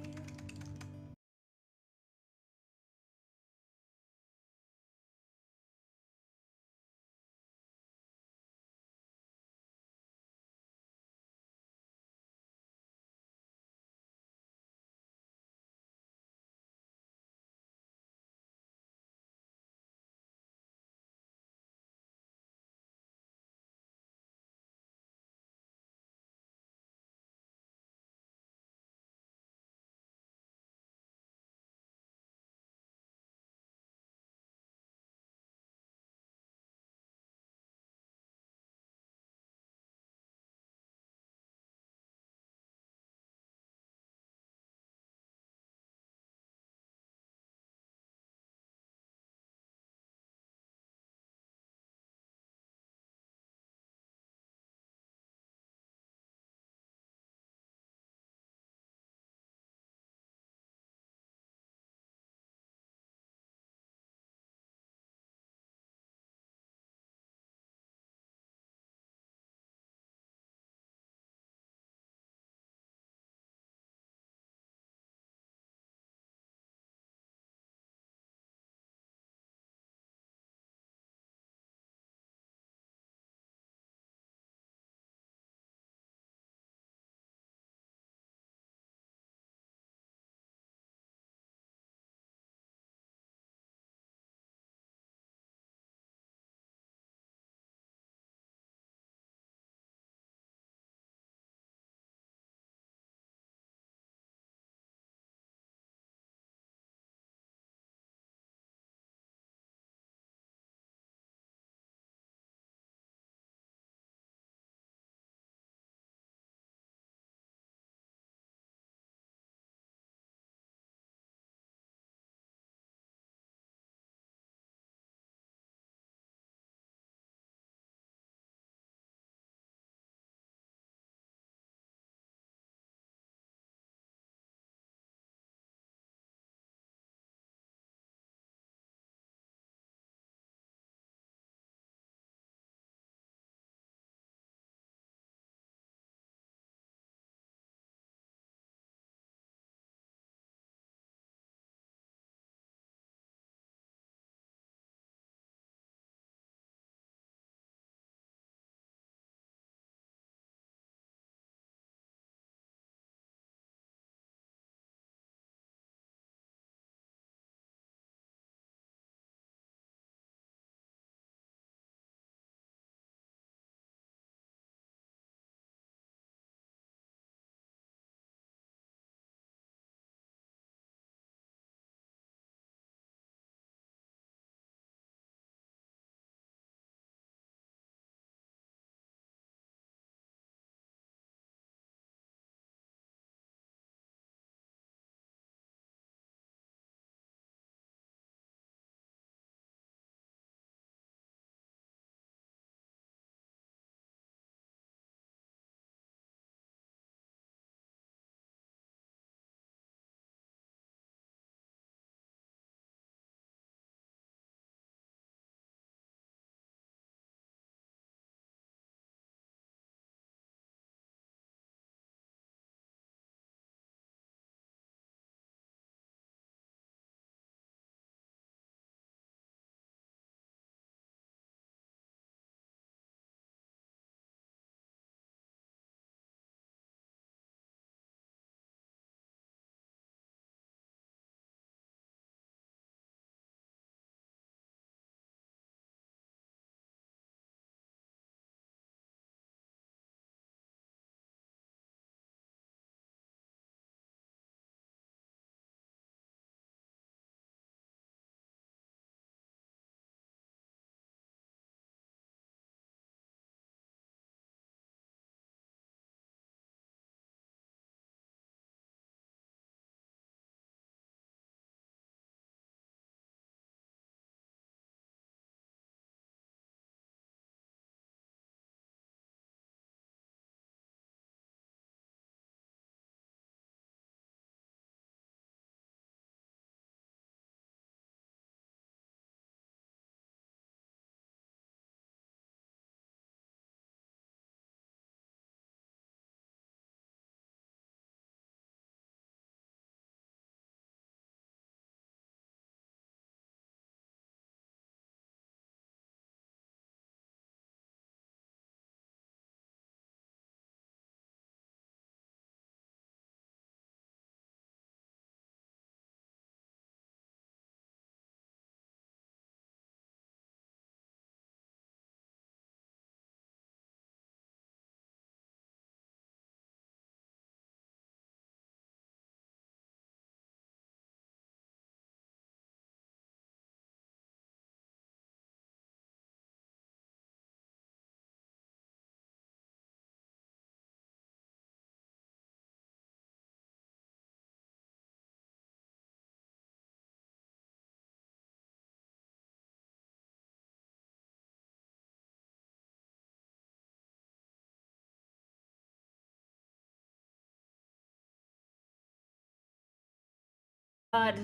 Because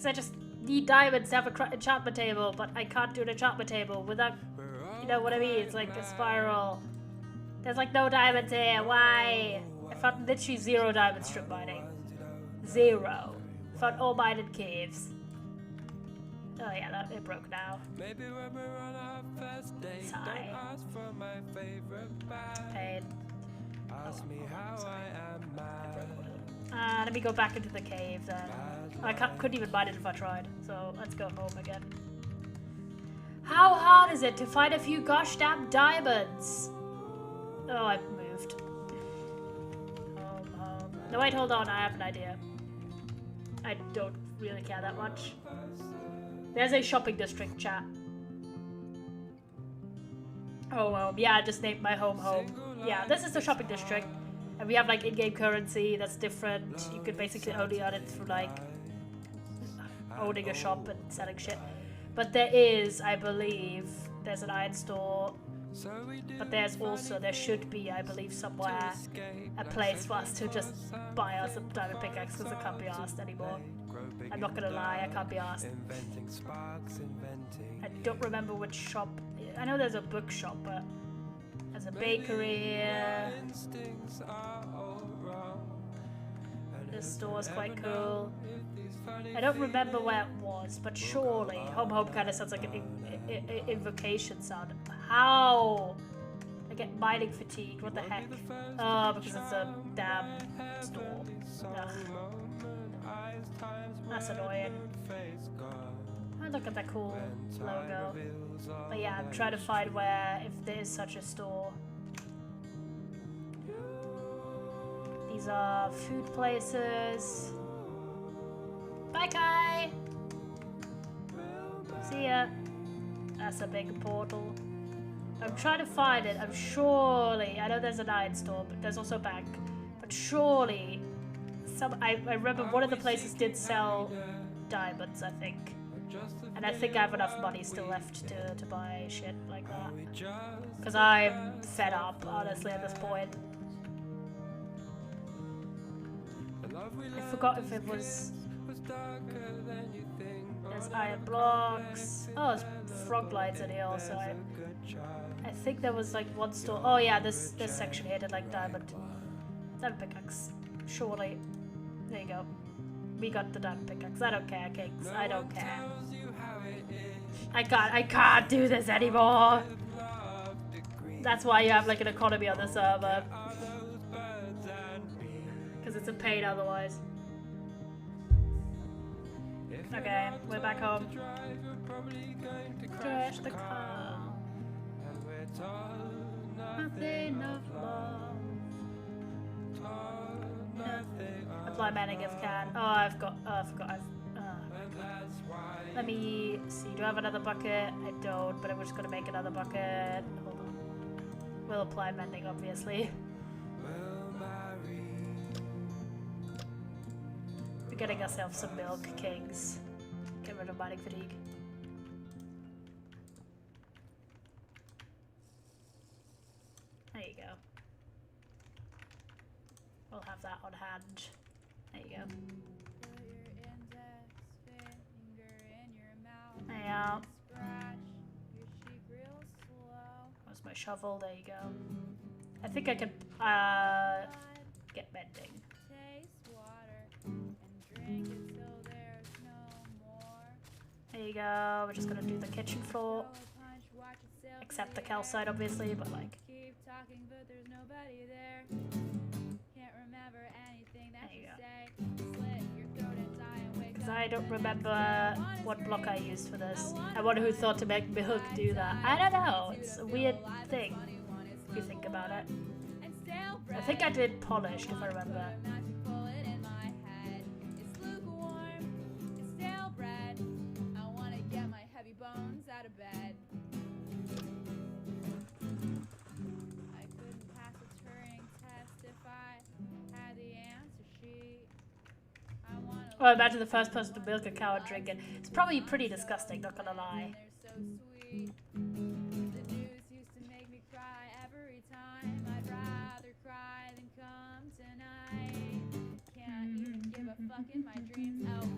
I just need diamonds to have an enchantment table, but I can't do an enchantment table without, you know what I mean? It's like a spiral. There's like no diamonds here. Why? I found literally 0 diamond strip mining. 0. Found all mined caves. Oh yeah, that it broke now. Sigh. Pain. Let me go back into the cave then. I couldn't even mine it if I tried, so let's go home again. How hard is it to find a few gosh damn diamonds? Oh, I've moved. Home. No, wait, hold on, I have an idea. I don't really care that much. There's a shopping district, chat. Oh, yeah, I just named my home. Yeah, this is the shopping district. And we have like in-game currency that's different. You could basically only earn it through like owning a shop and selling shit. But there is, I believe, there's an iron store. But there should be, I believe, somewhere a place for us to just buy us a diamond pickaxe because I can't be asked anymore. I'm not gonna lie, I can't be asked. I don't remember which shop. I know there's a bookshop, but there's a bakery here. This store is quite cool. I don't remember where it was, but surely home kind of sounds like an invocation sound. How? I get mining fatigue. What the heck? Oh, because it's a damn store. Ugh. That's annoying. Oh, look at that cool logo. But yeah, I'm trying to find where, if there is such a store. These are food places. Bye, Kai! See ya. That's a big portal. I'm trying to find it. I know there's an iron store, but there's also a bank. But surely, I remember one of the places did sell diamonds, I think. And I think I have enough money still left to buy shit like that. Because I'm fed up, honestly, at this point. I forgot if it was... There's iron blocks. Oh, there's frog lights in here also. I think there was like one store. Oh yeah, this section here did like diamond pickaxe. Surely. There you go. We got the diamond pickaxe. I don't care, Kings. I don't care. I can't do this anymore. That's why you have like an economy on the server. Because it's a pain otherwise. Okay, we're back home. Crash the car. Nothing of love. Apply manning if can. Oh, I forgot. Let me see. Do I have another bucket? I don't, but I'm just gonna make another bucket. Hold on. We'll apply mending, obviously. We're getting ourselves some milk, Kings. Get rid of mining fatigue. There you go. We'll have that on hand. There you go. Yeah. Where's my shovel? There you go. I think I could get mending. There you go. We're just gonna do the kitchen floor. Except the calcite, obviously, but like. There you go. Because I don't remember what block I used for this. I wonder who thought to make milk do that. I don't know. It's a weird thing, if you think about it. I think I did polished, if I remember. Oh, imagine the first person to milk a cow and drink it. It's probably pretty disgusting, not gonna lie.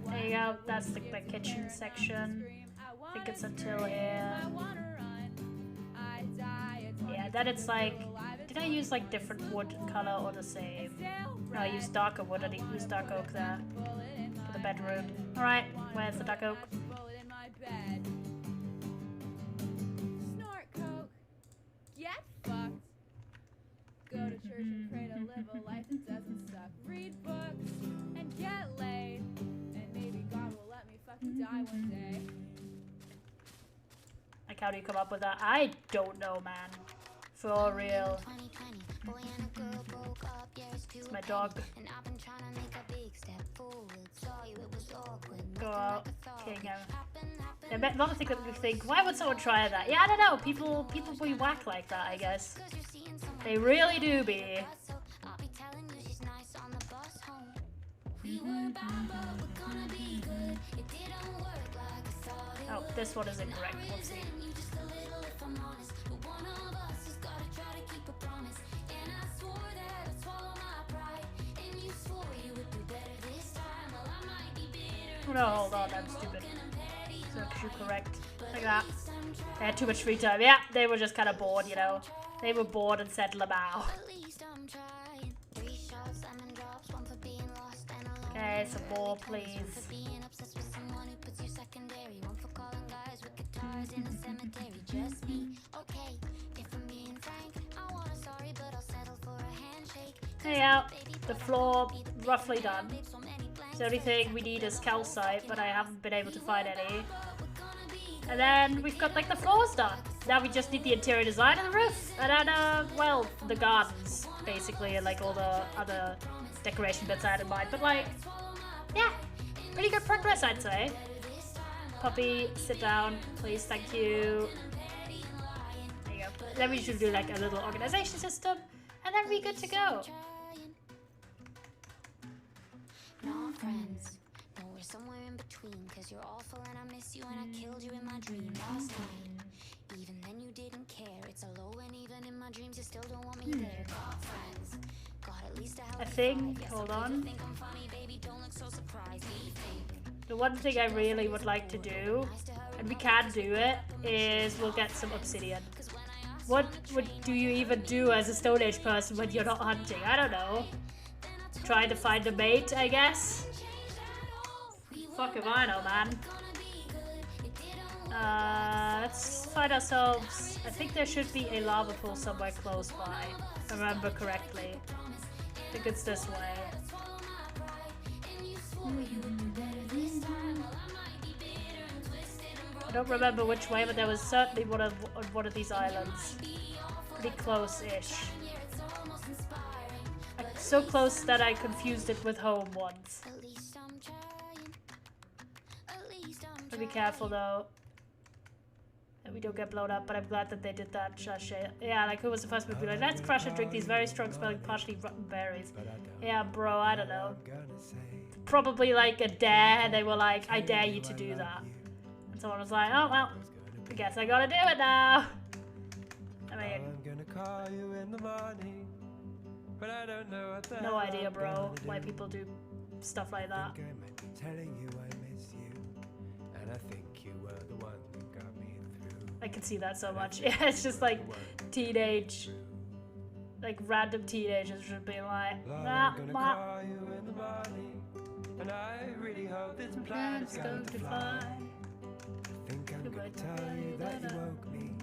There you go. That's the kitchen section. I think it's until here. Yeah, then it's like, did I use like different wood color or the same? No, I used darker wood. I didn't use dark oak there for the bedroom. All right, where's the dark oak? Snort coke, get fucked. Go to church and pray to live a life that doesn't suck. Read books and get laid, and maybe God will let me fucking die one day. Like, how do you come up with that? I don't know, man. For real. It's my dog. Go out. King. Another thing that we think, why would someone try that? Yeah, I don't know. People be whack like that, I guess. They really do be. Oh, this one is incorrect. Whoopsie. Oh no, hold on, I'm stupid. So you correct. Like that. They had too much free time. Yeah, they were just kind of bored, you know. They were bored and said Lamau. Okay, some more, please. Hey out. The floor roughly done. The only thing we need is calcite, but I haven't been able to find any. And then we've got like the floors done. Now we just need the interior design and the roof. And then, well, the gardens, basically, and like all the other decoration bits I had in mind. But like, yeah, pretty good progress, I'd say. Puppy, sit down, please, thank you. There you go. Then we should do like a little organization system, and then we're good to go. Not friends. No, we're somewhere in between. Cause you're awful and I miss you and I killed you in my dream last night. Even then you didn't care. It's a low and even in my dreams you still don't want me there. Not friends. God, at least I think, hold on. think I'm funny, baby. Don't look so surprised. The one thing I really would like to do, and we can do it, is we'll get some obsidian. What do you even do as a Stone Age person when you're not hunting? I don't know. Trying to find a mate, I guess. Fuck if I know, man. Let's find ourselves. I think there should be a lava pool somewhere close by, if I remember correctly. I think it's this way. I don't remember which way, but there was certainly one of these islands. Pretty close-ish. So close that I confused it with home once. But be careful though that we don't get blown up, but I'm glad that they did that. Yeah, like who was the first one to be like, let's crush and drink these very strong smelling partially rotten berries. Yeah, bro, I don't know. Probably like a dare, and they were like, I dare you to do that. And someone was like, oh well, I guess I gotta do it now. I mean, no idea, bro, why people do stuff like that. I can see that so much. Yeah, it's just like teenage, like random teenagers should be like, nah, ma. Plan's going to fly. I think I'm gonna tell you that you woke me,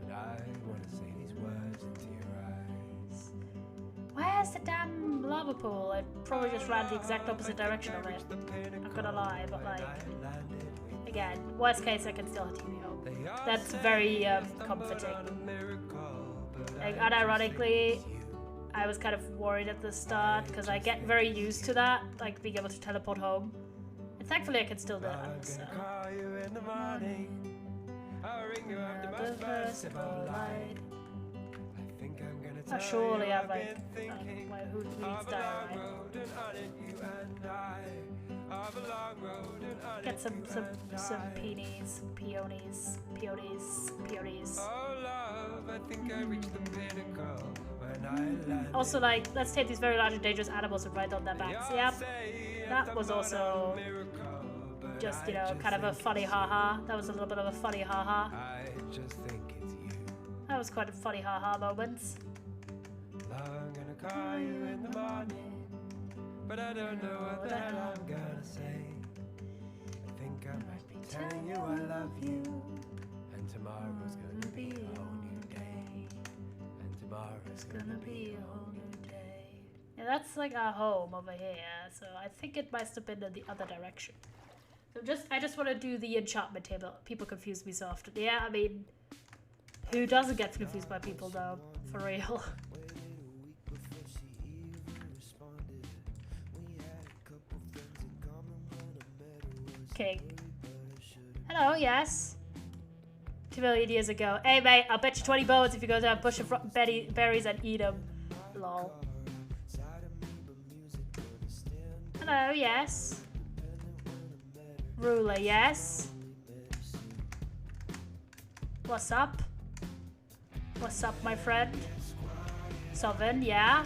and I wanna say these words into your eyes. Where's the damn lava pool? I probably just ran the exact opposite direction of it. Not gonna lie, but like, again, worst case I can still have TV home. That's very comforting. Like, unironically, I was kind of worried at the start because I get very used to that, like being able to teleport home. And thankfully I can still do that, so. I surely have like my who needs diary. Get some peonies. Also, like, let's take these very large and dangerous animals and ride on their backs. Yep. that was also just, you know, kind of a funny haha. That was a little bit of a funny haha. I just think it's you. That was quite a funny haha moment. I'm gonna call you in the morning, but I don't know what the hell I'm gonna say. I think I might be telling you I love you, and tomorrow's gonna be a whole new day, and tomorrow's gonna be a whole new day. Yeah, that's like our home over here, so I think it must have been in the other direction. So I just want to do the enchantment table. People confuse me so often. Yeah, I mean, who doesn't get confused by people though? For real. Okay. Hello, yes. 2 million years ago. Hey mate, I'll bet you 20 bones if you go to a bush of berries and eat them. Lol. Hello, yes. Ruler, yes. What's up? What's up, my friend? Sovereign, yeah.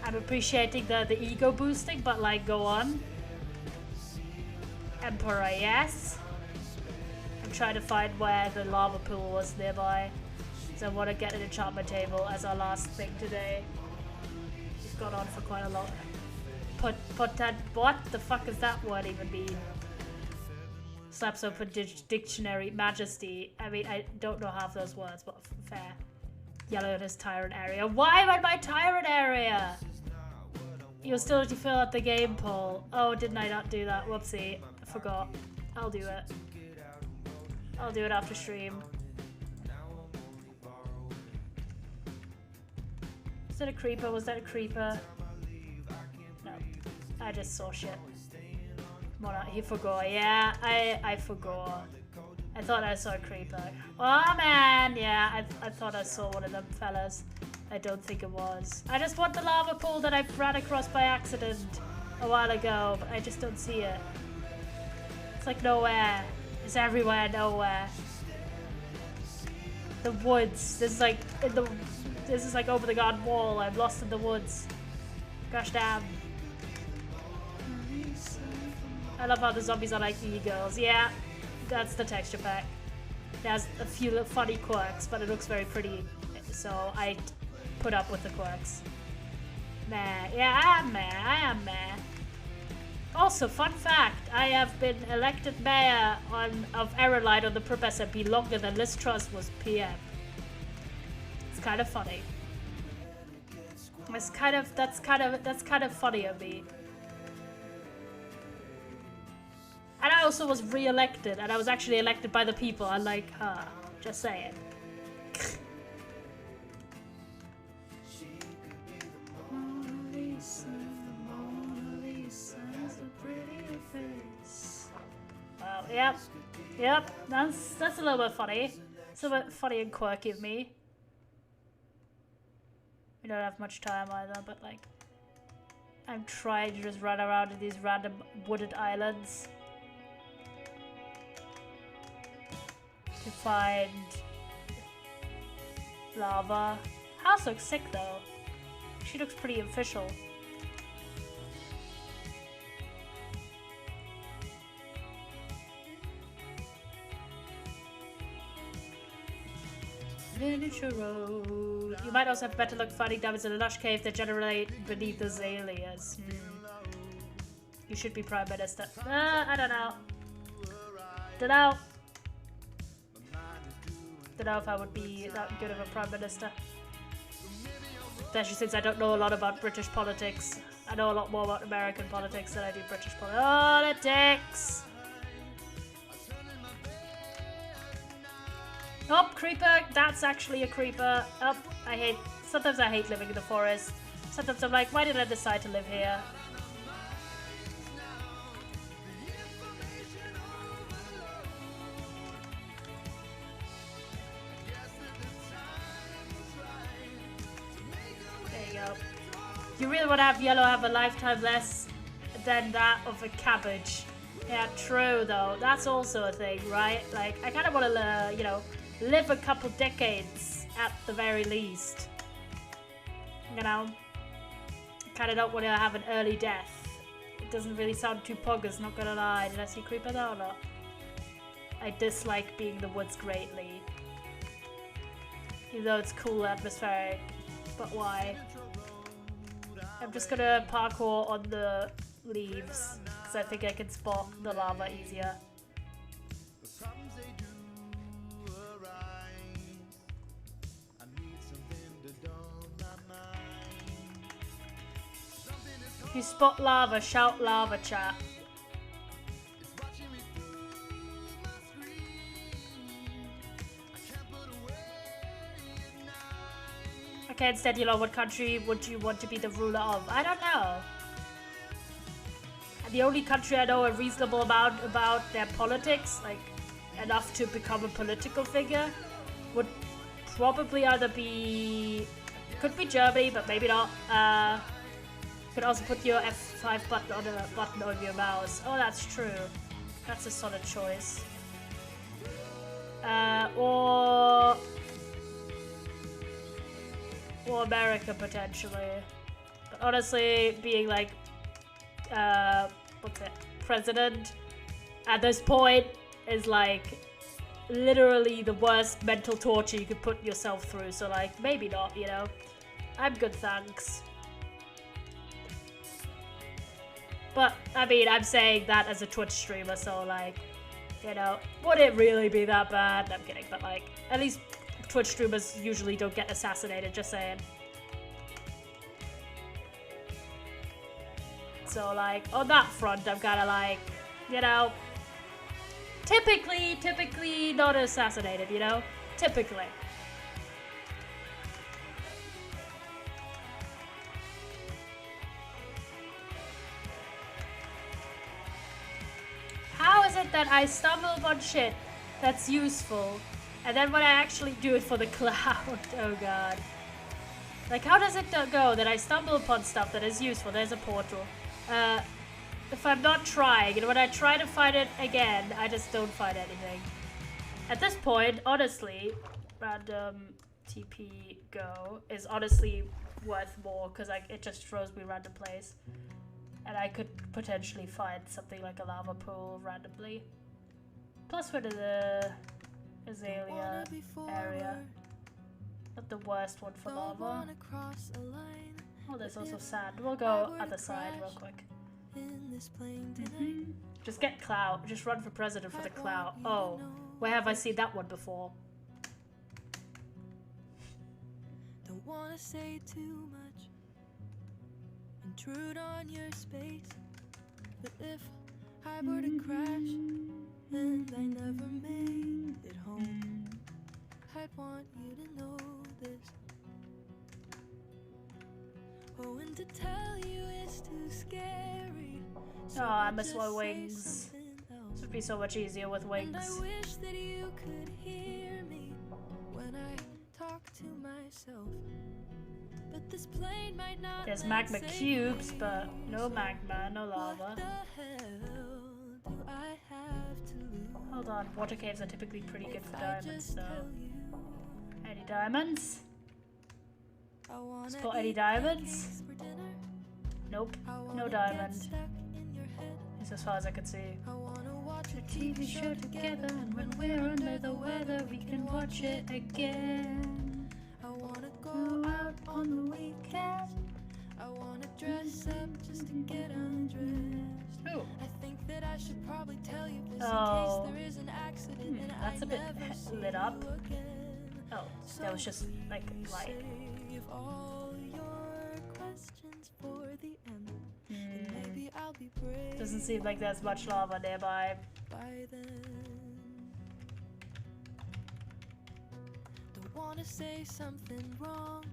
I'm appreciating the ego boosting, but like, go on. Emperor, yes. I'm trying to find where the lava pool was nearby. So I want to get an enchantment table as our last thing today. We've gone on for quite a lot. What the fuck does that word even mean? Slaps open dictionary. Majesty. I mean, I don't know half those words, but fair. Yellowness tyrant area. Why am I my tyrant area? You'll still have to fill out the game poll. Oh, didn't I not do that? Whoopsie. I forgot. I'll do it. I'll do it after stream. Was that a creeper? Was that a creeper? No. I just saw shit. He forgot. Yeah, I forgot. I thought I saw a creeper. Oh man, yeah, I thought I saw one of them fellas. I don't think it was. I just want the lava pool that I ran across by accident a while ago, but I just don't see it. It's like nowhere. It's everywhere, nowhere. The woods. This is like over the garden wall. I'm lost in the woods. Gosh damn. I love how the zombies are like eagles. Yeah, that's the texture pack. It has a few funny quirks, but it looks very pretty. So I put up with the quirks. Meh. Yeah, I am meh. Also, fun fact, I have been elected mayor of Erlenlight on the Professor be longer than Liz Truss was PM. It's kind of funny. That's kind of funny of me. And I also was re-elected, and I was actually elected by the people, unlike her. Just saying. Yep, that's a little bit funny. It's a little bit funny and quirky of me. We don't have much time either, but like, I'm trying to just run around in these random wooded islands to find lava. House looks sick though. She looks pretty official. Miniature road. You might also have better luck finding diamonds in a lush cave that generate beneath the azaleas. You should be Prime Minister. I don't know. Don't know if I would be that good of a Prime Minister. Especially since I don't know a lot about British politics. I know a lot more about American politics than I do British politics. Oh, creeper! That's actually a creeper. Oh, sometimes I hate living in the forest. Sometimes I'm like, why did I decide to live here? There you go. You really want to have yellow have a lifetime less than that of a cabbage. Yeah, true though. That's also a thing, right? Like, I kind of want to, you know, live a couple decades at the very least. You know? Kind of don't want to have an early death. doesn't really sound too poggers, not gonna lie. Did I see creeper there or not? I dislike being in the woods greatly. Even though it's cool atmospheric. But why? I'm just gonna parkour on the leaves. Because I think I can spot the lava easier. If you spot lava, shout lava chat. Okay, instead, you know, what country would you want to be the ruler of? I don't know. The only country I know a reasonable amount about their politics, like enough to become a political figure, would probably either be, could be Germany, but maybe not. You could also put your F5 button on your mouse. Oh, that's true. That's a solid choice. Or America potentially. But honestly, being like, president at this point is like literally the worst mental torture you could put yourself through. So like, maybe not, you know. I'm good, thanks. But, I mean, I'm saying that as a Twitch streamer, so, like, you know, would it really be that bad? No, I'm kidding, but, like, at least Twitch streamers usually don't get assassinated, just saying. So, like, on that front, I'm kind of like, you know, typically not assassinated, you know? Typically. How is it that I stumble upon shit that's useful, and then when I actually do it for the cloud, oh god. Like, how does it go that I stumble upon stuff that is useful? There's a portal. If I'm not trying, and when I try to find it again, I just don't find anything. At this point, honestly, random TP go is honestly worth more, because it just throws me random place. And I could potentially find something like a lava pool randomly. Plus we're in the azalea area. Not the worst one for lava. Oh, there's also sand. We'll go other side real quick. Just get clout. Just run for president for the clout. Oh, where have I seen that one before? Don't wanna say too much. Intrude on your space. But if I were to crash and I never made it home, I'd want you to know this. Oh, and to tell you it's too scary. Oh, I miss my wings. This would be so much easier with wings. And I wish that you could hear me when I talk to myself. But this plane might not. There's magma cubes, but no magma, no lava. What the hell do I have to lose? Hold on, water caves are typically pretty good for If I diamonds, just so. tell you Any diamonds? I wanna Spot any eat diamonds? pancakes for dinner. Nope, I no wanna get diamond. stuck in your head. It's as far as I can see. I wanna watch A TV show together, and when we're under the weather, we can watch it again. I wanna Go go out on the weekend. I wanna dress up just to get undressed. Ooh, I think that I should probably tell you this Oh. in case there is an accident and that's I a bit never see lit up. you again. oh, that was just like light. Save all your questions for the end. And maybe I'll be brave Doesn't seem like there's much lava nearby. by then. Don't wanna say something wrong.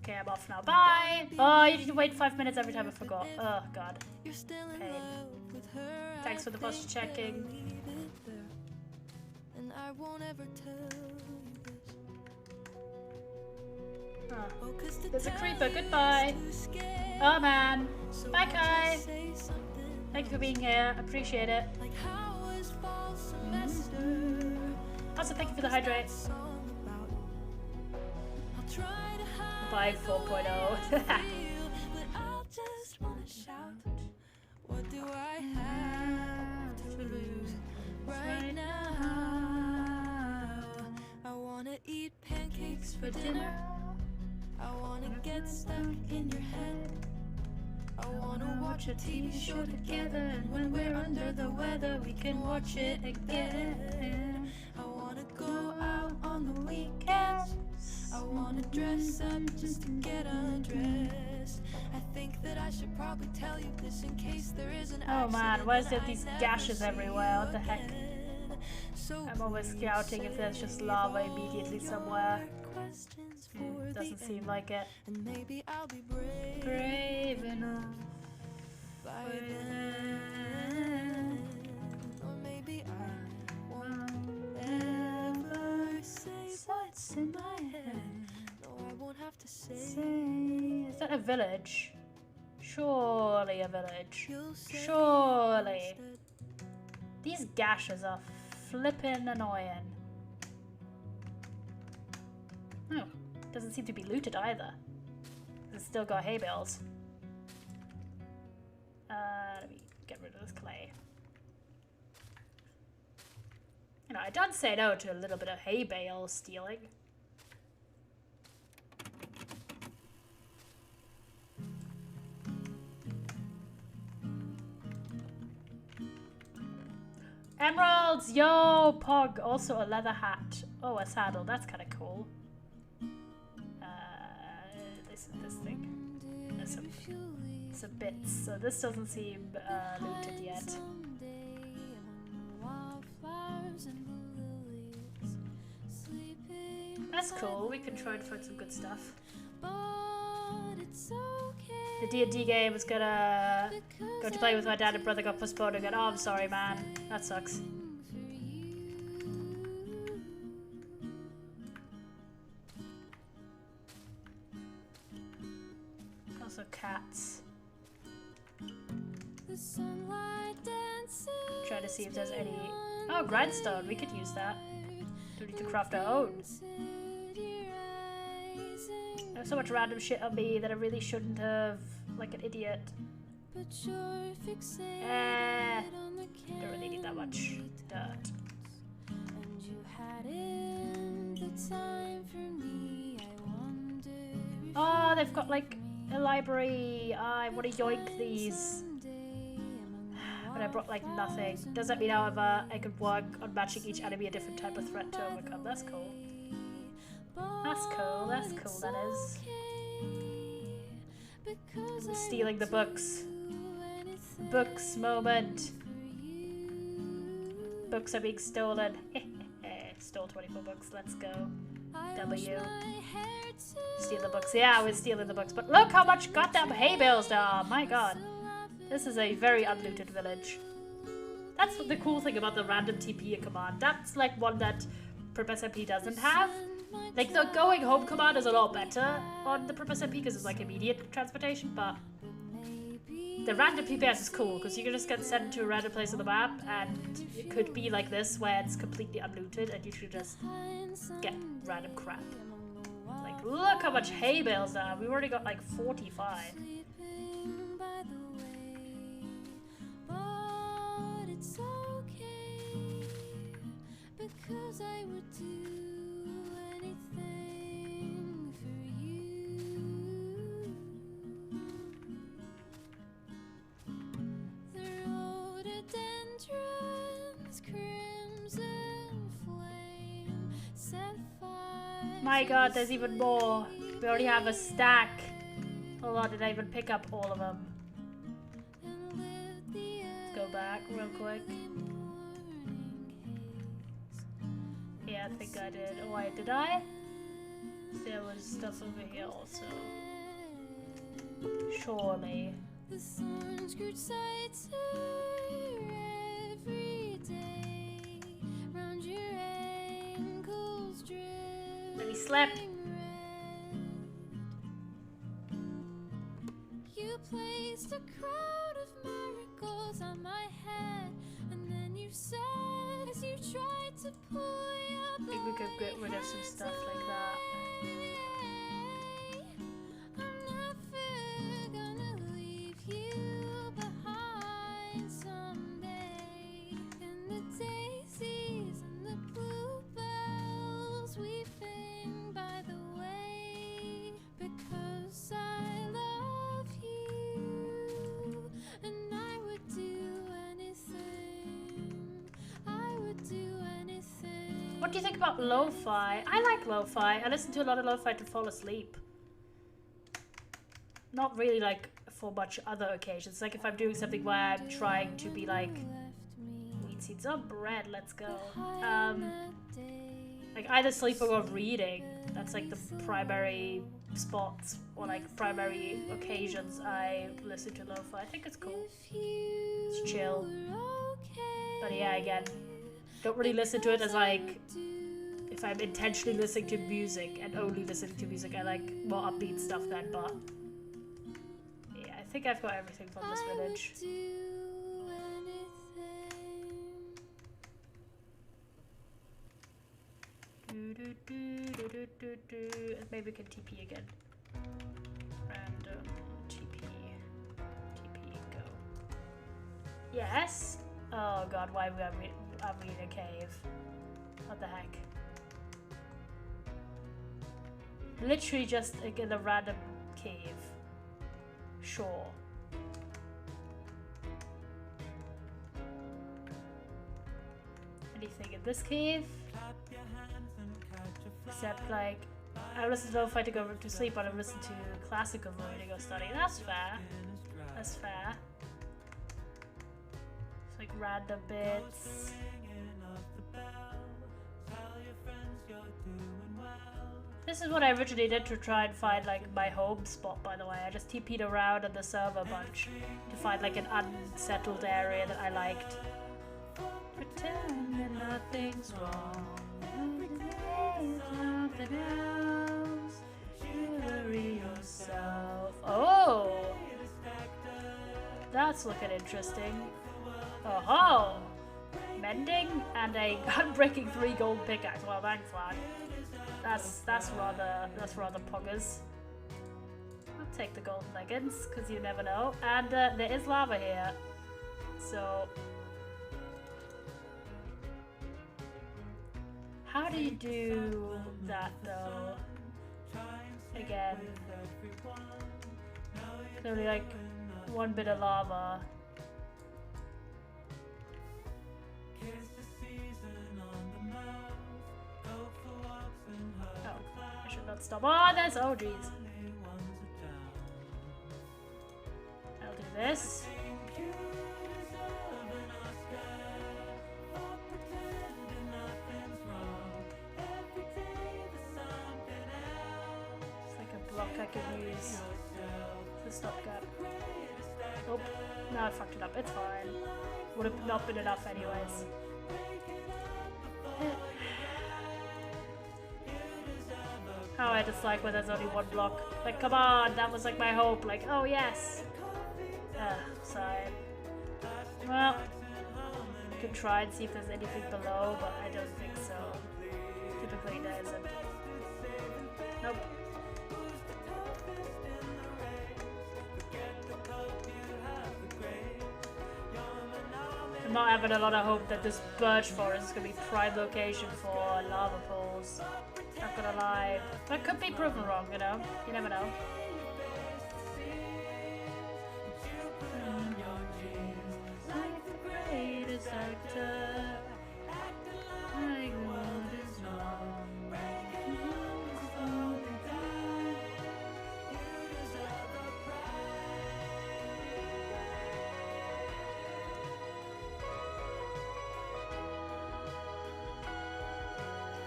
Okay, I'm off now. Bye! Oh, you need to wait 5 minutes every time I forgot. Oh, God. You're still in Pain. love with her. Thanks I for the post think checking. I'll leave it there. And I won't ever tell you this. Oh. Oh, 'cause to There's a tell creeper. you Goodbye. is too scary. Oh, man. So Bye, I'll just Kai. say something Thank you for being here. Appreciate it. like how was fall semester? Also, thank you for the 'Cause hydrate. that's all about. I'll try to hide Bye, the way 4.0. I feel, but I'll just wanna shout. What do for dinner. I wanna get stuck in your head. I wanna watch a TV show together, and when we're under the weather, we can watch it again. I wanna go out on the weekends. I wanna dress up just to get undressed. I think that I should probably tell you this in case there is an Oh man, accident why is and there I these never gashes see everywhere? What the you heck? again. So I'm always please scouting if there's just save lava all immediately your somewhere. questions for the Doesn't seem end. like it. And maybe I'll be brave Brave enough. by then. Or maybe I won't ever say what's in my head. No, I won't have to say. Is that a village? Surely a village. You'll say Surely. instead. These gashes are flippin' annoying. Oh, doesn't seem to be looted either. It's still got hay bales. Let me get rid of this clay. You know, I don't say no to a little bit of hay bale stealing. Emeralds! Yo! Pog! Also a leather hat. Oh, a saddle. That's kind of cool. This thing. There's some bits. So this doesn't seem looted yet. That's cool. We can try and find some good stuff. The D&D game is gonna go to play with my dad and brother got postponed again. Oh, I'm sorry, man. That sucks. Also cats. Try to see if there's any... Oh, grindstone. We could use that. Do we need to craft our own? I have so much random shit on me that I really shouldn't have, like an idiot. Don't really need that much dirt. Oh, they've got like a library. I want to yoink these. But I brought like nothing. Does that mean, however, I could work on matching each enemy a different type of threat to overcome? That's cool. That's cool, that is. I'm stealing the books. Books moment. Books are being stolen. Stole 24 books, let's go. W. Steal the books. Yeah, we're stealing the books. But look how much goddamn hay bales there are. My god. This is a very unlooted village. That's the cool thing about the random TP command. That's like one that Purpose MP doesn't have. Like the going home command is a lot better on the Purpose MP because it's like immediate transportation, but the random PPS is cool because you can just get sent to a random place on the map and it could be like this where it's completely unlooted and you should just get random crap. Like look how much hay bales there are. We've already got like 45. Because I would do anything for you. The rhododendrons, crimson flame, sapphire. My god, there's even more. We already have a stack. Hold on, did I even pick up all of them? Let's go back real quick. Yeah, I think I did. Oh wait, did I? There was stuff over here also. Surely. The thorns grew tighter every day. Round your ankles dripping Let me slip. red. You placed a crown of miracles on my head, and then you said, as you tried to pull your I think we could get rid of some stuff like that. I'm never gonna leave you behind someday. And the daisies and the bluebells weeping by the way. What do you think about lo-fi? I like lo-fi. I listen to a lot of lo-fi to fall asleep. Not really like for much other occasions. Like if I'm doing something where I'm trying to be like wheat seeds or bread, let's go. Like either sleeping or reading. That's like the primary spots or like primary occasions I listen to lo-fi. I think it's cool. It's chill. But yeah, again, don't really listen to it as like if I'm intentionally listening to music and only listening to music. I like more upbeat stuff then, but yeah, I think I've got everything from this village. Maybe we can TP again. Random TP. TP, go. Yes? Oh god, why are we in a cave? What the heck? Literally just like in a random cave. Sure. Anything in this cave? Except like I listen to lo-fi to go to sleep, but I listen to classical to go study. That's fair. That's fair. It's like random bits. This is what I originally did to try and find like my home spot, by the way. I just TP'd around on the server a bunch to find like an unsettled area that I liked. Pretend that nothing's wrong. Something else. Worry yourself. Oh! That's looking interesting. Oh-ho! Mending and a gun-breaking 3 gold pickaxe. Well, thanks, lad. That's rather poggers. I'll take the golden leggings, because you never know. And there is lava here. So how do you do that though? Again. It's only like one bit of lava. Oh, I should not stop. Oh, there's, oh jeez. I'll do this. It's like a block I can use. It's a stopgap. Nope. No, I fucked it up. It's fine. Would have not been enough anyways. Oh, I dislike when there's only one block. Like, come on, that was like my hope. Like, oh yes. Sorry. Well, I could try and see if there's anything below, but I don't think so. Typically there isn't. Nope. I'm not having a lot of hope that this birch forest is going to be prime location for lava pools. Not gonna lie. That could be proven wrong, you know? You never know. Like the greatest actor, like what is wrong.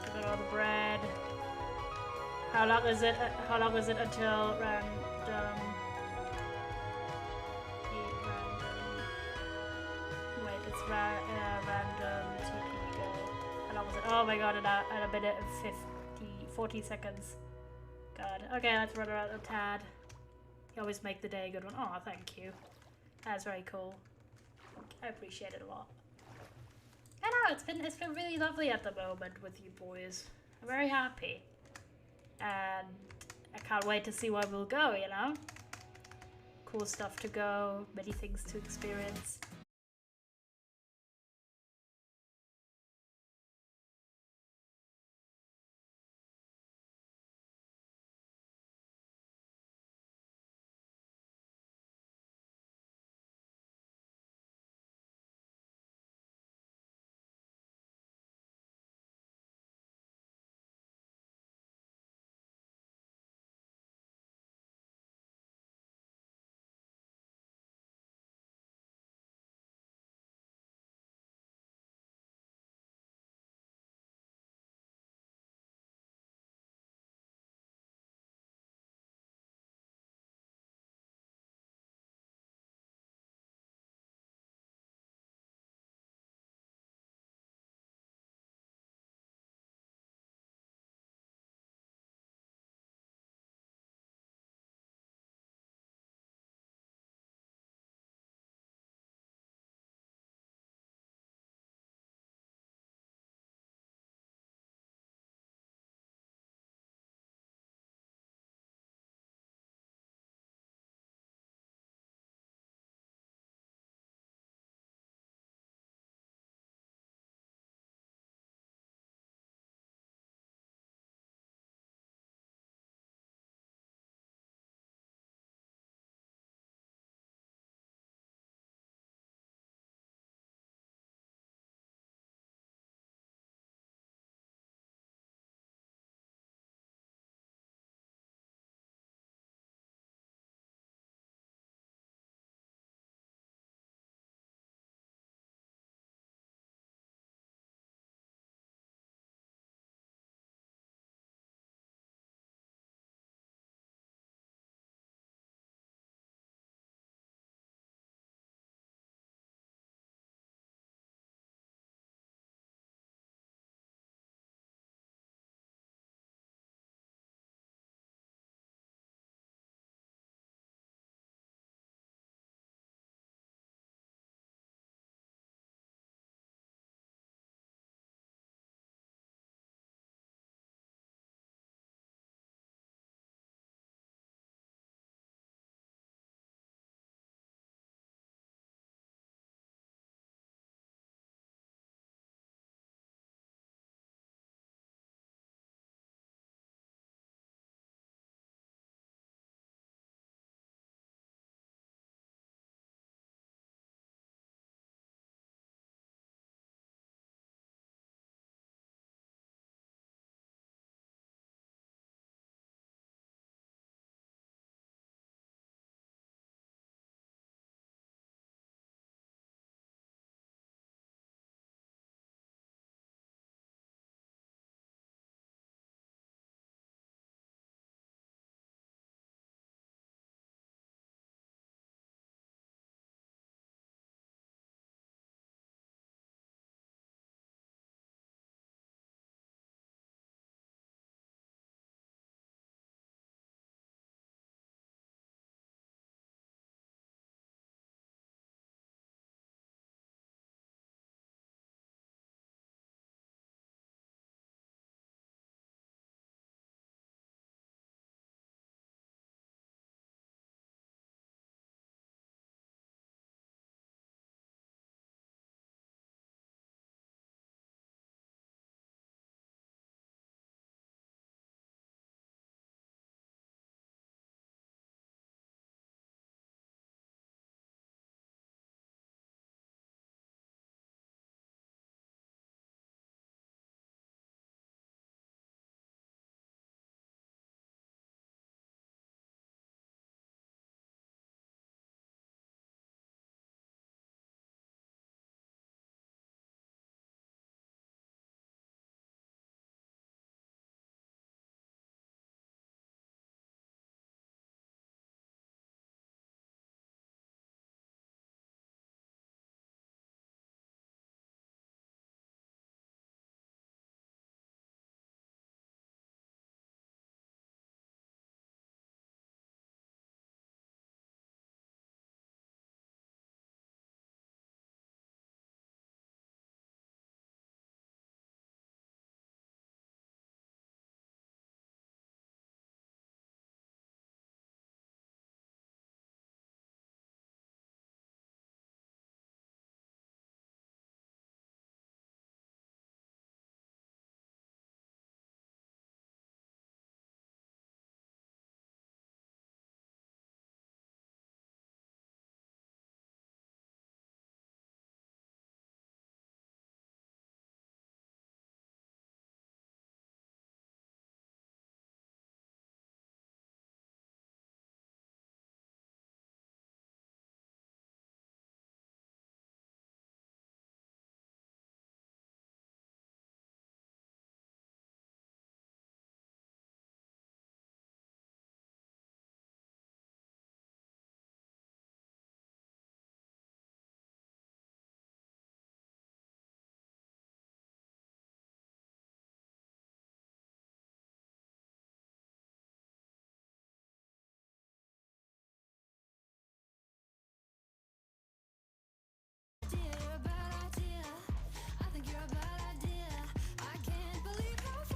Look at all the bread. How long is it? How long is it until random? Wait, it's random TP go. How long was it? Oh my god, in a minute and 40 seconds. God. Okay, let's run around a tad. You always make the day a good one. Oh, thank you. That's very cool. I appreciate it a lot. I know it's been really lovely at the moment with you boys. I'm very happy. And I can't wait to see where we'll go, you know? Cool stuff to go, many things to experience.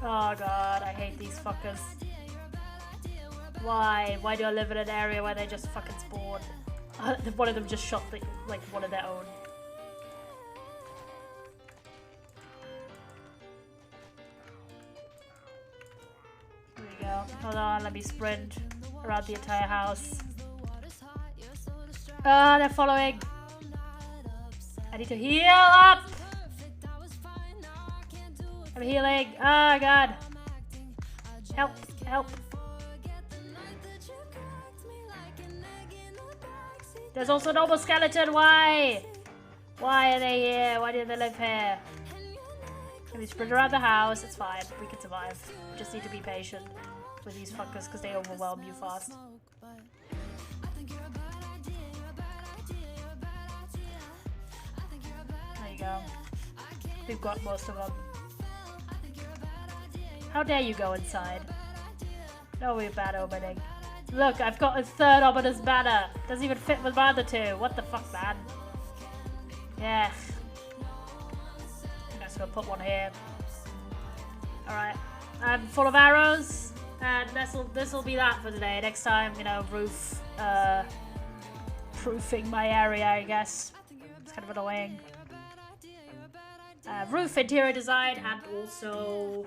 Oh god, I hate these fuckers. Why? Why do I live in an area where they just fucking spawn? One of them just shot like one of their own. There we go. Hold on, let me sprint around the entire house. Ah, they're following. I need to heal up. I'm healing. Oh god. Help, help. There's also an normal skeleton. Why? Why are they here? Why do they live here? Can we sprint around the house? It's fine. We can survive. We just need to be patient with these fuckers because they overwhelm you fast. There you go. We've got most of them. How dare you go inside? No, we're bad opening. Look, I've got a third ominous banner. Doesn't even fit with my other two. What the fuck, man? Yeah. I'm just gonna put one here. Alright. I'm full of arrows. And this'll be that for today. Next time, you know, proofing my area, I guess. It's kind of annoying. Roof interior design and also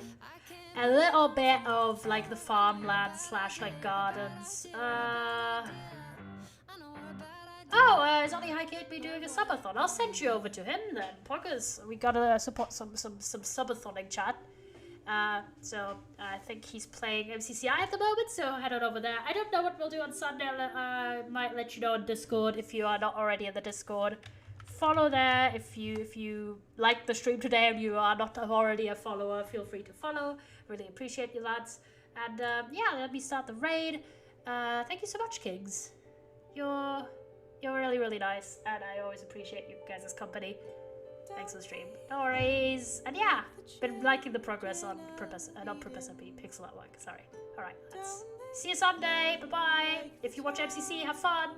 a little bit of like the farmland / like gardens. Is Only High Kate be doing a subathon? I'll send you over to him then, Poggers. We gotta support some subathoning chat. So I think he's playing MCCI at the moment, so head on over there. I don't know what we'll do on Sunday. I might let you know on Discord if you are not already in the Discord. Follow there if you like the stream today and you are not already a follower. Feel free to follow. Really appreciate you lads. And yeah, let me start the raid. Thank you so much, Kings. You're really, really nice, and I always appreciate you guys' company. Thanks for the stream. No worries. And yeah, been liking the progress on not Professor P, Pixel at Work. Sorry. Alright, let's see you Sunday. Bye-bye. If you watch MCC, have fun.